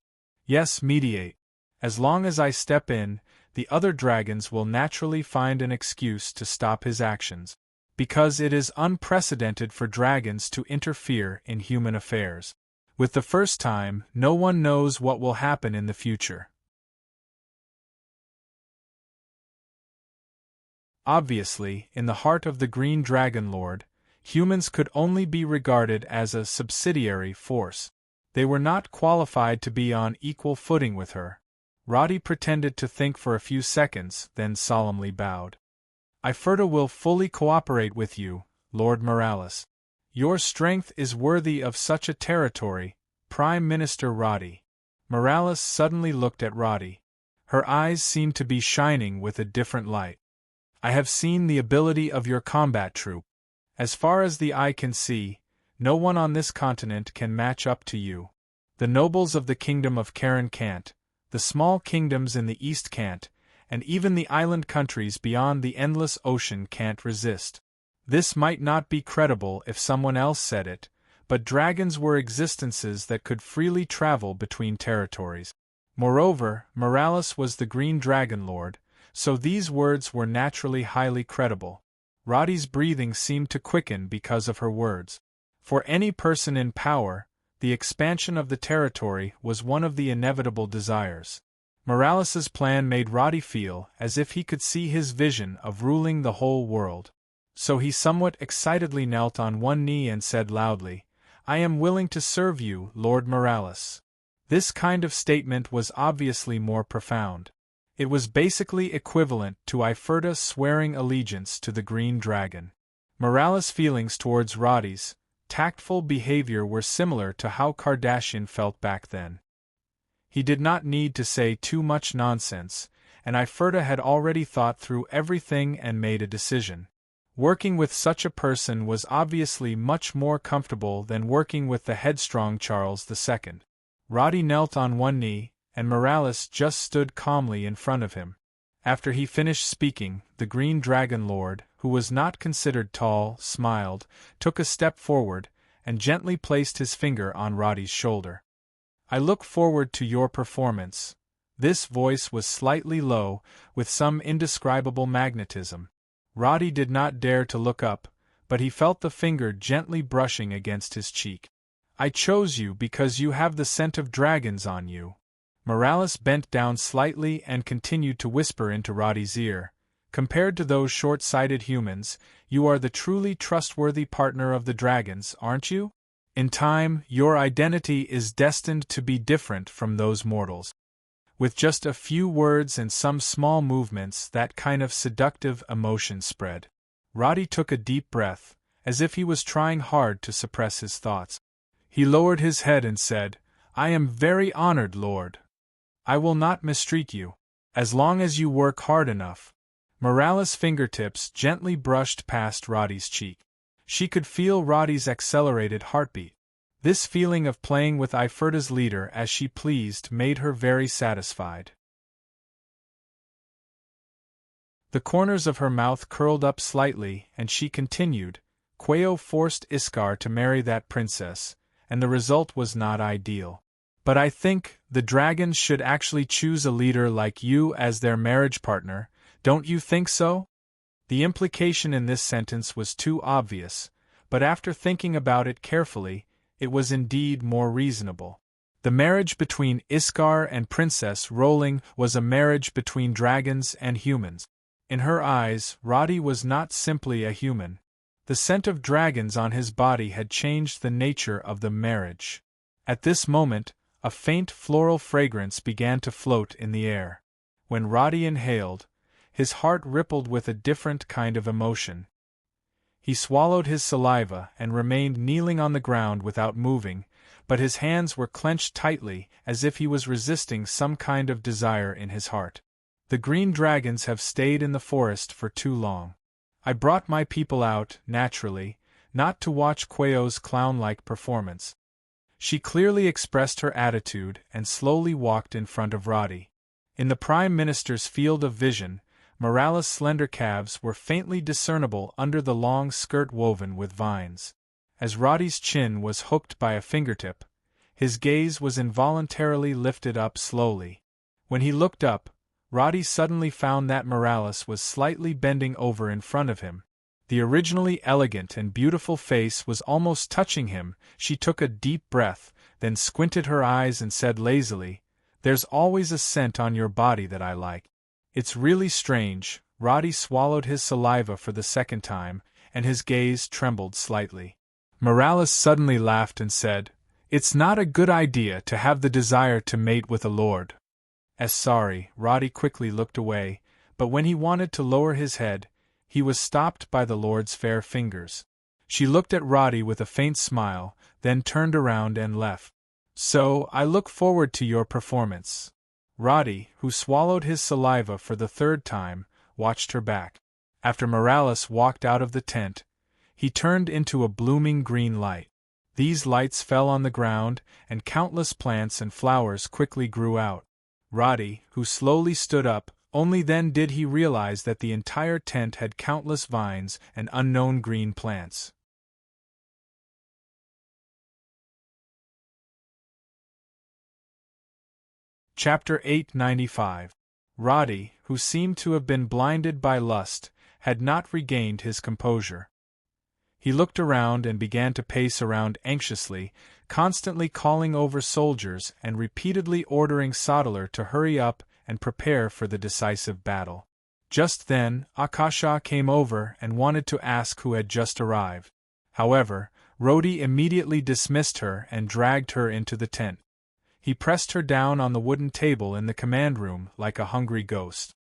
"Yes, mediate. As long as I step in, the other dragons will naturally find an excuse to stop his actions, because it is unprecedented for dragons to interfere in human affairs. With the first time, no one knows what will happen in the future." Obviously, in the heart of the Green Dragon Lord, humans could only be regarded as a subsidiary force. They were not qualified to be on equal footing with her. Roddy pretended to think for a few seconds, then solemnly bowed. "Iferta will fully cooperate with you, Lord Morales. Your strength is worthy of such a territory, Prime Minister Roddy." Morales suddenly looked at Roddy. Her eyes seemed to be shining with a different light. "I have seen the ability of your combat troop. As far as the eye can see, no one on this continent can match up to you. The nobles of the kingdom of Karen can't, the small kingdoms in the east can't, and even the island countries beyond the endless ocean can't resist." This might not be credible if someone else said it, but dragons were existences that could freely travel between territories. Moreover, Morales was the Green Dragon Lord, so these words were naturally highly credible. Roddy's breathing seemed to quicken because of her words. For any person in power, the expansion of the territory was one of the inevitable desires. Morales's plan made Roddy feel as if he could see his vision of ruling the whole world. So he somewhat excitedly knelt on one knee and said loudly, "I am willing to serve you, Lord Morales." This kind of statement was obviously more profound. It was basically equivalent to Iferta swearing allegiance to the Green Dragon. Morales' feelings towards Roddy's tactful behavior were similar to how Kardashian felt back then. He did not need to say too much nonsense, and Iferta had already thought through everything and made a decision. Working with such a person was obviously much more comfortable than working with the headstrong Charles II. Roddy knelt on one knee, and Morales just stood calmly in front of him. After he finished speaking, the Green Dragon Lord, who was not considered tall, smiled, took a step forward, and gently placed his finger on Roddy's shoulder. "I look forward to your performance." This voice was slightly low, with some indescribable magnetism. Roddy did not dare to look up, but he felt the finger gently brushing against his cheek. "I chose you because you have the scent of dragons on you." Morales bent down slightly and continued to whisper into Roddy's ear, "Compared to those short-sighted humans, you are the truly trustworthy partner of the dragons, aren't you? In time, your identity is destined to be different from those mortals." With just a few words and some small movements, that kind of seductive emotion spread. Roddy took a deep breath, as if he was trying hard to suppress his thoughts. He lowered his head and said, "I am very honored, Lord. I will not mistreat you, as long as you work hard enough." Morales' fingertips gently brushed past Roddy's cheek. She could feel Roddy's accelerated heartbeat. This feeling of playing with Iferta's leader as she pleased made her very satisfied. The corners of her mouth curled up slightly, and she continued, "Queo forced Iskar to marry that princess, and the result was not ideal. But I think the dragons should actually choose a leader like you as their marriage partner, don't you think so?" The implication in this sentence was too obvious, but after thinking about it carefully, it was indeed more reasonable. The marriage between Iskar and Princess Rolling was a marriage between dragons and humans. In her eyes, Roddy was not simply a human. The scent of dragons on his body had changed the nature of the marriage. At this moment, a faint floral fragrance began to float in the air. When Roddy inhaled, his heart rippled with a different kind of emotion. He swallowed his saliva and remained kneeling on the ground without moving, but his hands were clenched tightly as if he was resisting some kind of desire in his heart. "The green dragons have stayed in the forest for too long. I brought my people out, naturally, not to watch Queo's clown-like performance." She clearly expressed her attitude and slowly walked in front of Roddy. In the Prime Minister's field of vision, Morales' slender calves were faintly discernible under the long skirt woven with vines. As Roddy's chin was hooked by a fingertip, his gaze was involuntarily lifted up slowly. When he looked up, Roddy suddenly found that Morales was slightly bending over in front of him. The originally elegant and beautiful face was almost touching him. She took a deep breath, then squinted her eyes and said lazily, "There's always a scent on your body that I like." "It's really strange." Roddy swallowed his saliva for the second time, and his gaze trembled slightly. Morales suddenly laughed and said, "It's not a good idea to have the desire to mate with a lord." Sorry, Roddy quickly looked away, but when he wanted to lower his head, he was stopped by the lord's fair fingers. She looked at Roddy with a faint smile, then turned around and left. "So, I look forward to your performance." Roddy, who swallowed his saliva for the third time, watched her back. After Morales walked out of the tent, he turned into a blooming green light. These lights fell on the ground, and countless plants and flowers quickly grew out. Roddy, who slowly stood up, only then did he realize that the entire tent had countless vines and unknown green plants. Chapter 895. Roddy, who seemed to have been blinded by lust, had not regained his composure. He looked around and began to pace around anxiously, constantly calling over soldiers and repeatedly ordering Sodeler to hurry up and prepare for the decisive battle. Just then, Akasha came over and wanted to ask who had just arrived. However, Rhodey immediately dismissed her and dragged her into the tent. He pressed her down on the wooden table in the command room like a hungry ghost.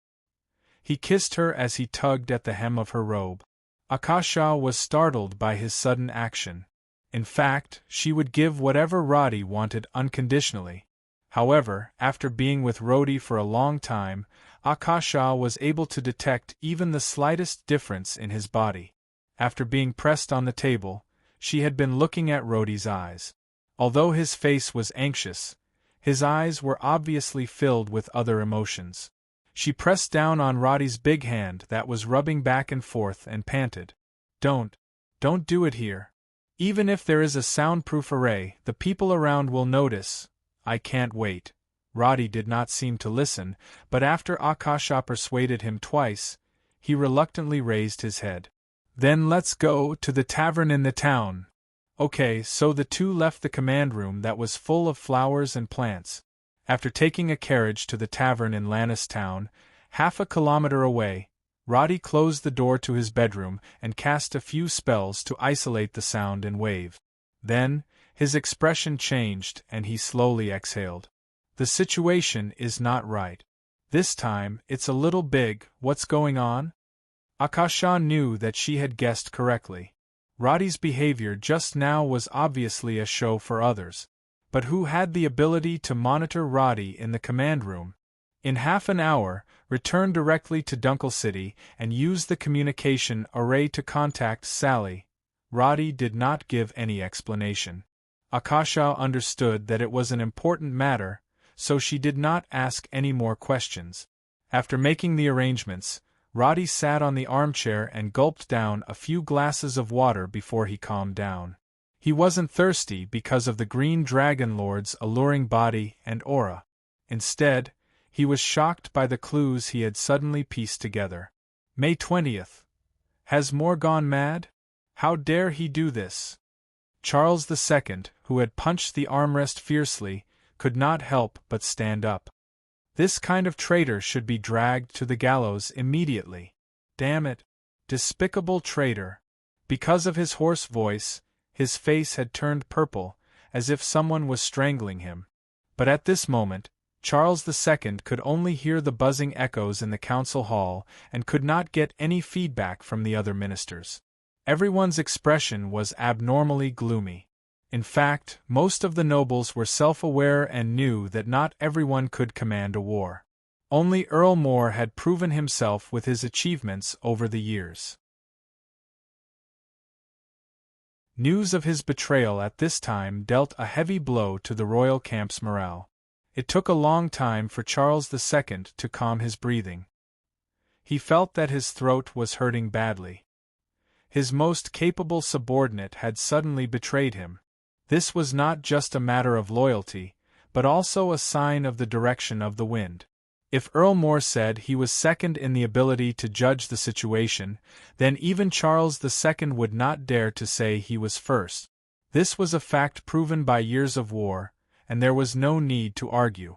He kissed her as he tugged at the hem of her robe. Akasha was startled by his sudden action. In fact, she would give whatever Roddy wanted unconditionally. However, after being with Rhodey for a long time, Akasha was able to detect even the slightest difference in his body. After being pressed on the table, she had been looking at Rhodey's eyes. Although his face was anxious, his eyes were obviously filled with other emotions. She pressed down on Roddy's big hand that was rubbing back and forth and panted. Don't do it here. Even if there is a soundproof array, the people around will notice. I can't wait. Roddy did not seem to listen, but after Akasha persuaded him twice, he reluctantly raised his head. Then let's go to the tavern in the town. Okay, so the two left the command room that was full of flowers and plants. After taking a carriage to the tavern in Lannistown, half a kilometer away, Roddy closed the door to his bedroom and cast a few spells to isolate the sound and wave. Then, his expression changed and he slowly exhaled. The situation is not right. This time, it's a little big. What's going on? Akasha knew that she had guessed correctly. Roddy's behavior just now was obviously a show for others. But who had the ability to monitor Roddy in the command room? In half an hour, return directly to Dunkel City and use the communication array to contact Sally. Roddy did not give any explanation. Akasha understood that it was an important matter, so she did not ask any more questions. After making the arrangements, Roddy sat on the armchair and gulped down a few glasses of water before he calmed down. He wasn't thirsty because of the Green Dragon Lord's alluring body and aura. Instead, he was shocked by the clues he had suddenly pieced together. May 20th. Has Moore gone mad? How dare he do this? Charles II, who had punched the armrest fiercely, could not help but stand up. This kind of traitor should be dragged to the gallows immediately. Damn it! Despicable traitor! Because of his hoarse voice, his face had turned purple, as if someone was strangling him. But at this moment, Charles II could only hear the buzzing echoes in the council hall and could not get any feedback from the other ministers. Everyone's expression was abnormally gloomy. In fact, most of the nobles were self-aware and knew that not everyone could command a war. Only Earl Moore had proven himself with his achievements over the years. News of his betrayal at this time dealt a heavy blow to the royal camp's morale. It took a long time for Charles II to calm his breathing. He felt that his throat was hurting badly. His most capable subordinate had suddenly betrayed him. This was not just a matter of loyalty, but also a sign of the direction of the wind. If Earl Moore said he was second in the ability to judge the situation, then even Charles II would not dare to say he was first. This was a fact proven by years of war, and there was no need to argue.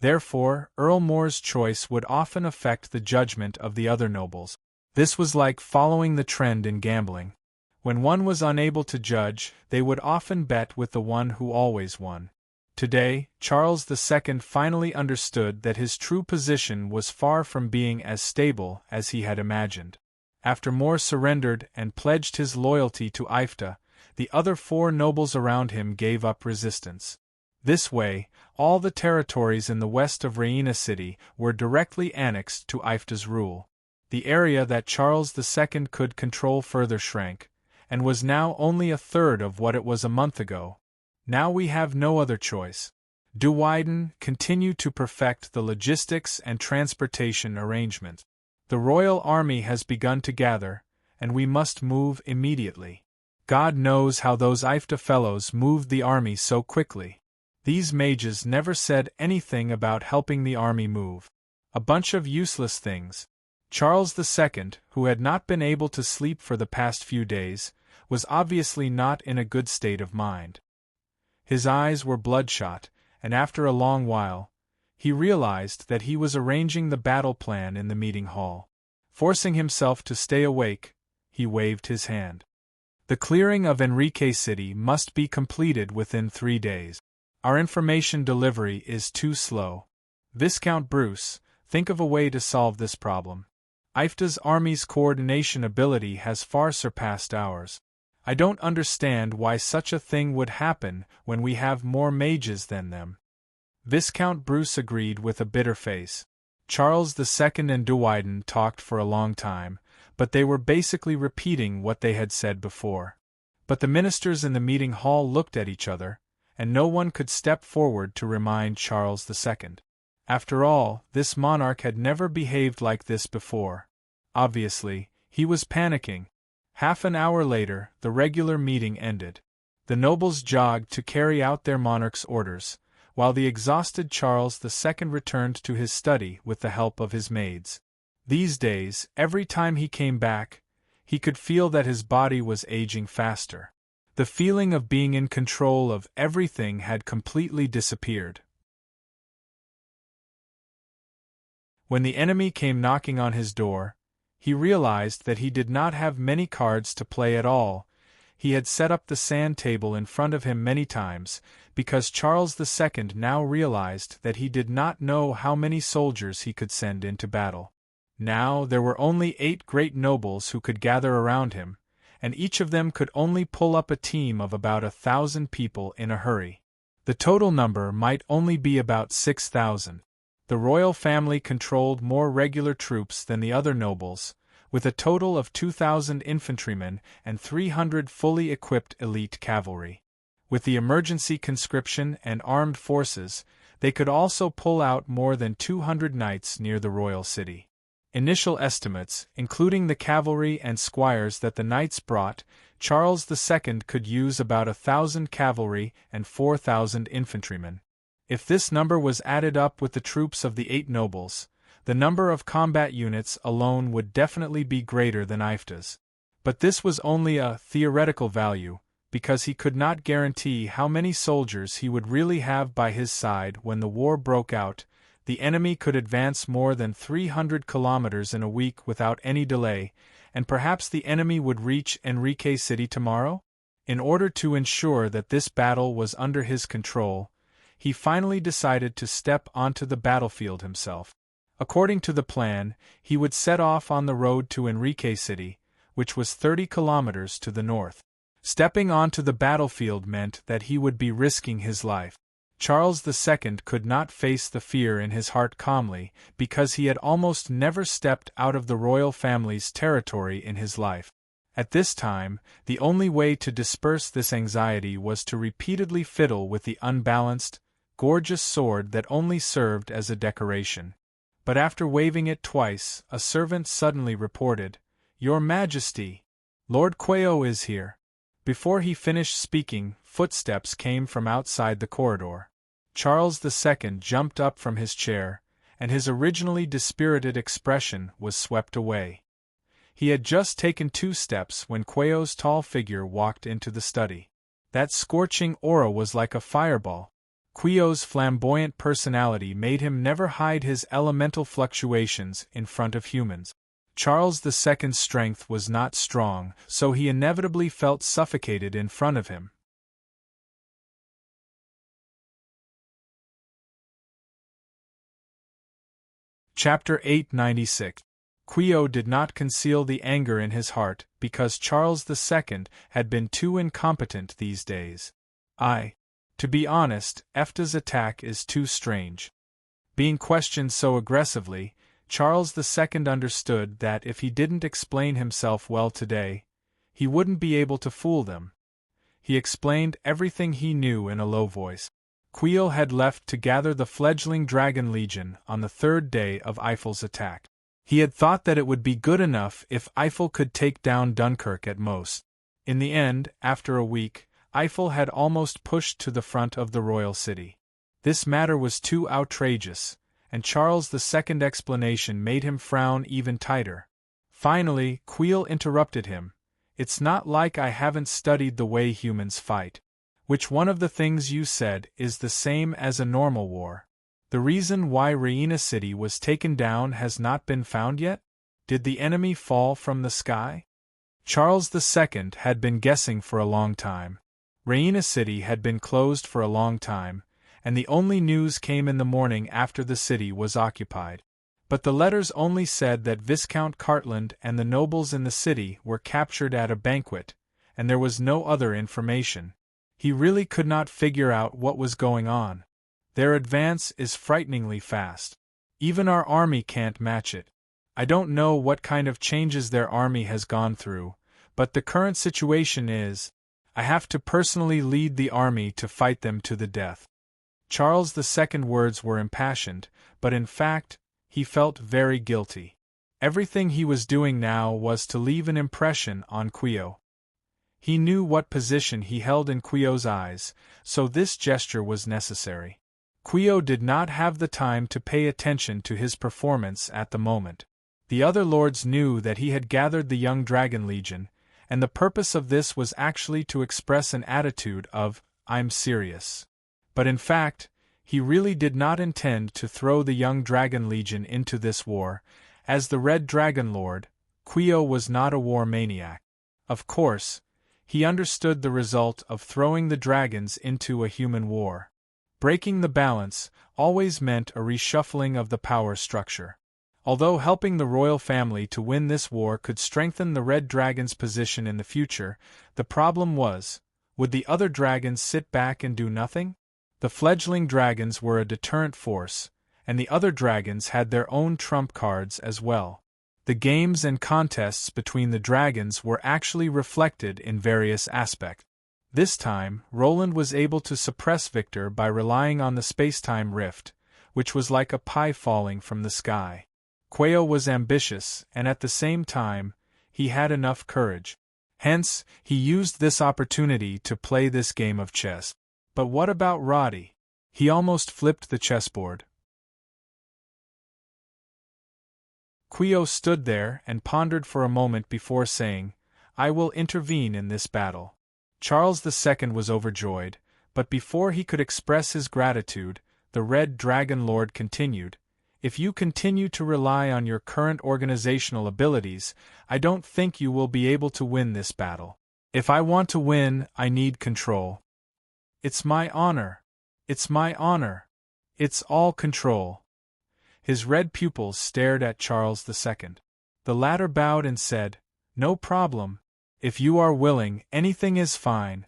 Therefore, Earl Moore's choice would often affect the judgment of the other nobles. This was like following the trend in gambling. When one was unable to judge, they would often bet with the one who always won. Today, Charles II finally understood that his true position was far from being as stable as he had imagined. After Moore surrendered and pledged his loyalty to Ifta, the other four nobles around him gave up resistance. This way, all the territories in the west of Raina City were directly annexed to Ifta's rule. The area that Charles II could control further shrank, and was now only a third of what it was a month ago. Now we have no other choice. Do widen, continue to perfect the logistics and transportation arrangement. The royal army has begun to gather, and we must move immediately. God knows how those Ifta fellows moved the army so quickly. These mages never said anything about helping the army move. A bunch of useless things. Charles II, who had not been able to sleep for the past few days, was obviously not in a good state of mind. His eyes were bloodshot, and after a long while, He realized that he was arranging the battle plan in the meeting hall. Forcing himself to stay awake, he waved his hand. The clearing of Enrique City must be completed within 3 days. Our information delivery is too slow. Viscount Bruce, think of a way to solve this problem. Ifta's army's coordination ability has far surpassed ours. I don't understand why such a thing would happen when we have more mages than them. Viscount Bruce agreed with a bitter face. Charles II and Duwyden talked for a long time, but they were basically repeating what they had said before. But the ministers in the meeting hall looked at each other, and no one could step forward to remind Charles II. After all, this monarch had never behaved like this before. Obviously, he was panicking. Half an hour later, the regular meeting ended. The nobles jogged to carry out their monarch's orders, while the exhausted Charles II returned to his study with the help of his maids. These days, every time he came back, he could feel that his body was aging faster. The feeling of being in control of everything had completely disappeared. When the enemy came knocking on his door, he realized that he did not have many cards to play at all. He had set up the sand table in front of him many times, because Charles II now realized that he did not know how many soldiers he could send into battle. Now there were only 8 great nobles who could gather around him, and each of them could only pull up a team of about 1,000 people in a hurry. The total number might only be about 6,000. The royal family controlled more regular troops than the other nobles, with a total of 2,000 infantrymen and 300 fully equipped elite cavalry. With the emergency conscription and armed forces, they could also pull out more than 200 knights near the royal city. Initial estimates, including the cavalry and squires that the knights brought, Charles II could use about 1,000 cavalry and 4,000 infantrymen. If this number was added up with the troops of the 8 nobles, the number of combat units alone would definitely be greater than Ifta's. But this was only a theoretical value, because he could not guarantee how many soldiers he would really have by his side when the war broke out. The enemy could advance more than 300 kilometers in a week without any delay, and perhaps the enemy would reach Enrique City tomorrow? In order to ensure that this battle was under his control, he finally decided to step onto the battlefield himself. According to the plan, he would set off on the road to Enrique City, which was 30 kilometers to the north. Stepping onto the battlefield meant that he would be risking his life. Charles II could not face the fear in his heart calmly, because he had almost never stepped out of the royal family's territory in his life. At this time, the only way to disperse this anxiety was to repeatedly fiddle with the unbalanced, gorgeous sword that only served as a decoration. But after waving it twice, a servant suddenly reported, "Your Majesty, Lord Quayo is here." Before he finished speaking, footsteps came from outside the corridor. Charles II jumped up from his chair, and his originally dispirited expression was swept away. He had just taken 2 steps when Quayo's tall figure walked into the study. That scorching aura was like a fireball. Quayo's flamboyant personality made him never hide his elemental fluctuations in front of humans. Charles II's strength was not strong, so he inevitably felt suffocated in front of him. Chapter 896. Quayo did not conceal the anger in his heart, because Charles II had been too incompetent these days. To be honest, Ifta's attack is too strange. Being questioned so aggressively, Charles II understood that if he didn't explain himself well today, he wouldn't be able to fool them. He explained everything he knew in a low voice. Quayo had left to gather the fledgling Dragon Legion on the 3rd day of Eiffel's attack. He had thought that it would be good enough if Eiffel could take down Dunkirk at most. In the end, after a week, Eiffel had almost pushed to the front of the royal city. This matter was too outrageous, and Charles II's explanation made him frown even tighter. Finally, Quayo interrupted him. "It's not like I haven't studied the way humans fight. Which one of the things you said is the same as a normal war?" The reason why Raina City was taken down has not been found yet? Did the enemy fall from the sky? Charles II had been guessing for a long time. Raina City had been closed for a long time, and the only news came in the morning after the city was occupied. But the letters only said that Viscount Cartland and the nobles in the city were captured at a banquet, and there was no other information. He really could not figure out what was going on. Their advance is frighteningly fast. Even our army can't match it. I don't know what kind of changes their army has gone through, but the current situation is, I have to personally lead the army to fight them to the death. Charles II's words were impassioned, but in fact, he felt very guilty. Everything he was doing now was to leave an impression on Quio. He knew what position he held in Quio's eyes, so this gesture was necessary. Quio did not have the time to pay attention to his performance at the moment. The other lords knew that he had gathered the young Dragon Legion, and the purpose of this was actually to express an attitude of, I'm serious. But in fact, he really did not intend to throw the young Dragon Legion into this war. As the Red Dragon Lord, Quio was not a war maniac. Of course, he understood the result of throwing the dragons into a human war. Breaking the balance always meant a reshuffling of the power structure. Although helping the royal family to win this war could strengthen the Red Dragon's position in the future, the problem was, would the other dragons sit back and do nothing? The fledgling dragons were a deterrent force, and the other dragons had their own trump cards as well. The games and contests between the dragons were actually reflected in various aspects. This time, Roland was able to suppress Victor by relying on the space-time rift, which was like a pie falling from the sky. Quio was ambitious, and at the same time, he had enough courage. Hence, he used this opportunity to play this game of chess. But what about Roddy? He almost flipped the chessboard. Quio stood there and pondered for a moment before saying, I will intervene in this battle. Charles II was overjoyed, but before he could express his gratitude, the Red Dragon Lord continued, If you continue to rely on your current organizational abilities, I don't think you will be able to win this battle. If I want to win, I need control. It's my honor. It's my honor. It's all control. His red pupils stared at Charles II. The latter bowed and said, No problem. If you are willing, anything is fine.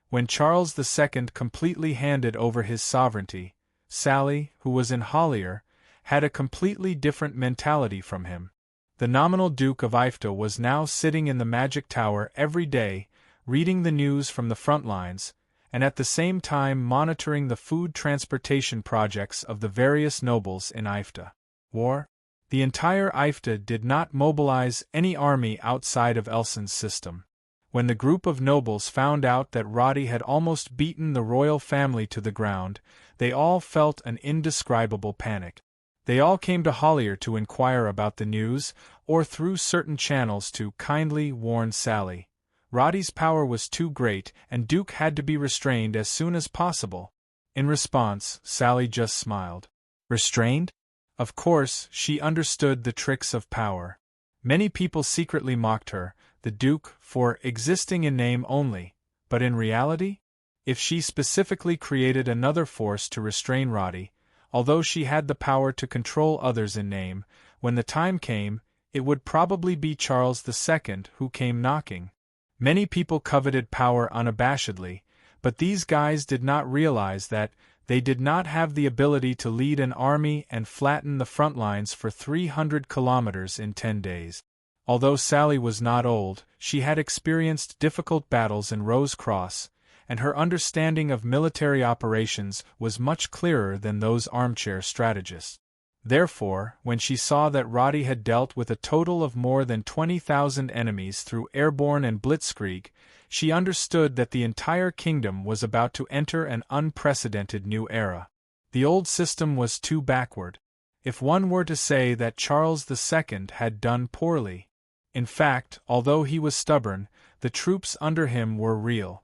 When Charles II completely handed over his sovereignty, Sally, who was in Hollier, had a completely different mentality from him. The nominal Duke of Ifta was now sitting in the Magic Tower every day, reading the news from the front lines, and at the same time monitoring the food transportation projects of the various nobles in Ifta. War? The entire Ifta did not mobilize any army outside of Elson's system. When the group of nobles found out that Roddy had almost beaten the royal family to the ground, they all felt an indescribable panic. They all came to Hollier to inquire about the news, or through certain channels to kindly warn Sally. Roddy's power was too great, and Duke had to be restrained as soon as possible. In response, Sally just smiled. Restrained? Of course, she understood the tricks of power. Many people secretly mocked her, the Duke, for existing in name only, but in reality? If she specifically created another force to restrain Roddy, although she had the power to control others in name, when the time came, it would probably be Charles II who came knocking. Many people coveted power unabashedly, but these guys did not realize that they did not have the ability to lead an army and flatten the front lines for 300 kilometers in 10 days. Although Sally was not old, she had experienced difficult battles in Rose Cross, and her understanding of military operations was much clearer than those armchair strategists. Therefore, when she saw that Roddy had dealt with a total of more than 20,000 enemies through airborne and blitzkrieg, she understood that the entire kingdom was about to enter an unprecedented new era. The old system was too backward. If one were to say that Charles II had done poorly. In fact, although he was stubborn, the troops under him were real.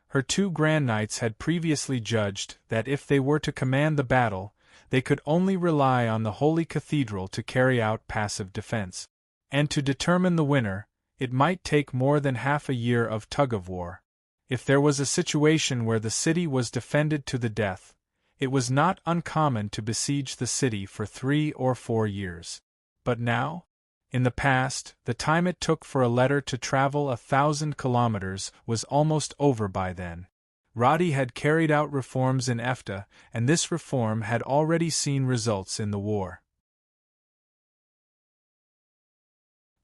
Her two Grand Knights had previously judged that if they were to command the battle, They could only rely on the Holy Cathedral to carry out passive defense. And to determine the winner, it might take more than half a year of tug-of-war. If there was a situation where the city was defended to the death, it was not uncommon to besiege the city for 3 or 4 years. But now? In the past, the time it took for a letter to travel 1,000 kilometers was almost over by then. Roddy had carried out reforms in EFTA, and this reform had already seen results in the war.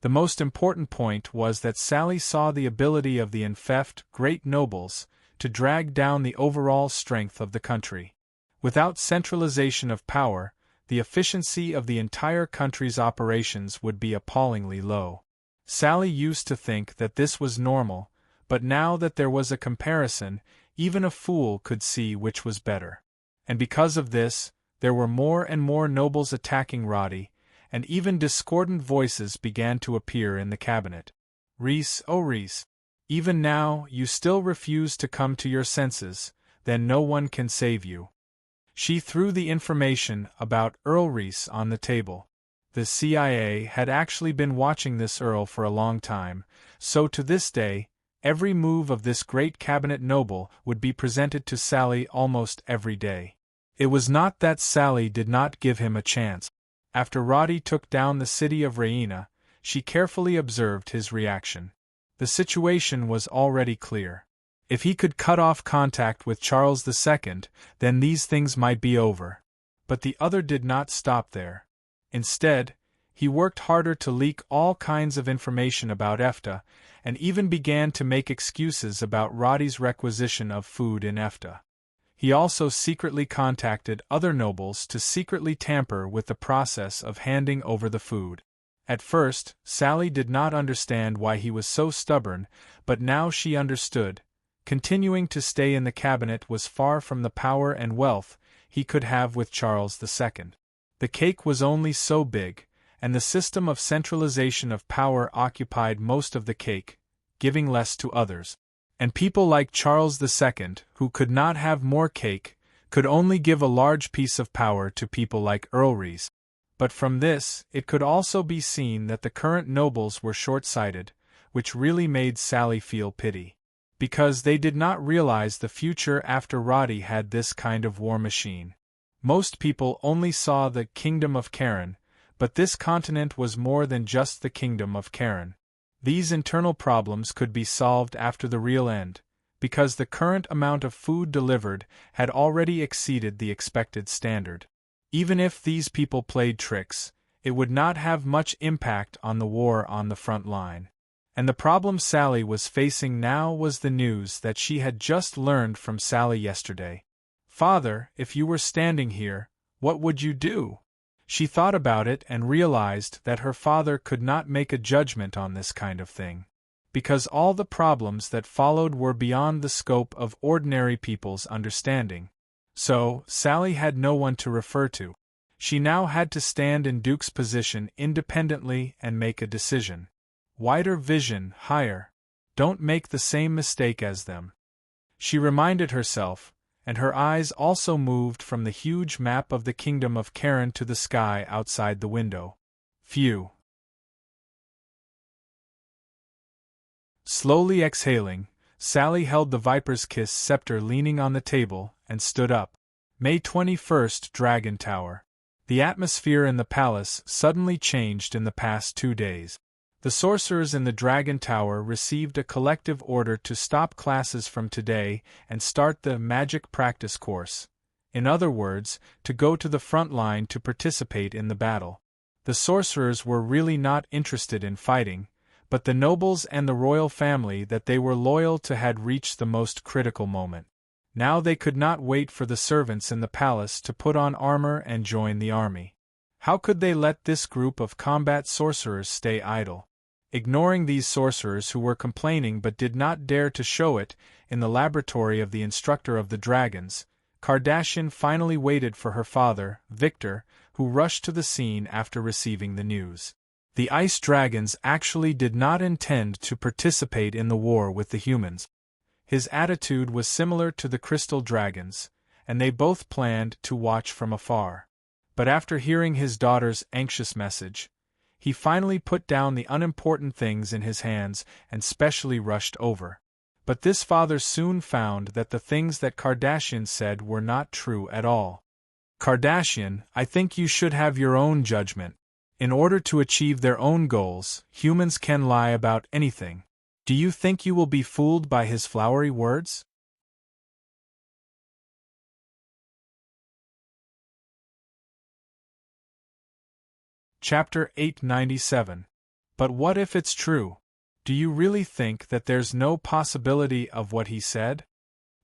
The most important point was that Sally saw the ability of the enfeoffed great nobles to drag down the overall strength of the country. Without centralization of power, the efficiency of the entire country's operations would be appallingly low. Sally used to think that this was normal, but now that there was a comparison, even a fool could see which was better. And because of this, there were more and more nobles attacking Roddy, and even discordant voices began to appear in the cabinet. Rhys, oh Rhys, even now you still refuse to come to your senses, then no one can save you. She threw the information about Earl Rhys on the table. The CIA had actually been watching this Earl for a long time, so to this day, every move of this great cabinet noble would be presented to Sally almost every day. It was not that Sally did not give him a chance. After Roddy took down the city of Raina, she carefully observed his reaction. The situation was already clear. If he could cut off contact with Charles II, then these things might be over. But the other did not stop there. Instead, he worked harder to leak all kinds of information about EFTA, and even began to make excuses about Roddy's requisition of food in EFTA. He also secretly contacted other nobles to secretly tamper with the process of handing over the food. At first, Sally did not understand why he was so stubborn, but now she understood. Continuing to stay in the cabinet was far from the power and wealth he could have with Charles II. The cake was only so big, and the system of centralization of power occupied most of the cake, giving less to others. And people like Charles II, who could not have more cake, could only give a large piece of power to people like Earl Rhys. But from this, it could also be seen that the current nobles were short-sighted, which really made Sally feel pity. Because they did not realize the future after Roddy had this kind of war machine. Most people only saw the Kingdom of Karen, but this continent was more than just the Kingdom of Karen. These internal problems could be solved after the real end, because the current amount of food delivered had already exceeded the expected standard. Even if these people played tricks, it would not have much impact on the war on the front line. And the problem Sally was facing now was the news that she had just learned from Sally yesterday. "Father, if you were standing here, what would you do?" She thought about it and realized that her father could not make a judgment on this kind of thing, because all the problems that followed were beyond the scope of ordinary people's understanding. So, Sally had no one to refer to. She now had to stand in Duke's position independently and make a decision. Wider vision, higher. Don't make the same mistake as them. She reminded herself, and her eyes also moved from the huge map of the Kingdom of Karen to the sky outside the window. Phew. Slowly exhaling, Sally held the Viper's Kiss scepter leaning on the table and stood up. May 21st, Dragon Tower. The atmosphere in the palace suddenly changed in the past 2 days. The sorcerers in the Dragon Tower received a collective order to stop classes from today and start the magic practice course. In other words, to go to the front line to participate in the battle. The sorcerers were really not interested in fighting, but the nobles and the royal family that they were loyal to had reached the most critical moment. Now they could not wait for the servants in the palace to put on armor and join the army. How could they let this group of combat sorcerers stay idle? Ignoring these sorcerers who were complaining but did not dare to show it, in the laboratory of the instructor of the dragons, Kardashian finally waited for her father, Victor, who rushed to the scene after receiving the news. The ice dragons actually did not intend to participate in the war with the humans. His attitude was similar to the crystal dragons, and they both planned to watch from afar. But after hearing his daughter's anxious message, he finally put down the unimportant things in his hands and specially rushed over. But this father soon found that the things that Kardashian said were not true at all. Kardashian, I think you should have your own judgment. In order to achieve their own goals, humans can lie about anything. Do you think you will be fooled by his flowery words? Chapter 897. But what if it's true? Do you really think that there's no possibility of what he said?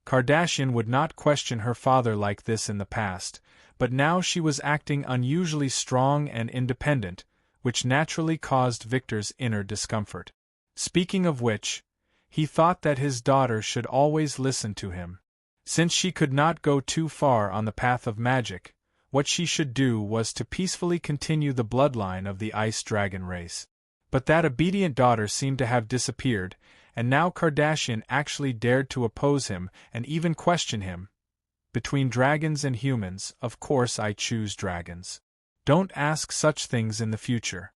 Kardashian would not question her father like this in the past, but now she was acting unusually strong and independent, which naturally caused Victor's inner discomfort. Speaking of which, he thought that his daughter should always listen to him. Since she could not go too far on the path of magic, what she should do was to peacefully continue the bloodline of the ice dragon race. But that obedient daughter seemed to have disappeared, and now Kardashian actually dared to oppose him and even question him. Between dragons and humans, of course I choose dragons. Don't ask such things in the future.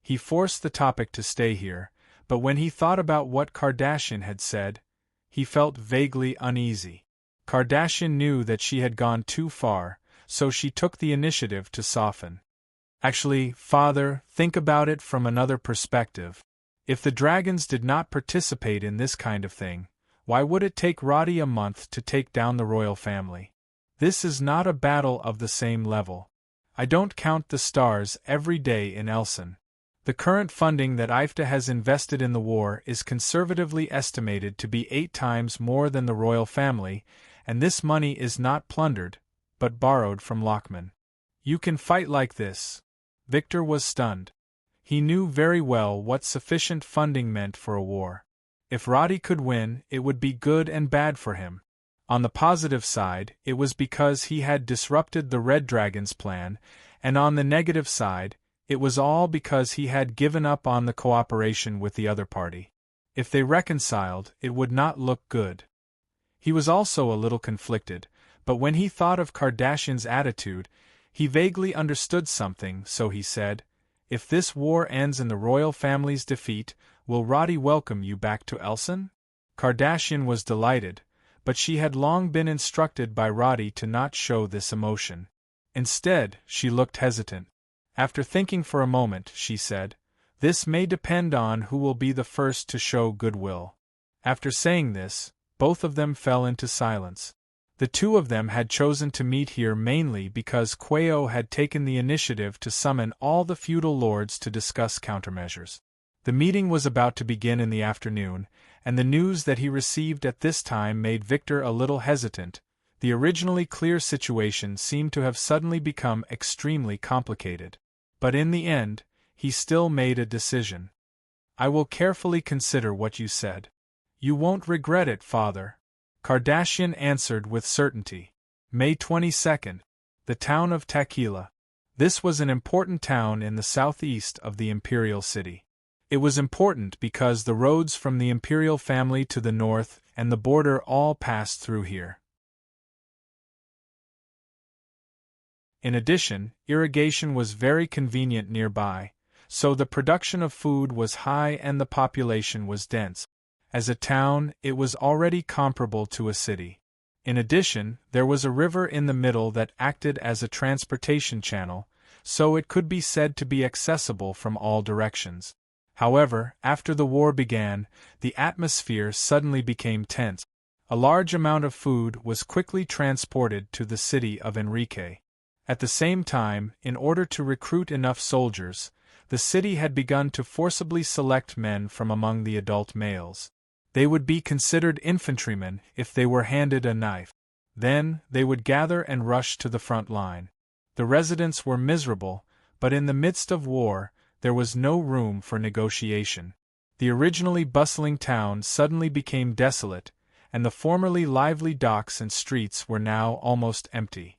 He forced the topic to stay here, but when he thought about what Kardashian had said, he felt vaguely uneasy. Kardashian knew that she had gone too far, so she took the initiative to soften. Actually, father, think about it from another perspective. If the dragons did not participate in this kind of thing, why would it take Roddy a month to take down the royal family? This is not a battle of the same level. I don't count the stars every day in Elson. The current funding that IFTA has invested in the war is conservatively estimated to be 8 times more than the royal family, and this money is not plundered, but borrowed from Lockman. You can fight like this. Victor was stunned. He knew very well what sufficient funding meant for a war. If Roddy could win, it would be good and bad for him. On the positive side, it was because he had disrupted the Red Dragon's plan, and on the negative side, it was all because he had given up on the cooperation with the other party. If they reconciled, it would not look good. He was also a little conflicted, but when he thought of Kardashian's attitude, he vaguely understood something, so he said, "If this war ends in the royal family's defeat, will Roddy welcome you back to Elson?" Kardashian was delighted, but she had long been instructed by Roddy to not show this emotion. Instead, she looked hesitant. After thinking for a moment, she said, "This may depend on who will be the first to show goodwill." After saying this, both of them fell into silence. The two of them had chosen to meet here mainly because Quayo had taken the initiative to summon all the feudal lords to discuss countermeasures. The meeting was about to begin in the afternoon, and the news that he received at this time made Victor a little hesitant. The originally clear situation seemed to have suddenly become extremely complicated. But in the end, he still made a decision. "I will carefully consider what you said." "You won't regret it, father," Kardashian answered with certainty. May 22nd. The town of Takila. This was an important town in the southeast of the imperial city. It was important because the roads from the imperial family to the north and the border all passed through here. In addition, irrigation was very convenient nearby, so the production of food was high and the population was dense. As a town, it was already comparable to a city. In addition, there was a river in the middle that acted as a transportation channel, so it could be said to be accessible from all directions. However, after the war began, the atmosphere suddenly became tense. A large amount of food was quickly transported to the city of Enrique. At the same time, in order to recruit enough soldiers, the city had begun to forcibly select men from among the adult males. They would be considered infantrymen if they were handed a knife. Then, they would gather and rush to the front line. The residents were miserable, but in the midst of war, there was no room for negotiation. The originally bustling town suddenly became desolate, and the formerly lively docks and streets were now almost empty.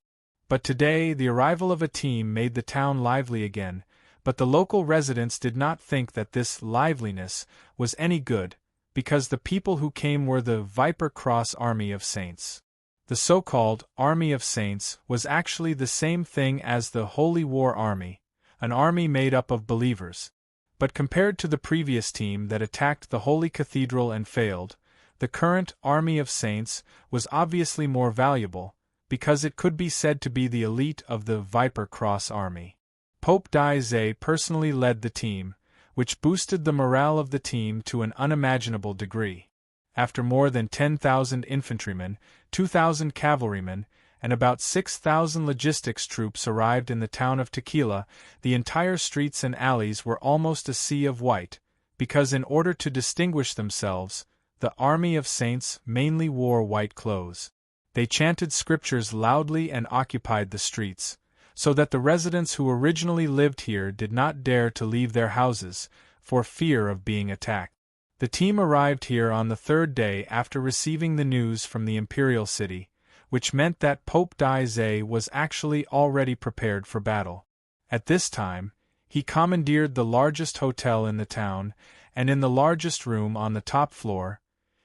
But today, the arrival of a team made the town lively again, but the local residents did not think that this liveliness was any good, because the people who came were the Viper Cross Army of Saints. The so-called Army of Saints was actually the same thing as the Holy War Army, an army made up of believers. But compared to the previous team that attacked the Holy Cathedral and failed, the current Army of Saints was obviously more valuable, because it could be said to be the elite of the Viper Cross army. Pope Dai personally led the team, which boosted the morale of the team to an unimaginable degree. After more than 10,000 infantrymen, 2,000 cavalrymen, and about 6,000 logistics troops arrived in the town of Tequila, the entire streets and alleys were almost a sea of white, because in order to distinguish themselves, the Army of Saints mainly wore white clothes. They chanted scriptures loudly and occupied the streets, so that the residents who originally lived here did not dare to leave their houses, for fear of being attacked. The team arrived here on the third day after receiving the news from the imperial city, which meant that Pope Dai was actually already prepared for battle. At this time, he commandeered the largest hotel in the town, and in the largest room on the top floor,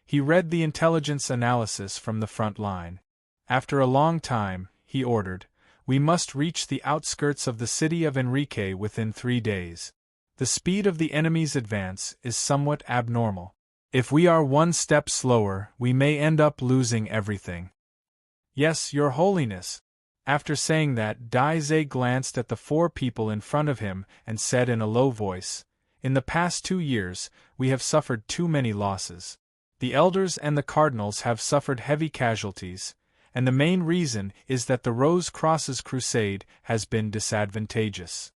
he read the intelligence analysis from the front line. After a long time, he ordered, "We must reach the outskirts of the city of Enrique within 3 days. The speed of the enemy's advance is somewhat abnormal. If we are 1 step slower, we may end up losing everything." "Yes, Your Holiness." After saying that, Dai glanced at the 4 people in front of him and said in a low voice, "In the past 2 years, we have suffered too many losses. The elders and the cardinals have suffered heavy casualties, and the main reason is that the Rose Cross's crusade has been disadvantageous.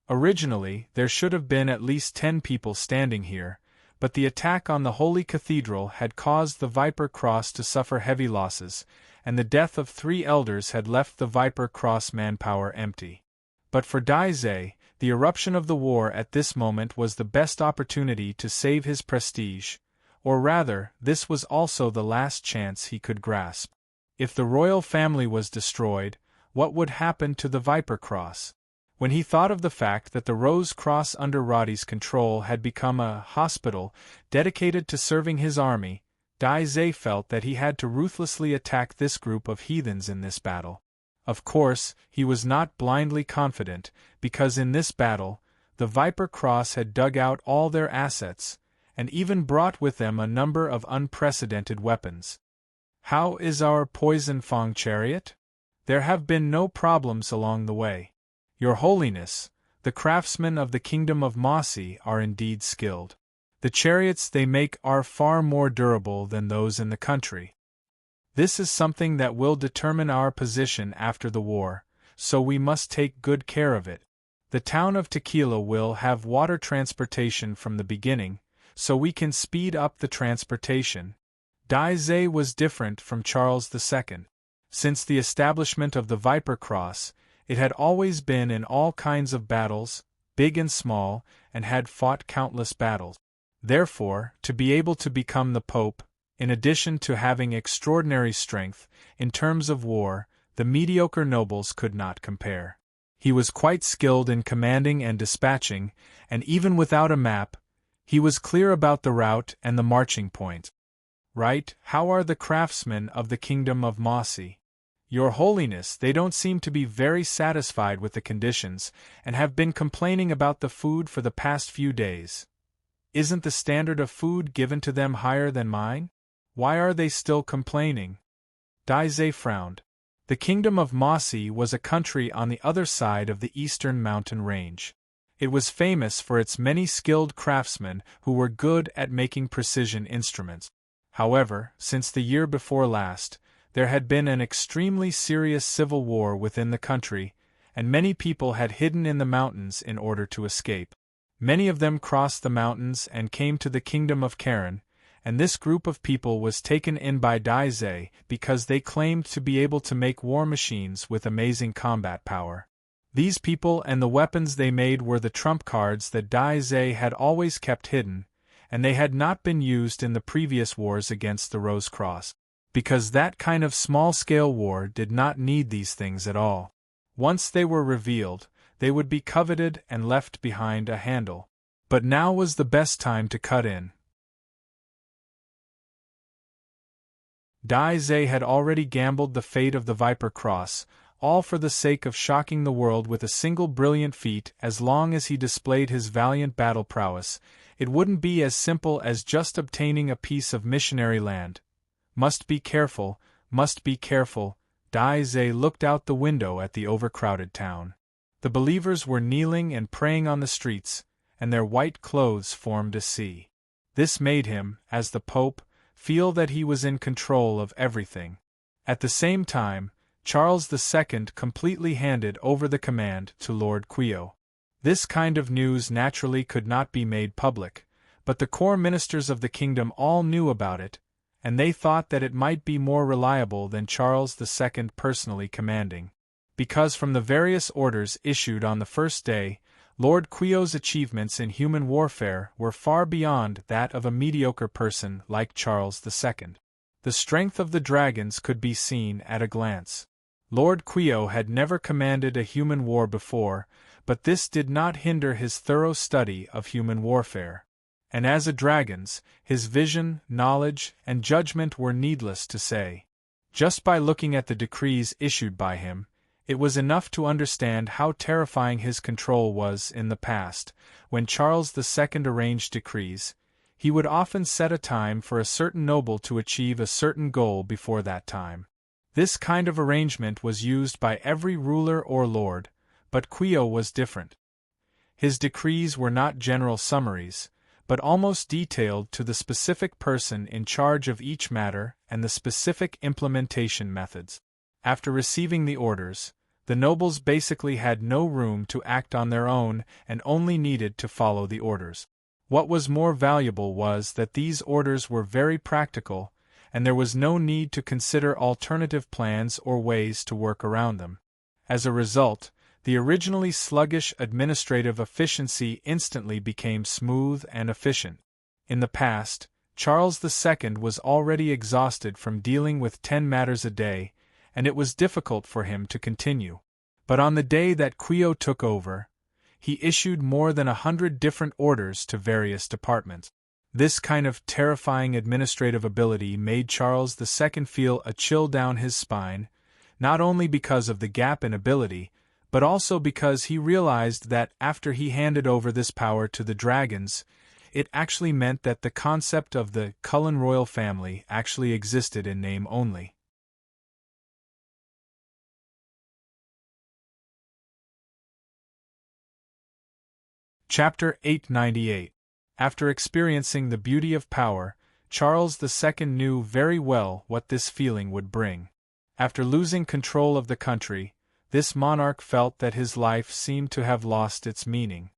Originally, there should have been at least 10 people standing here, but the attack on the Holy Cathedral had caused the Viper Cross to suffer heavy losses, and the death of 3 elders had left the Viper Cross manpower empty. But for Dai, the eruption of the war at this moment was the best opportunity to save his prestige, or rather, this was also the last chance he could grasp. If the royal family was destroyed, what would happen to the Viper Cross? When he thought of the fact that the Rose Cross under Roddy's control had become a hospital dedicated to serving his army, Dai felt that he had to ruthlessly attack this group of heathens in this battle. Of course, he was not blindly confident, because in this battle, the Viper Cross had dug out all their assets, and even brought with them a number of unprecedented weapons. "How is our Poison Fang chariot? There have been no problems along the way. Your Holiness, the craftsmen of the Kingdom of Mossy are indeed skilled. The chariots they make are far more durable than those in the country. This is something that will determine our position after the war, so we must take good care of it. The town of Tequila will have water transportation from the beginning, so we can speed up the transportation." Dai was different from Charles II. Since the establishment of the Viper Cross, it had always been in all kinds of battles, big and small, and had fought countless battles. Therefore, to be able to become the Pope, in addition to having extraordinary strength, in terms of war, the mediocre nobles could not compare. He was quite skilled in commanding and dispatching, and even without a map, he was clear about the route and the marching point. "Right, how are the craftsmen of the Kingdom of Mossy?" "Your Holiness, they don't seem to be very satisfied with the conditions, and have been complaining about the food for the past few days. Isn't the standard of food given to them higher than mine? Why are they still complaining?" Dai frowned. The Kingdom of Mossy was a country on the other side of the eastern mountain range. It was famous for its many skilled craftsmen who were good at making precision instruments. However, since the year before last, there had been an extremely serious civil war within the country, and many people had hidden in the mountains in order to escape. Many of them crossed the mountains and came to the Kingdom of Karen, and this group of people was taken in by Dai because they claimed to be able to make war machines with amazing combat power. These people and the weapons they made were the trump cards that Dai had always kept hidden, and they had not been used in the previous wars against the Rose Cross, because that kind of small-scale war did not need these things at all. Once they were revealed, they would be coveted and left behind a handle. But now was the best time to cut in. Dai Ze had already gambled the fate of the Viper Cross, all for the sake of shocking the world with a single brilliant feat. As long as he displayed his valiant battle prowess, it wouldn't be as simple as just obtaining a piece of missionary land. Must be careful, must be careful. Dai Ze looked out the window at the overcrowded town. The believers were kneeling and praying on the streets, and their white clothes formed a sea. This made him, as the Pope, feel that he was in control of everything. At the same time, Charles II completely handed over the command to Lord Quio. This kind of news naturally could not be made public, but the core ministers of the kingdom all knew about it, and they thought that it might be more reliable than Charles II personally commanding. Because from the various orders issued on the first day, Lord Quio's achievements in human warfare were far beyond that of a mediocre person like Charles II. The strength of the dragons could be seen at a glance. Lord Quio had never commanded a human war before, but this did not hinder his thorough study of human warfare. And as a dragon's, his vision, knowledge, and judgment were needless to say. Just by looking at the decrees issued by him, it was enough to understand how terrifying his control was in the past. When Charles II arranged decrees, he would often set a time for a certain noble to achieve a certain goal before that time. This kind of arrangement was used by every ruler or lord, but Quio was different. His decrees were not general summaries, but almost detailed to the specific person in charge of each matter and the specific implementation methods. After receiving the orders, the nobles basically had no room to act on their own and only needed to follow the orders. What was more valuable was that these orders were very practical, and there was no need to consider alternative plans or ways to work around them. As a result, the originally sluggish administrative efficiency instantly became smooth and efficient. In the past, Charles II was already exhausted from dealing with 10 matters a day, and it was difficult for him to continue. But on the day that Quio took over, he issued more than 100 different orders to various departments. This kind of terrifying administrative ability made Charles II feel a chill down his spine, not only because of the gap in ability, but also because he realized that after he handed over this power to the dragons, it actually meant that the concept of the Cullen royal family actually existed in name only. Chapter 898. After experiencing the beauty of power, Charles II knew very well what this feeling would bring. After losing control of the country, this monarch felt that his life seemed to have lost its meaning.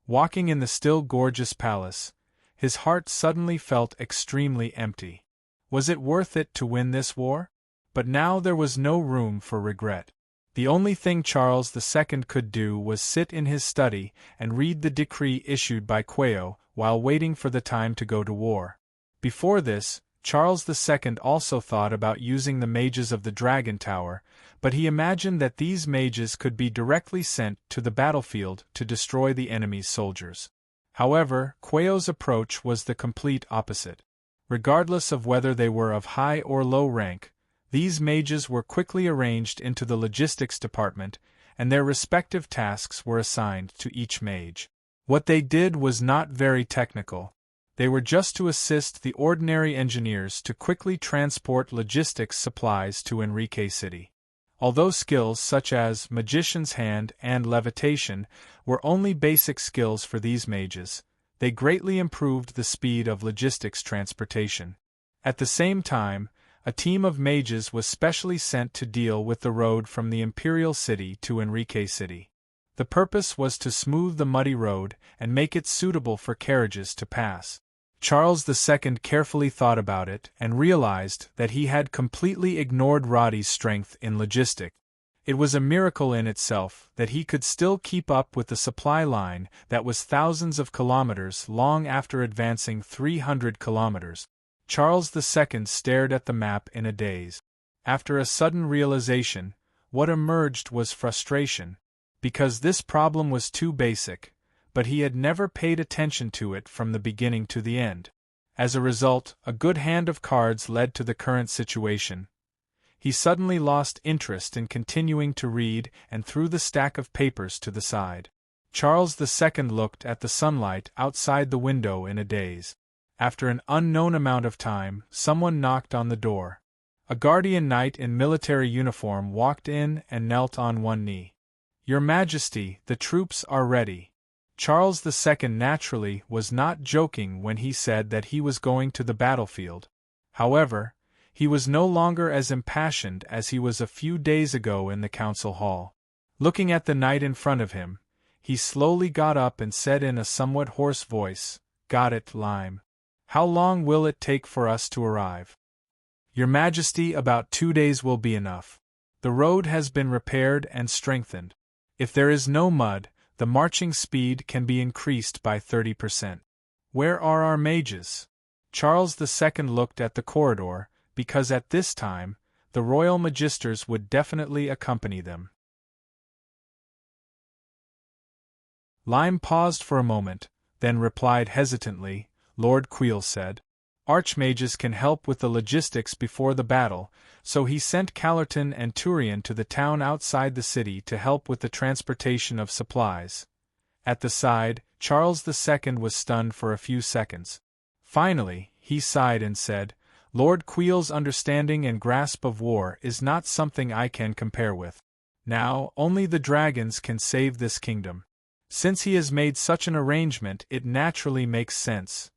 Walking in the still gorgeous palace, his heart suddenly felt extremely empty. Was it worth it to win this war? But now there was no room for regret. The only thing Charles II could do was sit in his study and read the decree issued by Quio, while waiting for the time to go to war. Before this, Charles II also thought about using the mages of the Dragon Tower, but he imagined that these mages could be directly sent to the battlefield to destroy the enemy's soldiers. However, Quio's approach was the complete opposite. Regardless of whether they were of high or low rank, these mages were quickly arranged into the logistics department, and their respective tasks were assigned to each mage. What they did was not very technical. They were just to assist the ordinary engineers to quickly transport logistics supplies to Enrique City. Although skills such as Magician's Hand and Levitation were only basic skills for these mages, they greatly improved the speed of logistics transportation. At the same time, a team of mages was specially sent to deal with the road from the Imperial City to Enrique City. The purpose was to smooth the muddy road and make it suitable for carriages to pass. Charles II carefully thought about it and realized that he had completely ignored Roddy's strength in logistics. It was a miracle in itself that he could still keep up with the supply line that was thousands of kilometers long after advancing 300 kilometers. Charles II stared at the map in a daze. After a sudden realization, what emerged was frustration, because this problem was too basic, but he had never paid attention to it from the beginning to the end. As a result, a good hand of cards led to the current situation. He suddenly lost interest in continuing to read and threw the stack of papers to the side. Charles II looked at the sunlight outside the window in a daze. After an unknown amount of time, someone knocked on the door. A guardian knight in military uniform walked in and knelt on one knee. "Your Majesty, the troops are ready." Charles II naturally was not joking when he said that he was going to the battlefield. However, he was no longer as impassioned as he was a few days ago in the council hall. Looking at the knight in front of him, he slowly got up and said in a somewhat hoarse voice, "Got it, Lime. How long will it take for us to arrive?" "Your Majesty, about 2 days will be enough. The road has been repaired and strengthened. If there is no mud, the marching speed can be increased by 30%. Where are our mages?" Charles II looked at the corridor, because at this time, the royal magisters would definitely accompany them. Lime paused for a moment, then replied hesitantly. Lord Queel said, "Archmages can help with the logistics before the battle, so he sent Callerton and Turian to the town outside the city to help with the transportation of supplies." At the side, Charles II was stunned for a few seconds. Finally, he sighed and said, "Lord Queel's understanding and grasp of war is not something I can compare with. Now, only the dragons can save this kingdom. Since he has made such an arrangement, it naturally makes sense."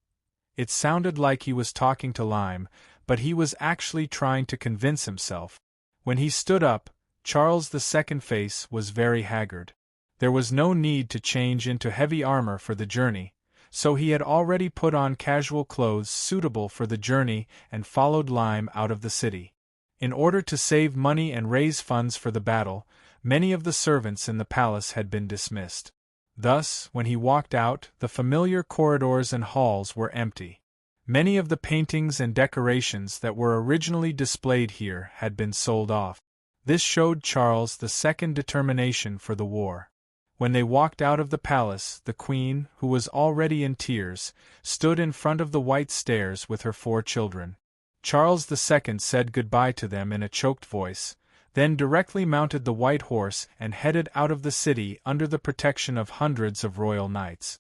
It sounded like he was talking to Lime, but he was actually trying to convince himself. When he stood up, Charles II's face was very haggard. There was no need to change into heavy armor for the journey, so he had already put on casual clothes suitable for the journey and followed Lime out of the city. In order to save money and raise funds for the battle, many of the servants in the palace had been dismissed. Thus, when he walked out, the familiar corridors and halls were empty. Many of the paintings and decorations that were originally displayed here had been sold off. This showed Charles II determination for the war. When they walked out of the palace, the queen, who was already in tears, stood in front of the white stairs with her 4 children. Charles II said goodbye to them in a choked voice, then directly mounted the white horse and headed out of the city under the protection of hundreds of royal knights.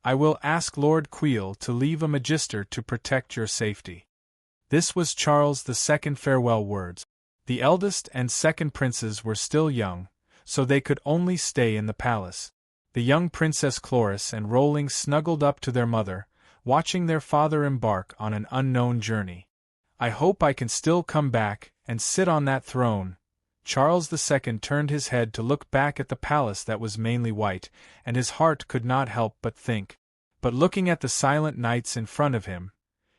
"I will ask Lord Queel to leave a magister to protect your safety." This was Charles II's farewell words. The eldest and second princes were still young, so they could only stay in the palace. The young Princess Chloris and Rolling snuggled up to their mother, watching their father embark on an unknown journey. "I hope I can still come back and sit on that throne." Charles II turned his head to look back at the palace that was mainly white, and his heart could not help but think. But looking at the silent knights in front of him,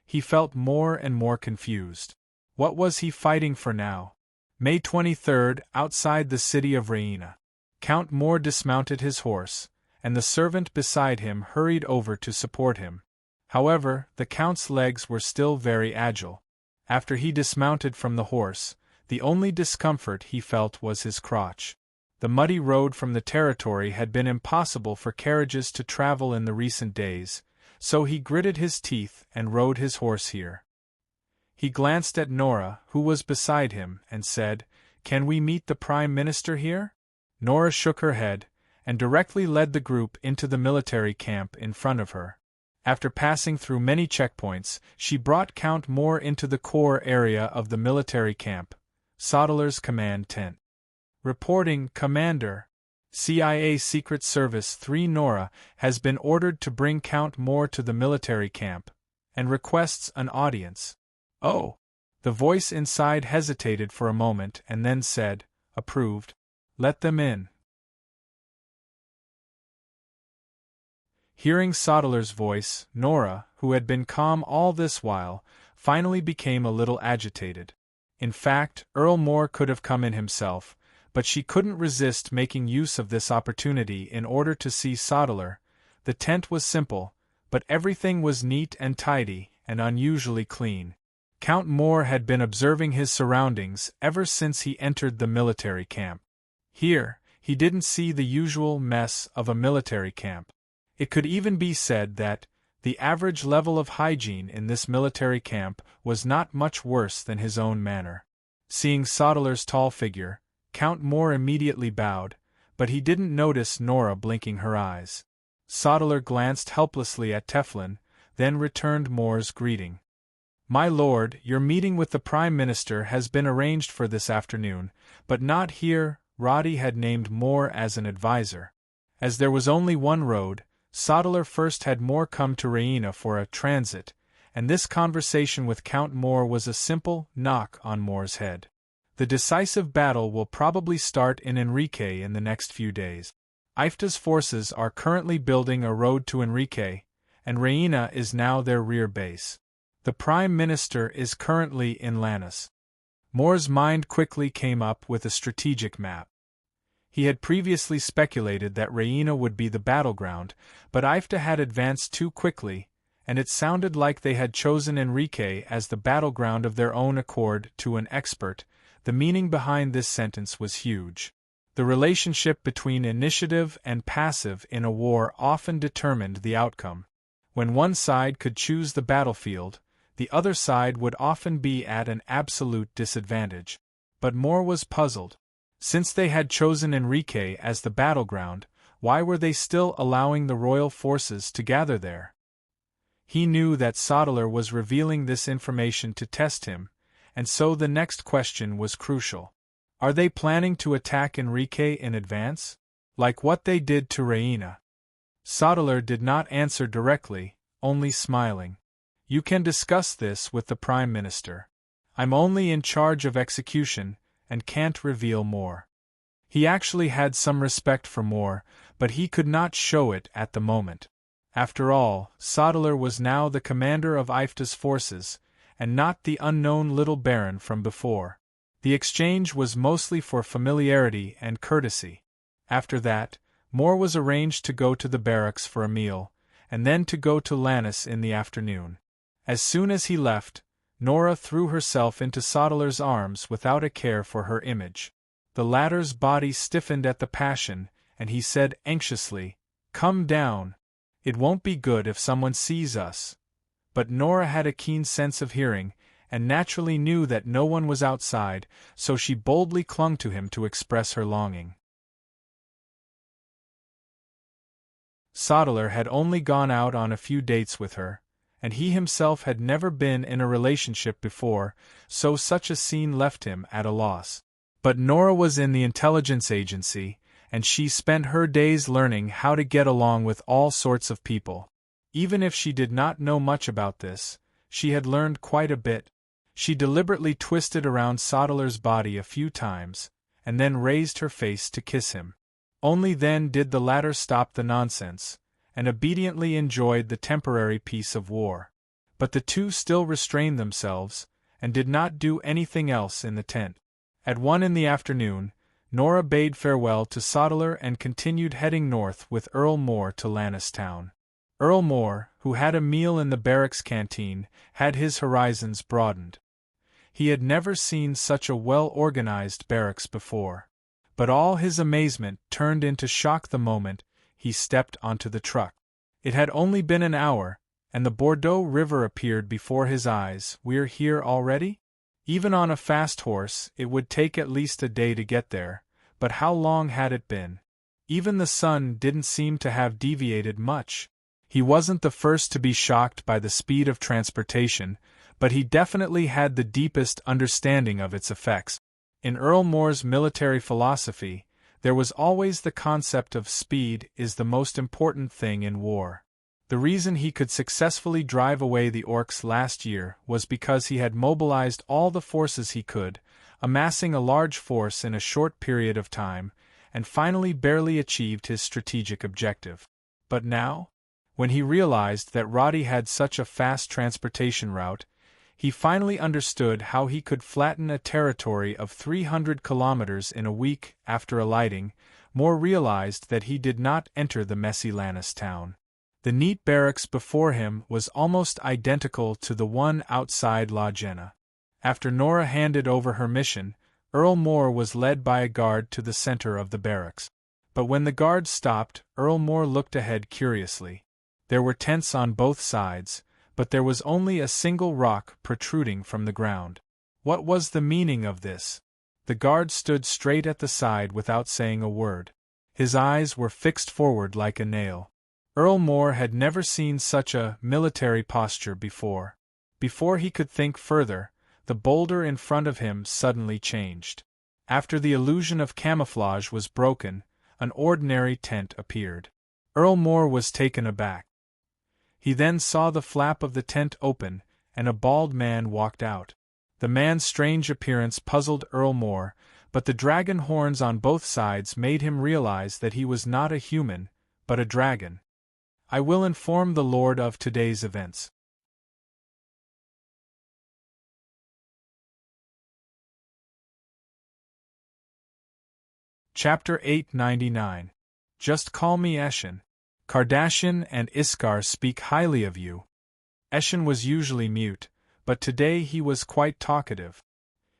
he felt more and more confused. What was he fighting for now? May 23rd, outside the city of Raina. Count Moore dismounted his horse, and the servant beside him hurried over to support him. However, the count's legs were still very agile. After he dismounted from the horse, the only discomfort he felt was his crotch. The muddy road from the territory had been impossible for carriages to travel in the recent days, so he gritted his teeth and rode his horse here. He glanced at Nora, who was beside him, and said, "Can we meet the Prime Minister here?" Nora shook her head, and directly led the group into the military camp in front of her. After passing through many checkpoints, she brought Count Moore into the core area of the military camp, Soddler's command tent. Reporting, Commander. CIA Secret Service 3 Nora has been ordered to bring Count Moore to the military camp, and requests an audience. "Oh." The voice inside hesitated for a moment and then said, "Approved. Let them in." Hearing Soddler's voice, Nora, who had been calm all this while, finally became a little agitated. In fact, Earl Moore could have come in himself, but she couldn't resist making use of this opportunity in order to see Soddler. The tent was simple, but everything was neat and tidy, and unusually clean. Count Moore had been observing his surroundings ever since he entered the military camp. Here, he didn't see the usual mess of a military camp. It could even be said that The average level of hygiene in this military camp was not much worse than his own manor. Seeing Sodeler's tall figure, Count Moore immediately bowed, but he didn't notice Nora blinking her eyes. Sodeler glanced helplessly at Teflon, then returned Moore's greeting. "My lord, your meeting with the Prime Minister has been arranged for this afternoon, but not here." Roddy had named Moore as an advisor. As there was only one road, Sodeler first had Moore come to Raina for a transit, and this conversation with Count Moore was a simple knock on Moore's head. The decisive battle will probably start in Enrique in the next few days. Ifta's forces are currently building a road to Enrique, and Raina is now their rear base. The Prime Minister is currently in Lannis. Moore's mind quickly came up with a strategic map. He had previously speculated that Raina would be the battleground, but Ifta had advanced too quickly, and it sounded like they had chosen Enrique as the battleground of their own accord. To an expert, the meaning behind this sentence was huge. The relationship between initiative and passive in a war often determined the outcome. When one side could choose the battlefield, the other side would often be at an absolute disadvantage. But Moore was puzzled. Since they had chosen Enrique as the battleground, why were they still allowing the royal forces to gather there? He knew that Sodeler was revealing this information to test him, and so the next question was crucial. Are they planning to attack Enrique in advance? Like what they did to Raina? Sodeler did not answer directly, only smiling. "You can discuss this with the Prime Minister. I'm only in charge of execution, and can't reveal more." He actually had some respect for Moore, but he could not show it at the moment. After all, Sodeler was now the commander of Ifta's forces, and not the unknown little baron from before. The exchange was mostly for familiarity and courtesy. After that, Moore was arranged to go to the barracks for a meal, and then to go to Lannis in the afternoon. As soon as he left, Nora threw herself into Sodeler's arms without a care for her image. The latter's body stiffened at the passion, and he said anxiously, "Come down. It won't be good if someone sees us." But Nora had a keen sense of hearing, and naturally knew that no one was outside, so she boldly clung to him to express her longing. Sodeler had only gone out on a few dates with her, and he himself had never been in a relationship before, so such a scene left him at a loss. But Nora was in the intelligence agency, and she spent her days learning how to get along with all sorts of people. Even if she did not know much about this, she had learned quite a bit. She deliberately twisted around Sodeler's body a few times, and then raised her face to kiss him. Only then did the latter stop the nonsense, and obediently enjoyed the temporary peace of war. But the two still restrained themselves, and did not do anything else in the tent. At 1 in the afternoon, Nora bade farewell to Sodeler and continued heading north with Earl Moore to Lannis town. Earl Moore, who had a meal in the barracks canteen, had his horizons broadened. He had never seen such a well-organized barracks before. But all his amazement turned into shock the moment he stepped onto the truck. It had only been an hour, and the Bordeaux River appeared before his eyes. "We're here already?" Even on a fast horse, it would take at least a day to get there, but how long had it been? Even the sun didn't seem to have deviated much. He wasn't the first to be shocked by the speed of transportation, but he definitely had the deepest understanding of its effects. In Earl Moore's military philosophy, there was always the concept of speed is the most important thing in war. The reason he could successfully drive away the orcs last year was because he had mobilized all the forces he could, amassing a large force in a short period of time, and finally barely achieved his strategic objective. But now, when he realized that Roddy had such a fast transportation route, he finally understood how he could flatten a territory of 300 kilometers in a week. After alighting, Moore realized that he did not enter the messy Lannis town. The neat barracks before him was almost identical to the one outside La Jenna. After Nora handed over her mission, Earl Moore was led by a guard to the center of the barracks. But when the guard stopped, Earl Moore looked ahead curiously. There were tents on both sides, but there was only a single rock protruding from the ground. What was the meaning of this? The guard stood straight at the side without saying a word. His eyes were fixed forward like a nail. Earl Moore had never seen such a military posture before. Before he could think further, the boulder in front of him suddenly changed. After the illusion of camouflage was broken, an ordinary tent appeared. Earl Moore was taken aback. He then saw the flap of the tent open, and a bald man walked out. The man's strange appearance puzzled Earl Moore, but the dragon horns on both sides made him realize that he was not a human, but a dragon. I will inform the Lord of today's events. Chapter 899. Just call me Eshin. Kardashian and Iskar speak highly of you. Eshin was usually mute, but today he was quite talkative.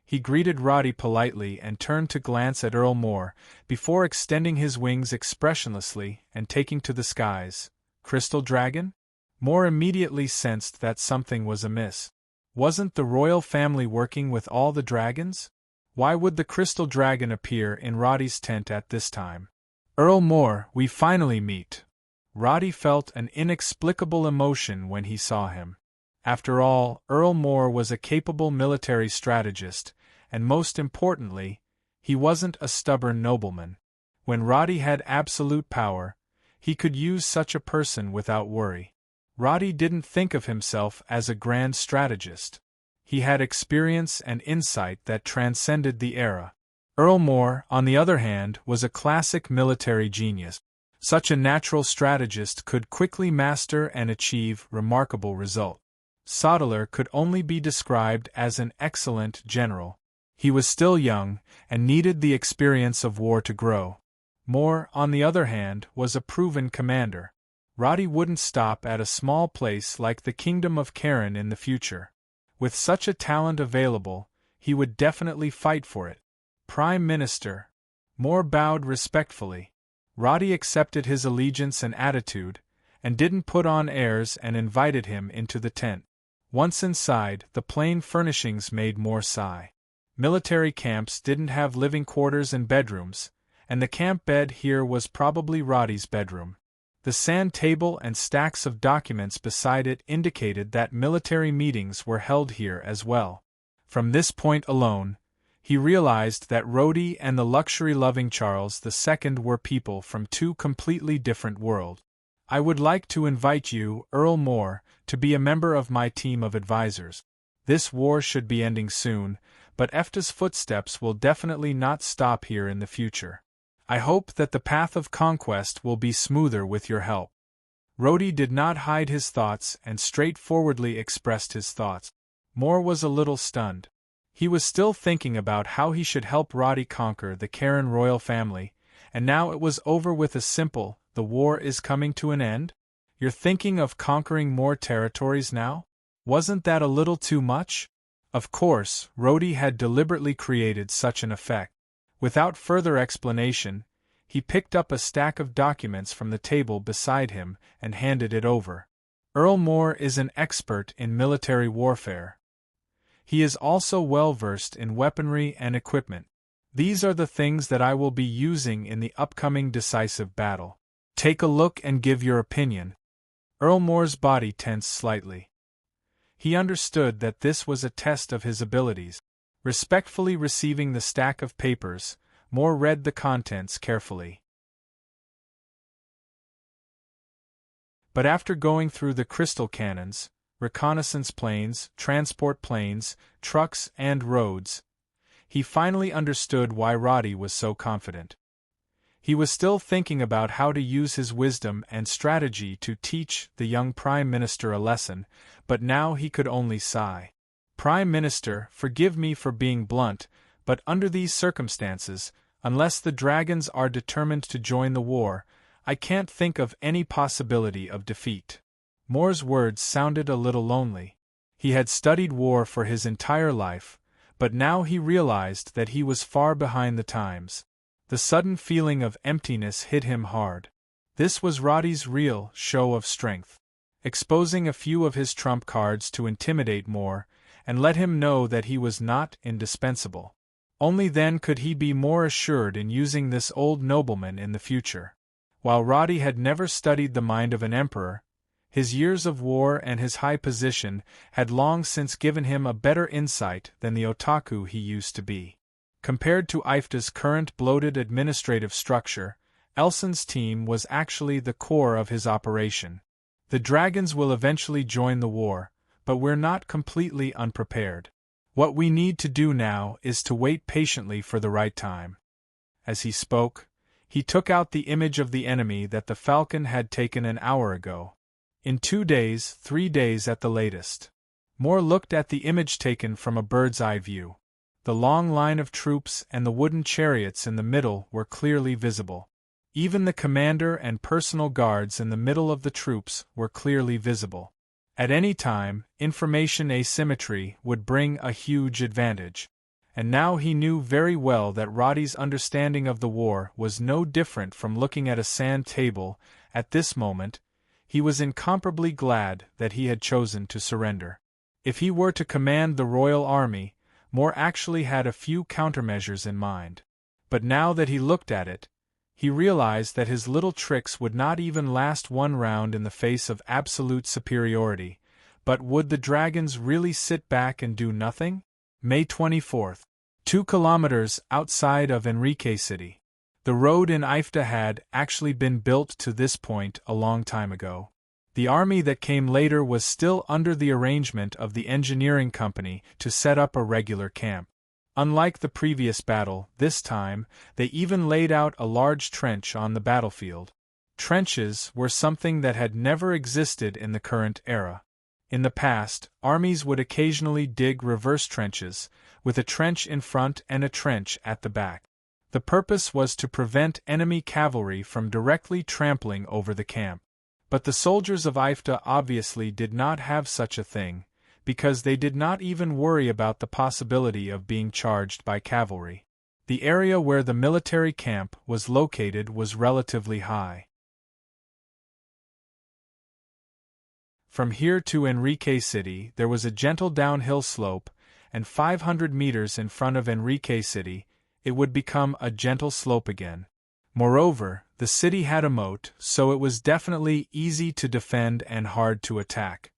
He greeted Roddy politely and turned to glance at Earl Moore, before extending his wings expressionlessly and taking to the skies. Crystal Dragon? Moore immediately sensed that something was amiss. Wasn't the royal family working with all the dragons? Why would the Crystal Dragon appear in Roddy's tent at this time? Earl Moore, we finally meet. Roddy felt an inexplicable emotion when he saw him. After all, Earl Moore was a capable military strategist, and most importantly, he wasn't a stubborn nobleman. When Roddy had absolute power, he could use such a person without worry. Roddy didn't think of himself as a grand strategist. He had experience and insight that transcended the era. Earl Moore, on the other hand, was a classic military genius. Such a natural strategist could quickly master and achieve remarkable results. Sodeler could only be described as an excellent general. He was still young, and needed the experience of war to grow. Moore, on the other hand, was a proven commander. Roddy wouldn't stop at a small place like the Kingdom of Karen in the future. With such a talent available, he would definitely fight for it. Prime Minister. Moore bowed respectfully. Roddy accepted his allegiance and attitude, and didn't put on airs and invited him into the tent. Once inside, the plain furnishings made Moore sigh. Military camps didn't have living quarters and bedrooms, and the camp bed here was probably Roddy's bedroom. The sand table and stacks of documents beside it indicated that military meetings were held here as well. From this point alone, he realized that Roddy and the luxury-loving Charles II were people from two completely different worlds. I would like to invite you, Earl Moore, to be a member of my team of advisors. This war should be ending soon, but EFTA's footsteps will definitely not stop here in the future. I hope that the path of conquest will be smoother with your help. Roddy did not hide his thoughts and straightforwardly expressed his thoughts. Moore was a little stunned. He was still thinking about how he should help Roddy conquer the Karen royal family, and now it was over with a simple, "The war is coming to an end? You're thinking of conquering more territories now? Wasn't that a little too much?" Of course, Roddy had deliberately created such an effect. Without further explanation, he picked up a stack of documents from the table beside him and handed it over. Earl Moore is an expert in military warfare. He is also well versed in weaponry and equipment. These are the things that I will be using in the upcoming decisive battle. Take a look and give your opinion. Earl Moore's body tensed slightly. He understood that this was a test of his abilities. Respectfully receiving the stack of papers, Moore read the contents carefully. But after going through the crystal cannons, reconnaissance planes, transport planes, trucks, and roads, he finally understood why Roddy was so confident. He was still thinking about how to use his wisdom and strategy to teach the young Prime Minister a lesson, but now he could only sigh. Prime Minister, forgive me for being blunt, but under these circumstances, unless the dragons are determined to join the war, I can't think of any possibility of defeat. Moore's words sounded a little lonely. He had studied war for his entire life, but now he realized that he was far behind the times. The sudden feeling of emptiness hit him hard. This was Roddy's real show of strength, exposing a few of his trump cards to intimidate more, and let him know that he was not indispensable. Only then could he be more assured in using this old nobleman in the future. While Roddy had never studied the mind of an emperor, his years of war and his high position had long since given him a better insight than the otaku he used to be. Compared to Ifta's current bloated administrative structure, Elson's team was actually the core of his operation. The dragons will eventually join the war, but we're not completely unprepared. What we need to do now is to wait patiently for the right time. As he spoke, he took out the image of the enemy that the falcon had taken an hour ago. In 2 days, 3 days at the latest. Moore looked at the image taken from a bird's-eye view. The long line of troops and the wooden chariots in the middle were clearly visible. Even the commander and personal guards in the middle of the troops were clearly visible. At any time, information asymmetry would bring a huge advantage. And now he knew very well that Roddy's understanding of the war was no different from looking at a sand table. At this moment, he was incomparably glad that he had chosen to surrender. If he were to command the royal army, Moore actually had a few countermeasures in mind. But now that he looked at it, he realized that his little tricks would not even last one round in the face of absolute superiority. But would the dragons really sit back and do nothing? May 24th. 2 kilometers outside of Enrique City. The road in Ifta had actually been built to this point a long time ago. The army that came later was still under the arrangement of the engineering company to set up a regular camp. Unlike the previous battle, this time, they even laid out a large trench on the battlefield. Trenches were something that had never existed in the current era. In the past, armies would occasionally dig reverse trenches, with a trench in front and a trench at the back. The purpose was to prevent enemy cavalry from directly trampling over the camp. But the soldiers of Ifta obviously did not have such a thing, because they did not even worry about the possibility of being charged by cavalry. The area where the military camp was located was relatively high. From here to Enrique City there was a gentle downhill slope, and 500 meters in front of Enrique City, it would become a gentle slope again. Moreover, the city had a moat, so it was definitely easy to defend and hard to attack.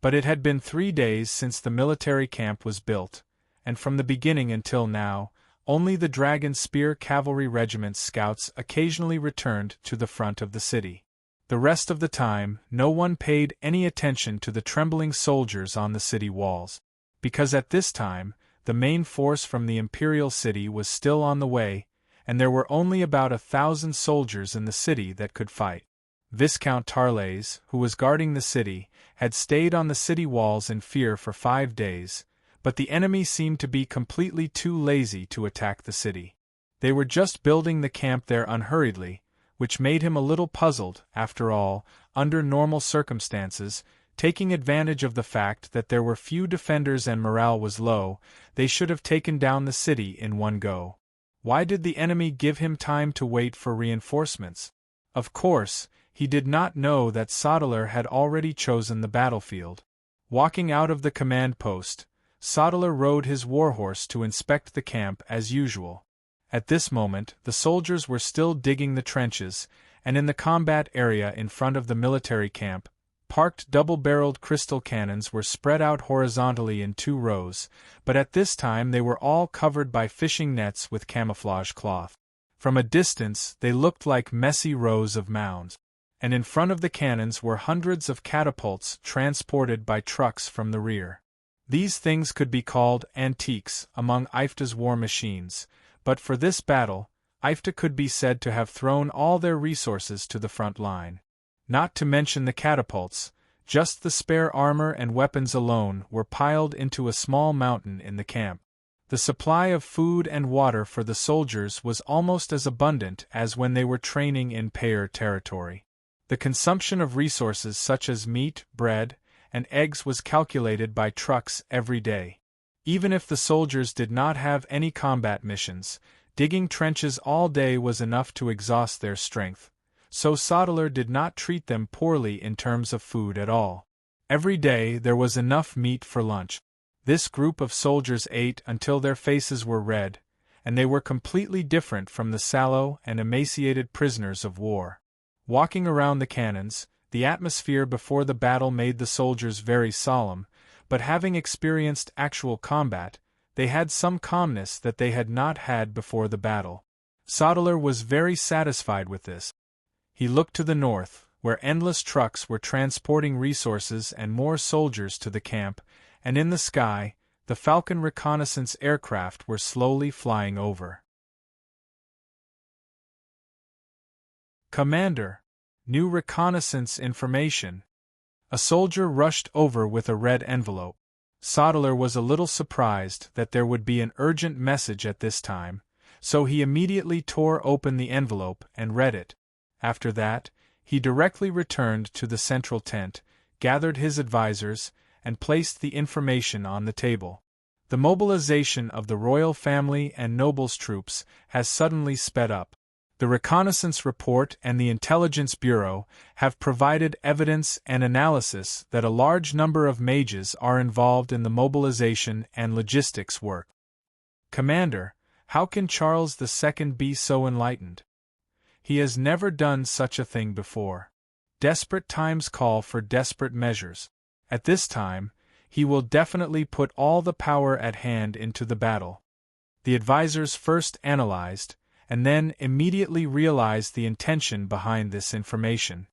But it had been 3 days since the military camp was built, and from the beginning until now, only the Dragon Spear Cavalry Regiment's scouts occasionally returned to the front of the city. The rest of the time, no one paid any attention to the trembling soldiers on the city walls, because at this time, the main force from the Imperial City was still on the way, and there were only about 1,000 soldiers in the city that could fight. Viscount Tarles, who was guarding the city, had stayed on the city walls in fear for 5 days, but the enemy seemed to be completely too lazy to attack the city. They were just building the camp there unhurriedly, which made him a little puzzled. After all, under normal circumstances, taking advantage of the fact that there were few defenders and morale was low, they should have taken down the city in one go. Why did the enemy give him time to wait for reinforcements? Of course, he did not know that Sodeler had already chosen the battlefield. Walking out of the command post, Sodeler rode his warhorse to inspect the camp as usual. At this moment, the soldiers were still digging the trenches, and in the combat area in front of the military camp, parked double-barreled crystal cannons were spread out horizontally in 2 rows, but at this time they were all covered by fishing nets with camouflage cloth. From a distance, they looked like messy rows of mounds. And in front of the cannons were hundreds of catapults transported by trucks from the rear. These things could be called antiques among Ifta's war machines, but for this battle, Ifta could be said to have thrown all their resources to the front line. Not to mention the catapults, just the spare armor and weapons alone were piled into a small mountain in the camp. The supply of food and water for the soldiers was almost as abundant as when they were training in Payer territory. The consumption of resources such as meat, bread, and eggs was calculated by trucks every day. Even if the soldiers did not have any combat missions, digging trenches all day was enough to exhaust their strength, so Sodeler did not treat them poorly in terms of food at all. Every day there was enough meat for lunch. This group of soldiers ate until their faces were red, and they were completely different from the sallow and emaciated prisoners of war. Walking around the cannons, the atmosphere before the battle made the soldiers very solemn, but having experienced actual combat, they had some calmness that they had not had before the battle. Sodeler was very satisfied with this. He looked to the north, where endless trucks were transporting resources and more soldiers to the camp, and in the sky, the Falcon reconnaissance aircraft were slowly flying over. Commander, new reconnaissance information. A soldier rushed over with a red envelope. Sodeler was a little surprised that there would be an urgent message at this time, so he immediately tore open the envelope and read it. After that, he directly returned to the central tent, gathered his advisors, and placed the information on the table. The mobilization of the royal family and nobles' troops has suddenly sped up. The Reconnaissance Report and the Intelligence Bureau have provided evidence and analysis that a large number of mages are involved in the mobilization and logistics work. Commander, how can Charles II be so enlightened? He has never done such a thing before. Desperate times call for desperate measures. At this time, he will definitely put all the power at hand into the battle. The advisors first analyzed, and then immediately realized the intention behind this information.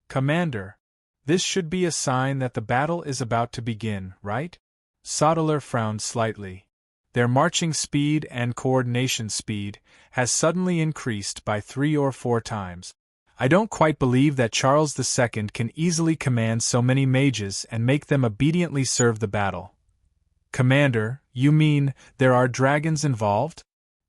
Commander, this should be a sign that the battle is about to begin, right? Sodeler frowned slightly. Their marching speed and coordination speed has suddenly increased by 3 or 4 times. I don't quite believe that Charles II can easily command so many mages and make them obediently serve the battle. Commander, you mean there are dragons involved?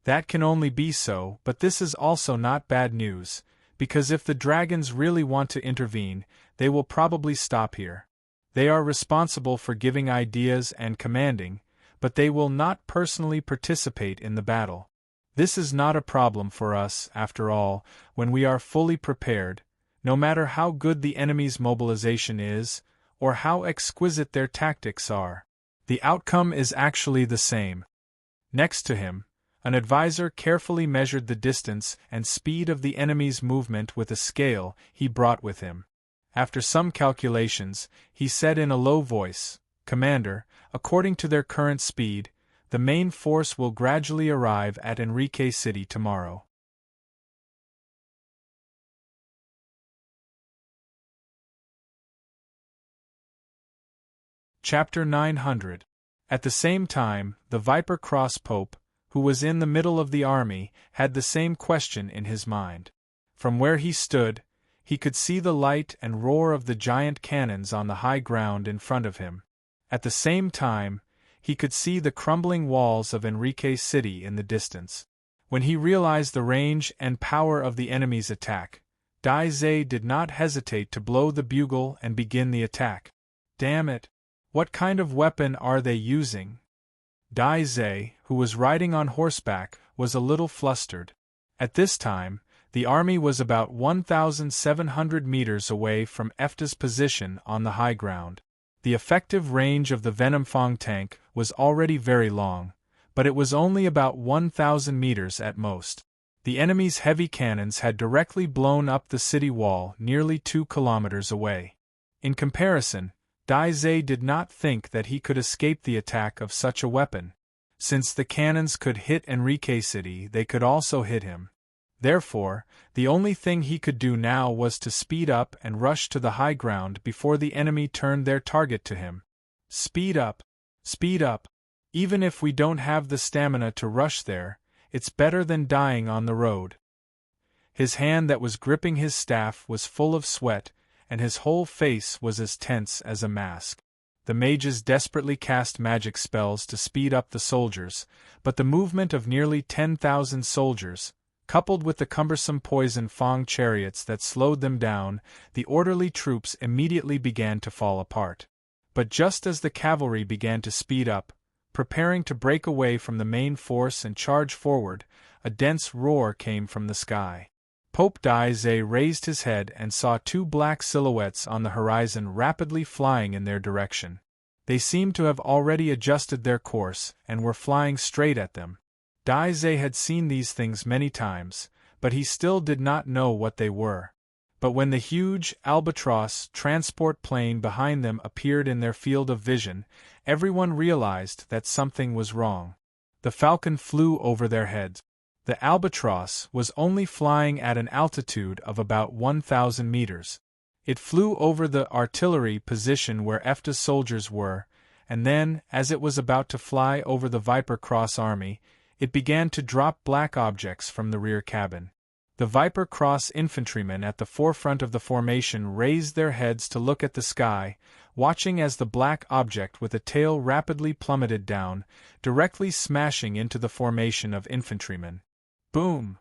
That can only be so, but this is also not bad news, because if the dragons really want to intervene, they will probably stop here. They are responsible for giving ideas and commanding, but they will not personally participate in the battle. This is not a problem for us, after all, when we are fully prepared, no matter how good the enemy's mobilization is, or how exquisite their tactics are. The outcome is actually the same. Next to him, an advisor carefully measured the distance and speed of the enemy's movement with a scale he brought with him. After some calculations, he said in a low voice, "Commander, according to their current speed, the main force will gradually arrive at Enrique City tomorrow." Chapter 900. At the same time, the Viper Cross Pope, who was in the middle of the army, had the same question in his mind. From where he stood, he could see the light and roar of the giant cannons on the high ground in front of him. At the same time, he could see the crumbling walls of Enrique City in the distance. When he realized the range and power of the enemy's attack, Dai did not hesitate to blow the bugle and begin the attack. Damn it! What kind of weapon are they using? Dai, who was riding on horseback, was a little flustered. At this time, the army was about 1,700 meters away from Efta's position on the high ground. The effective range of the Venomfang tank was already very long, but it was only about 1,000 meters at most. The enemy's heavy cannons had directly blown up the city wall nearly 2 kilometers away. In comparison, Dai did not think that he could escape the attack of such a weapon. Since the cannons could hit Enrique City, they could also hit him. Therefore, the only thing he could do now was to speed up and rush to the high ground before the enemy turned their target to him. Speed up! Speed up! Even if we don't have the stamina to rush there, it's better than dying on the road. His hand that was gripping his staff was full of sweat, and his whole face was as tense as a mask. The mages desperately cast magic spells to speed up the soldiers, but the movement of nearly 10,000 soldiers, coupled with the cumbersome poison Fang chariots that slowed them down, the orderly troops immediately began to fall apart. But just as the cavalry began to speed up, preparing to break away from the main force and charge forward, a dense roar came from the sky. Pope Daize raised his head and saw two black silhouettes on the horizon rapidly flying in their direction. They seemed to have already adjusted their course and were flying straight at them. Daize had seen these things many times, but he still did not know what they were. But when the huge albatross transport plane behind them appeared in their field of vision, everyone realized that something was wrong. The falcon flew over their heads. The albatross was only flying at an altitude of about 1,000 meters. It flew over the artillery position where EFTA's soldiers were, and then, as it was about to fly over the Viper Cross army, it began to drop black objects from the rear cabin. The Viper Cross infantrymen at the forefront of the formation raised their heads to look at the sky, watching as the black object with a tail rapidly plummeted down, directly smashing into the formation of infantrymen. Boom!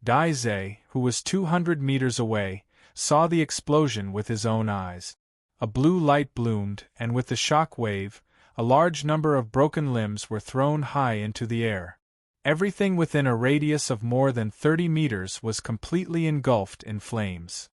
Daize, who was 200 meters away, saw the explosion with his own eyes. A blue light bloomed, and with the shock wave, a large number of broken limbs were thrown high into the air. Everything within a radius of more than 30 meters was completely engulfed in flames.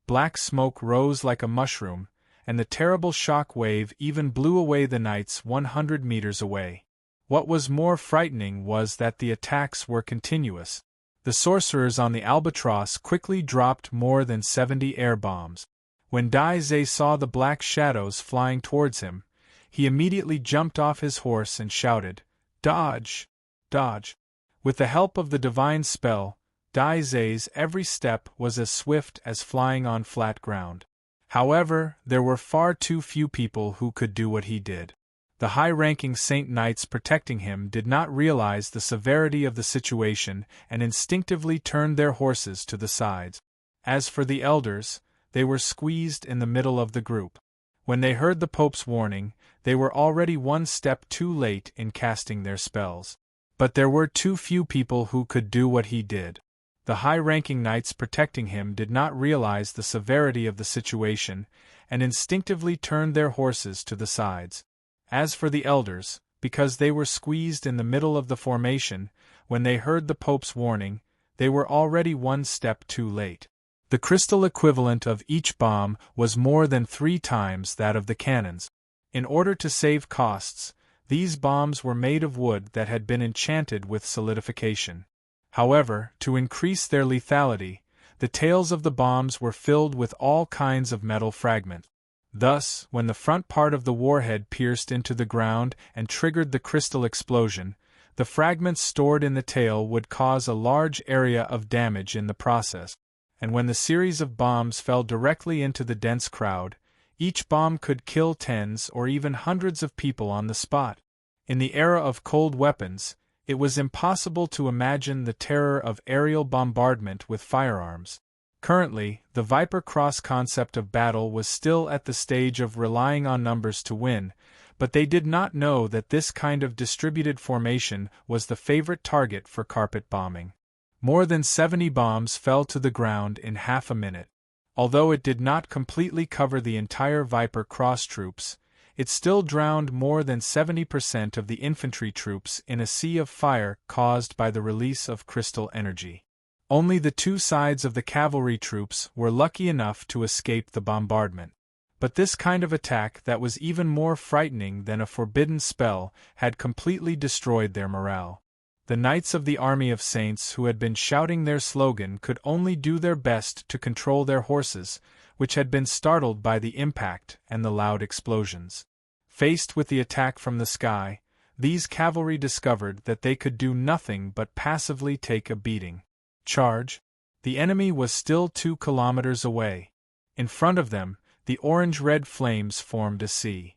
Black smoke rose like a mushroom, and the terrible shock wave even blew away the knights 100 meters away. What was more frightening was that the attacks were continuous. The sorcerers on the Albatross quickly dropped more than 70 air bombs. When Daize saw the black shadows flying towards him, he immediately jumped off his horse and shouted, "Dodge! Dodge!" With the help of the divine spell, Daize's every step was as swift as flying on flat ground. However, there were far too few people who could do what he did. The high-ranking Saint Knights protecting him did not realize the severity of the situation and instinctively turned their horses to the sides. As for the elders, they were squeezed in the middle of the group. When they heard the Pope's warning, they were already one step too late in casting their spells. But there were too few people who could do what he did. The high-ranking knights protecting him did not realize the severity of the situation and instinctively turned their horses to the sides. As for the elders, because they were squeezed in the middle of the formation, when they heard the Pope's warning, they were already one step too late. The crystal equivalent of each bomb was more than 3 times that of the cannons. In order to save costs, these bombs were made of wood that had been enchanted with solidification. However, to increase their lethality, the tails of the bombs were filled with all kinds of metal fragments. Thus, when the front part of the warhead pierced into the ground and triggered the crystal explosion, the fragments stored in the tail would cause a large area of damage in the process. And when the series of bombs fell directly into the dense crowd, each bomb could kill tens or even hundreds of people on the spot. In the era of cold weapons, it was impossible to imagine the terror of aerial bombardment with firearms. Currently, the Viper Cross concept of battle was still at the stage of relying on numbers to win, but they did not know that this kind of distributed formation was the favorite target for carpet bombing. More than 70 bombs fell to the ground in half a minute. Although it did not completely cover the entire Viper Cross troops, it still drowned more than 70% of the infantry troops in a sea of fire caused by the release of crystal energy. Only the 2 sides of the cavalry troops were lucky enough to escape the bombardment. But this kind of attack that was even more frightening than a forbidden spell had completely destroyed their morale. The knights of the army of saints who had been shouting their slogan could only do their best to control their horses, which had been startled by the impact and the loud explosions. Faced with the attack from the sky, these cavalry discovered that they could do nothing but passively take a beating. Charge! The enemy was still 2 kilometers away. In front of them, the orange-red flames formed a sea.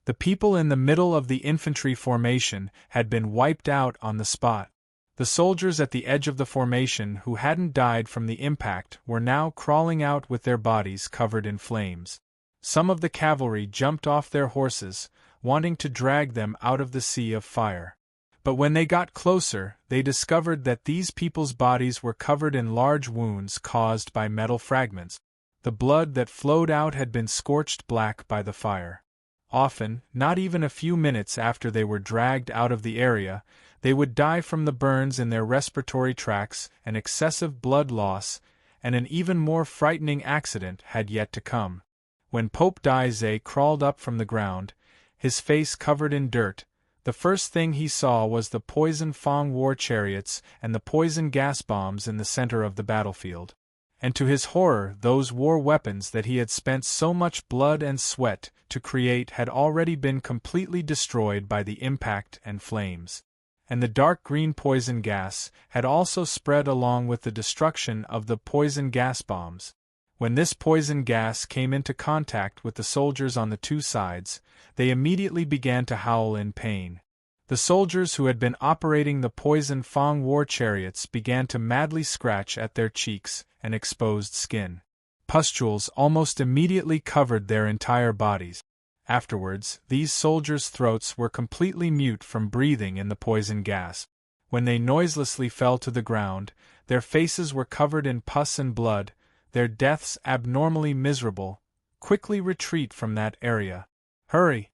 The people in the middle of the infantry formation had been wiped out on the spot. The soldiers at the edge of the formation who hadn't died from the impact were now crawling out with their bodies covered in flames. Some of the cavalry jumped off their horses, wanting to drag them out of the sea of fire. But when they got closer, they discovered that these people's bodies were covered in large wounds caused by metal fragments. The blood that flowed out had been scorched black by the fire. Often, not even a few minutes after they were dragged out of the area, they would die from the burns in their respiratory tracts and excessive blood loss, and an even more frightening accident had yet to come. When Pope Daizé crawled up from the ground, his face covered in dirt, the first thing he saw was the poison Fang war chariots and the poison gas bombs in the center of the battlefield. And to his horror, those war weapons that he had spent so much blood and sweat to create had already been completely destroyed by the impact and flames. And the dark green poison gas had also spread along with the destruction of the poison gas bombs. When this poison gas came into contact with the soldiers on the two sides, they immediately began to howl in pain. The soldiers who had been operating the poison Fang war chariots began to madly scratch at their cheeks and exposed skin. Pustules almost immediately covered their entire bodies. Afterwards, these soldiers' throats were completely mute from breathing in the poison gas. When they noiselessly fell to the ground, their faces were covered in pus and blood, their deaths abnormally miserable. Quickly retreat from that area. Hurry!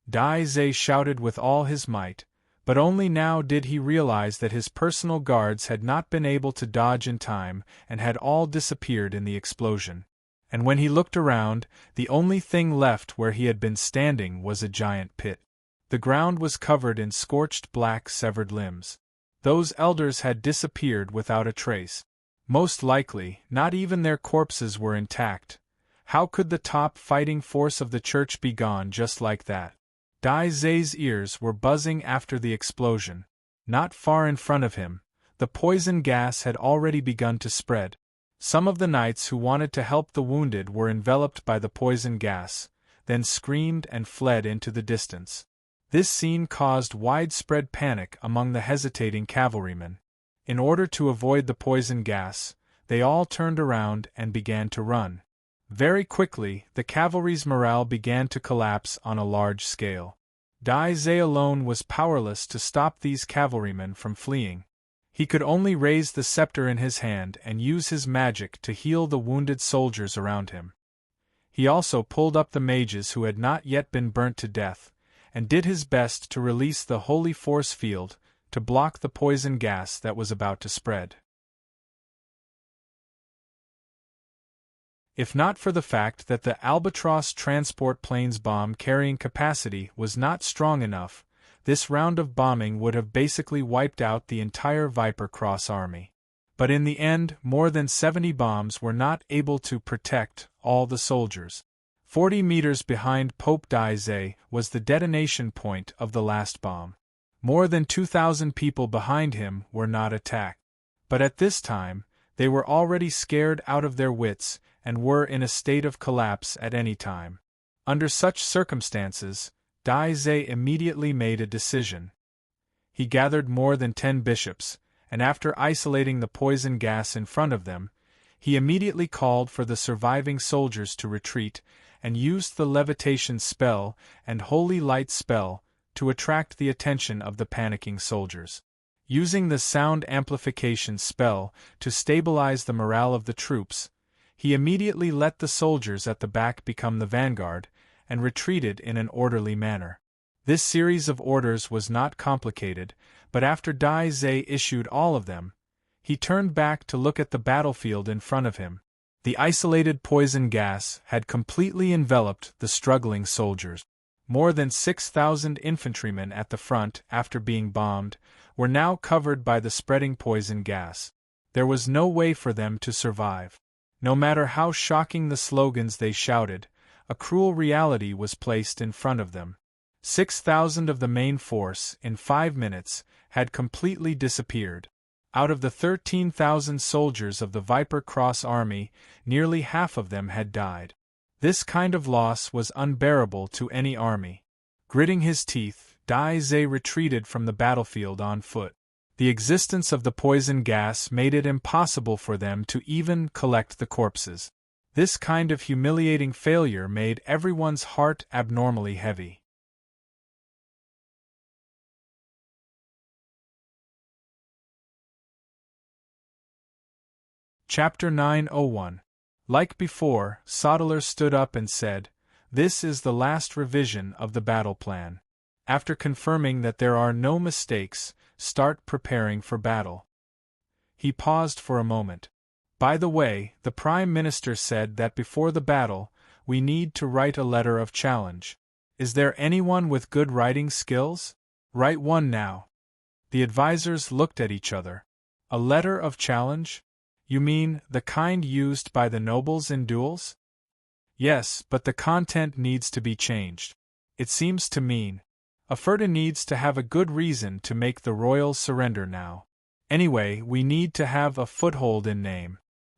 Daizé shouted with all his might, but only now did he realize that his personal guards had not been able to dodge in time and had all disappeared in the explosion. And when he looked around, the only thing left where he had been standing was a giant pit. The ground was covered in scorched black severed limbs. Those elders had disappeared without a trace. Most likely, not even their corpses were intact. How could the top fighting force of the church be gone just like that? Daizé's ears were buzzing after the explosion. Not far in front of him, the poison gas had already begun to spread. Some of the knights who wanted to help the wounded were enveloped by the poison gas, then screamed and fled into the distance. This scene caused widespread panic among the hesitating cavalrymen. In order to avoid the poison gas, they all turned around and began to run. Very quickly, the cavalry's morale began to collapse on a large scale. Daizé alone was powerless to stop these cavalrymen from fleeing. He could only raise the scepter in his hand and use his magic to heal the wounded soldiers around him. He also pulled up the mages who had not yet been burnt to death, and did his best to release the holy force field to block the poison gas that was about to spread. If not for the fact that the Albatross transport plane's bomb carrying capacity was not strong enough, this round of bombing would have basically wiped out the entire Viper Cross army. But in the end, more than 70 bombs were not able to protect all the soldiers. 40 meters behind Pope Daizé was the detonation point of the last bomb. More than 2,000 people behind him were not attacked. But at this time, they were already scared out of their wits and were in a state of collapse at any time. Under such circumstances, Daizé immediately made a decision. He gathered more than 10 bishops, and after isolating the poison gas in front of them, he immediately called for the surviving soldiers to retreat and used the levitation spell and holy light spell to attract the attention of the panicking soldiers. Using the sound amplification spell to stabilize the morale of the troops, he immediately let the soldiers at the back become the vanguard, and retreated in an orderly manner. This series of orders was not complicated, but after Daizé issued all of them, he turned back to look at the battlefield in front of him. The isolated poison gas had completely enveloped the struggling soldiers. More than 6,000 infantrymen at the front, after being bombed, were now covered by the spreading poison gas. There was no way for them to survive. No matter how shocking the slogans they shouted, a cruel reality was placed in front of them. 6,000 of the main force, in 5 minutes, had completely disappeared. Out of the 13,000 soldiers of the Viper Cross army, nearly half of them had died. This kind of loss was unbearable to any army. Gritting his teeth, Daizé retreated from the battlefield on foot. The existence of the poison gas made it impossible for them to even collect the corpses. This kind of humiliating failure made everyone's heart abnormally heavy. Chapter 901. Like before, Sodeler stood up and said, This is the last revision of the battle plan. After confirming that there are no mistakes, start preparing for battle." He paused for a moment. "By the way, the Prime Minister said that before the battle, we need to write a letter of challenge. Is there anyone with good writing skills? Write one now." The advisors looked at each other. "A letter of challenge? You mean the kind used by the nobles in duels?" "Yes, but the content needs to be changed. It seems to mean, Aferta needs to have a good reason to make the royals surrender now. Anyway, we need to have a foothold in name."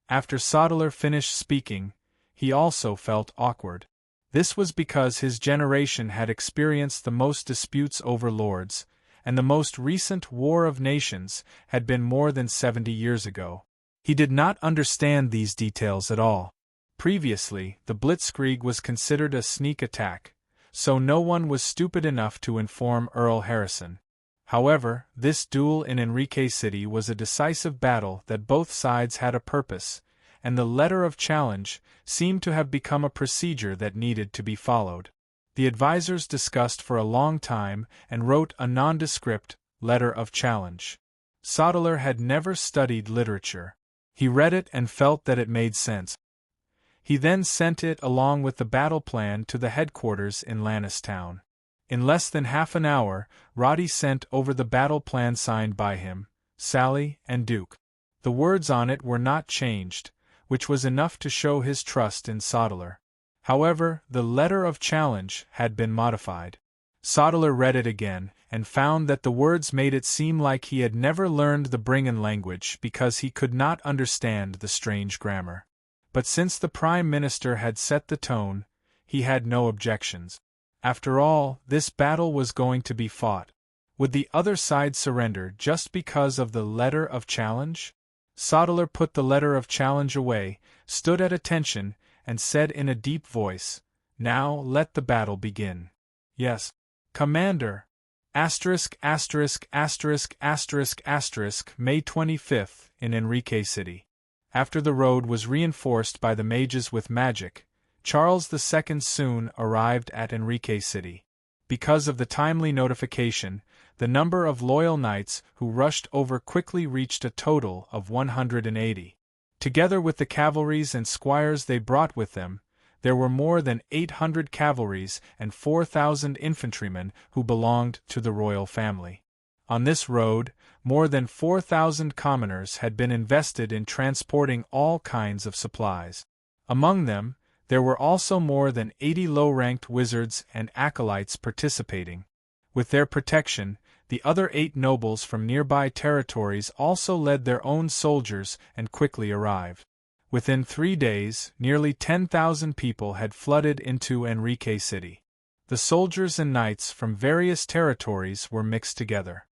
After Sodeler finished speaking, he also felt awkward. This was because his generation had experienced the most disputes over lords, and the most recent War of Nations had been more than 70 years ago. He did not understand these details at all. Previously, the Blitzkrieg was considered a sneak attack, so no one was stupid enough to inform Earl Harrison. However, this duel in Enrique City was a decisive battle that both sides had a purpose, and the letter of challenge seemed to have become a procedure that needed to be followed. The advisors discussed for a long time and wrote a nondescript letter of challenge. Sodeler had never studied literature. He read it and felt that it made sense. He then sent it along with the battle plan to the headquarters in Lannistown. In less than half an hour, Roddy sent over the battle plan signed by him, Sally, and Duke. The words on it were not changed, which was enough to show his trust in Sodeler. However, the letter of challenge had been modified. Sodeler read it again, and found that the words made it seem like he had never learned the Bringan language because he could not understand the strange grammar. But since the Prime Minister had set the tone, he had no objections. After all, this battle was going to be fought. Would the other side surrender just because of the letter of challenge? Sodeler put the letter of challenge away, stood at attention, and said in a deep voice, "Now let the battle begin." "Yes, Commander." May 25th, in Enrique City. After the road was reinforced by the mages with magic, Charles II soon arrived at Enrique City. Because of the timely notification, the number of loyal knights who rushed over quickly reached a total of 180. Together with the cavalries and squires they brought with them, there were more than 800 cavalries and 4,000 infantrymen who belonged to the royal family. On this road, more than 4,000 commoners had been invested in transporting all kinds of supplies. Among them, there were also more than 80 low-ranked wizards and acolytes participating. With their protection, the other 8 nobles from nearby territories also led their own soldiers and quickly arrived. Within 3 days, nearly 10,000 people had flooded into Enrique City. The soldiers and knights from various territories were mixed together.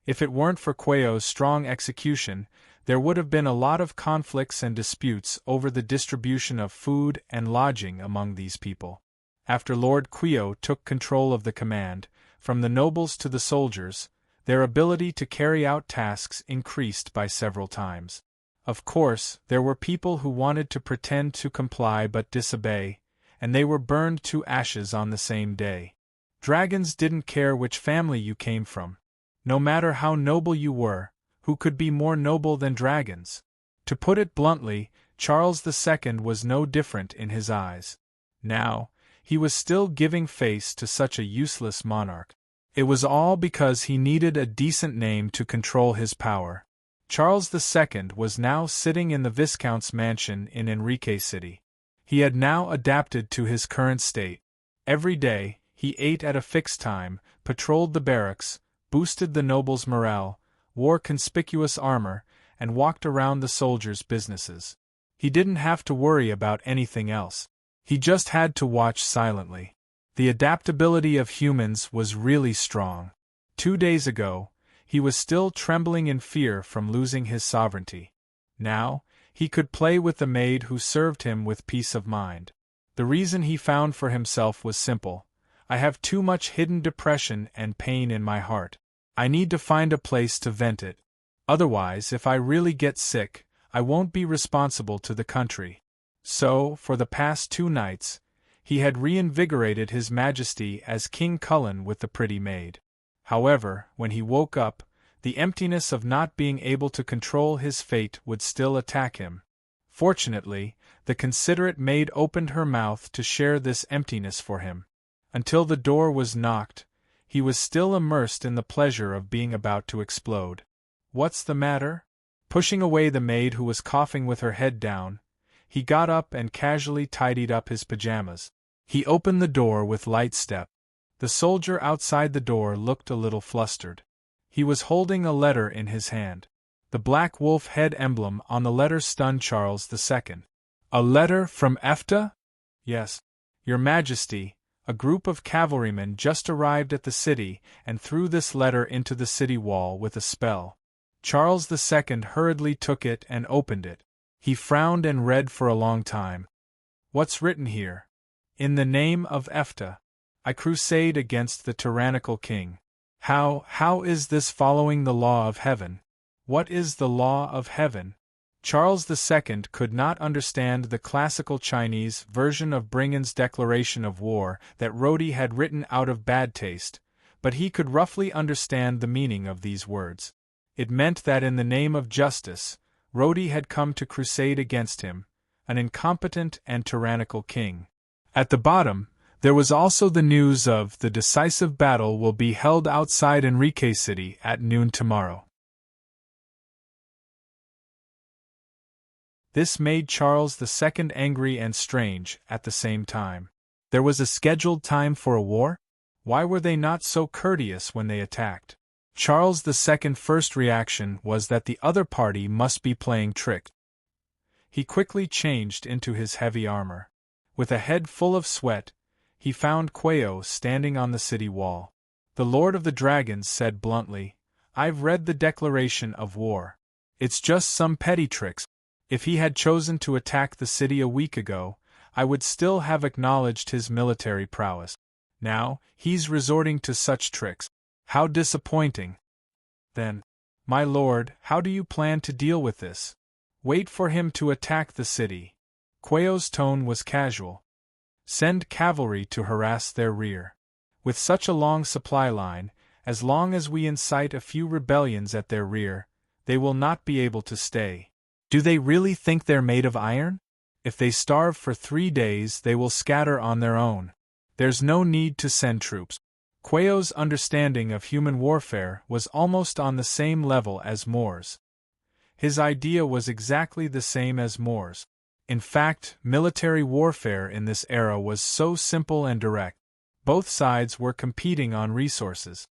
If it weren't for Quayo's strong execution, there would have been a lot of conflicts and disputes over the distribution of food and lodging among these people. After Lord Quayo took control of the command, from the nobles to the soldiers, their ability to carry out tasks increased by several times. Of course, there were people who wanted to pretend to comply but disobey, and they were burned to ashes on the same day. Dragons didn't care which family you came from. No matter how noble you were, who could be more noble than dragons? To put it bluntly, Charles II was no different in his eyes. Now, he was still giving face to such a useless monarch. It was all because he needed a decent name to control his power. Charles II was now sitting in the Viscount's mansion in Enrique City. He had now adapted to his current state. Every day, he ate at a fixed time, patrolled the barracks, boosted the nobles' morale, wore conspicuous armor, and walked around the soldiers' businesses. He didn't have to worry about anything else. He just had to watch silently. The adaptability of humans was really strong. 2 days ago, he was still trembling in fear from losing his sovereignty. Now, he could play with the maid who served him with peace of mind. The reason he found for himself was simple. I have too much hidden depression and pain in my heart. I need to find a place to vent it. Otherwise, if I really get sick, I won't be responsible to the country. So, for the past 2 nights, he had reinvigorated his majesty as King Cullen with the pretty maid. However, when he woke up, the emptiness of not being able to control his fate would still attack him. Fortunately, the considerate maid opened her mouth to share this emptiness for him. Until the door was knocked, he was still immersed in the pleasure of being about to explode. "What's the matter?" Pushing away the maid who was coughing with her head down, he got up and casually tidied up his pajamas. He opened the door with light step. The soldier outside the door looked a little flustered. He was holding a letter in his hand. The black wolf head emblem on the letter stunned Charles II. "A letter from Efta?" "Yes, Your Majesty. A group of cavalrymen just arrived at the city and threw this letter into the city wall with a spell." Charles II hurriedly took it and opened it. He frowned and read for a long time. "What's written here?" "In the name of Efta, I crusade against the tyrannical king." How is this following the law of heaven?" "What is the law of heaven?" Charles II could not understand the classical Chinese version of Bringan's declaration of war that Rhodey had written out of bad taste, but he could roughly understand the meaning of these words. It meant that in the name of justice, Rhodey had come to crusade against him, an incompetent and tyrannical king. At the bottom, there was also the news of the decisive battle will be held outside Enrique City at noon tomorrow. This made Charles II angry and strange at the same time. There was a scheduled time for a war? Why were they not so courteous when they attacked? Charles II's first reaction was that the other party must be playing tricks. He quickly changed into his heavy armor. With a head full of sweat, he found Quayo standing on the city wall. The Lord of the Dragons said bluntly, "I've read the declaration of war. It's just some petty tricks. If he had chosen to attack the city a week ago, I would still have acknowledged his military prowess. Now, he's resorting to such tricks. How disappointing." "Then, my lord, how do you plan to deal with this?" "Wait for him to attack the city." Quayo's tone was casual. "Send cavalry to harass their rear. With such a long supply line, as long as we incite a few rebellions at their rear, they will not be able to stay. Do they really think they're made of iron? If they starve for 3 days, they will scatter on their own. There's no need to send troops." Quayo's understanding of human warfare was almost on the same level as Moore's. His idea was exactly the same as Moore's. In fact, military warfare in this era was so simple and direct. Both sides were competing on resources.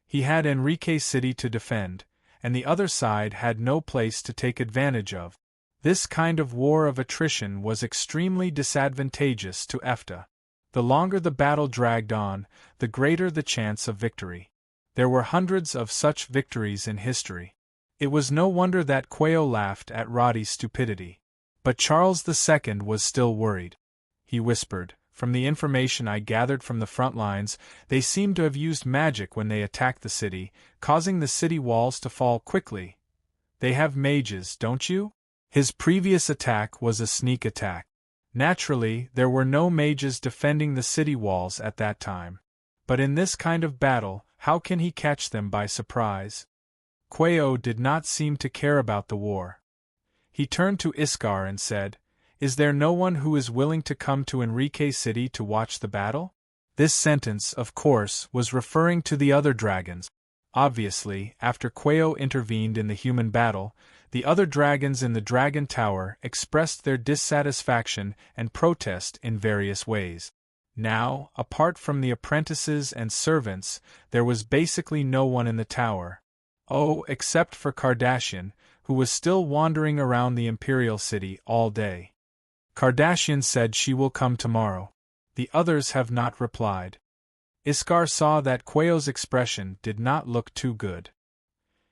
He had Enrique City to defend, and the other side had no place to take advantage of. This kind of war of attrition was extremely disadvantageous to Efta. The longer the battle dragged on, the greater the chance of victory. There were hundreds of such victories in history. It was no wonder that Quayo laughed at Roddy's stupidity. But Charles II was still worried. He whispered, "From the information I gathered from the front lines, they seem to have used magic when they attacked the city, causing the city walls to fall quickly. They have mages, don't you?" His previous attack was a sneak attack. Naturally, there were no mages defending the city walls at that time. But in this kind of battle, how can he catch them by surprise? Quayo did not seem to care about the war. He turned to Iskar and said, "Is there no one who is willing to come to Enrique City to watch the battle?" This sentence, of course, was referring to the other dragons. Obviously, after Quayo intervened in the human battle, the other dragons in the Dragon Tower expressed their dissatisfaction and protest in various ways. Now, apart from the apprentices and servants, there was basically no one in the tower. Oh, except for Kardashian, who was still wandering around the Imperial City all day. Kardashian said she will come tomorrow. The others have not replied. Iskar saw that Quayo's expression did not look too good.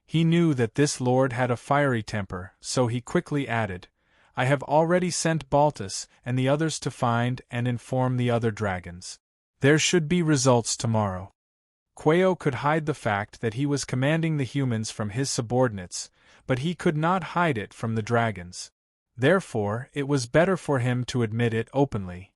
He knew that this lord had a fiery temper, so he quickly added, "I have already sent Baltus and the others to find and inform the other dragons. There should be results tomorrow." Quayo could hide the fact that he was commanding the humans from his subordinates, but he could not hide it from the dragons. Therefore, it was better for him to admit it openly.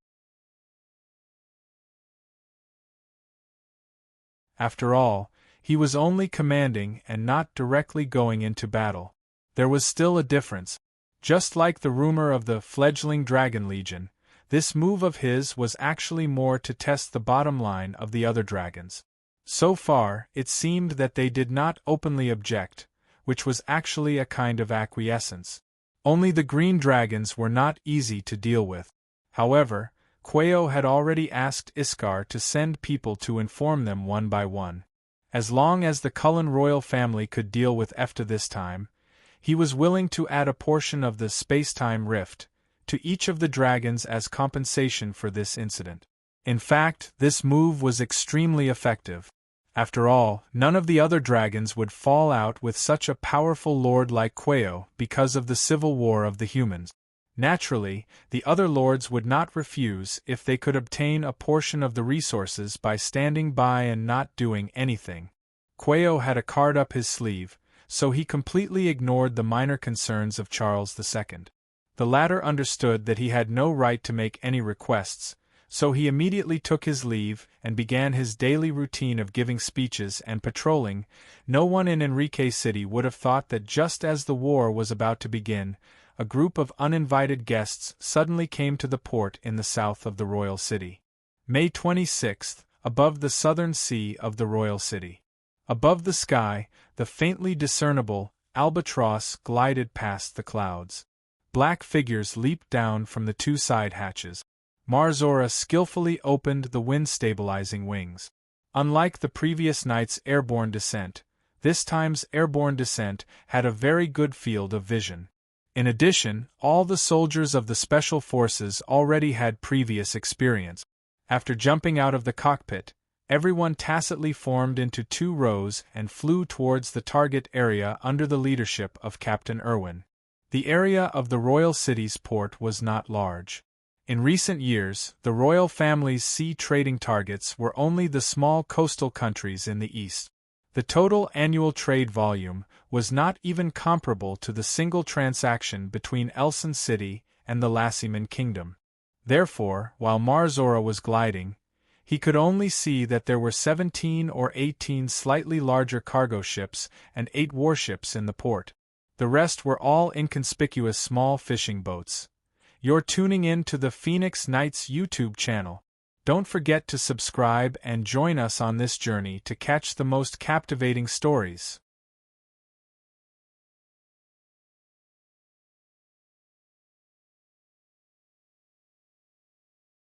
After all, he was only commanding and not directly going into battle. There was still a difference. Just like the rumor of the fledgling Dragon Legion, this move of his was actually more to test the bottom line of the other dragons. So far, it seemed that they did not openly object, which was actually a kind of acquiescence. Only the green dragons were not easy to deal with. However, Quayo had already asked Iskar to send people to inform them one by one. As long as the Cullen royal family could deal with Efta this time, he was willing to add a portion of the space-time rift to each of the dragons as compensation for this incident. In fact, this move was extremely effective. After all, none of the other dragons would fall out with such a powerful lord like Quayo because of the civil war of the humans. Naturally, the other lords would not refuse if they could obtain a portion of the resources by standing by and not doing anything. Quayo had a card up his sleeve, so he completely ignored the minor concerns of Charles II. The latter understood that he had no right to make any requests, so he immediately took his leave and began his daily routine of giving speeches and patrolling. No one in Enrique City would have thought that just as the war was about to begin, a group of uninvited guests suddenly came to the port in the south of the royal city. May 26th, above the southern sea of the royal city. Above the sky, the faintly discernible albatross glided past the clouds. Black figures leaped down from the two side hatches. Marzora skillfully opened the wind-stabilizing wings. Unlike the previous night's airborne descent, this time's airborne descent had a very good field of vision. In addition, all the soldiers of the Special Forces already had previous experience. After jumping out of the cockpit, everyone tacitly formed into two rows and flew towards the target area under the leadership of Captain Irwin. The area of the royal city's port was not large. In recent years, the royal family's sea trading targets were only the small coastal countries in the east. The total annual trade volume was not even comparable to the single transaction between Elson City and the Lassiman Kingdom. Therefore, while Marzora was gliding, he could only see that there were 17 or 18 slightly larger cargo ships and 8 warships in the port. The rest were all inconspicuous small fishing boats. You're tuning in to the Phoenix Nights YouTube channel. Don't forget to subscribe and join us on this journey to catch the most captivating stories.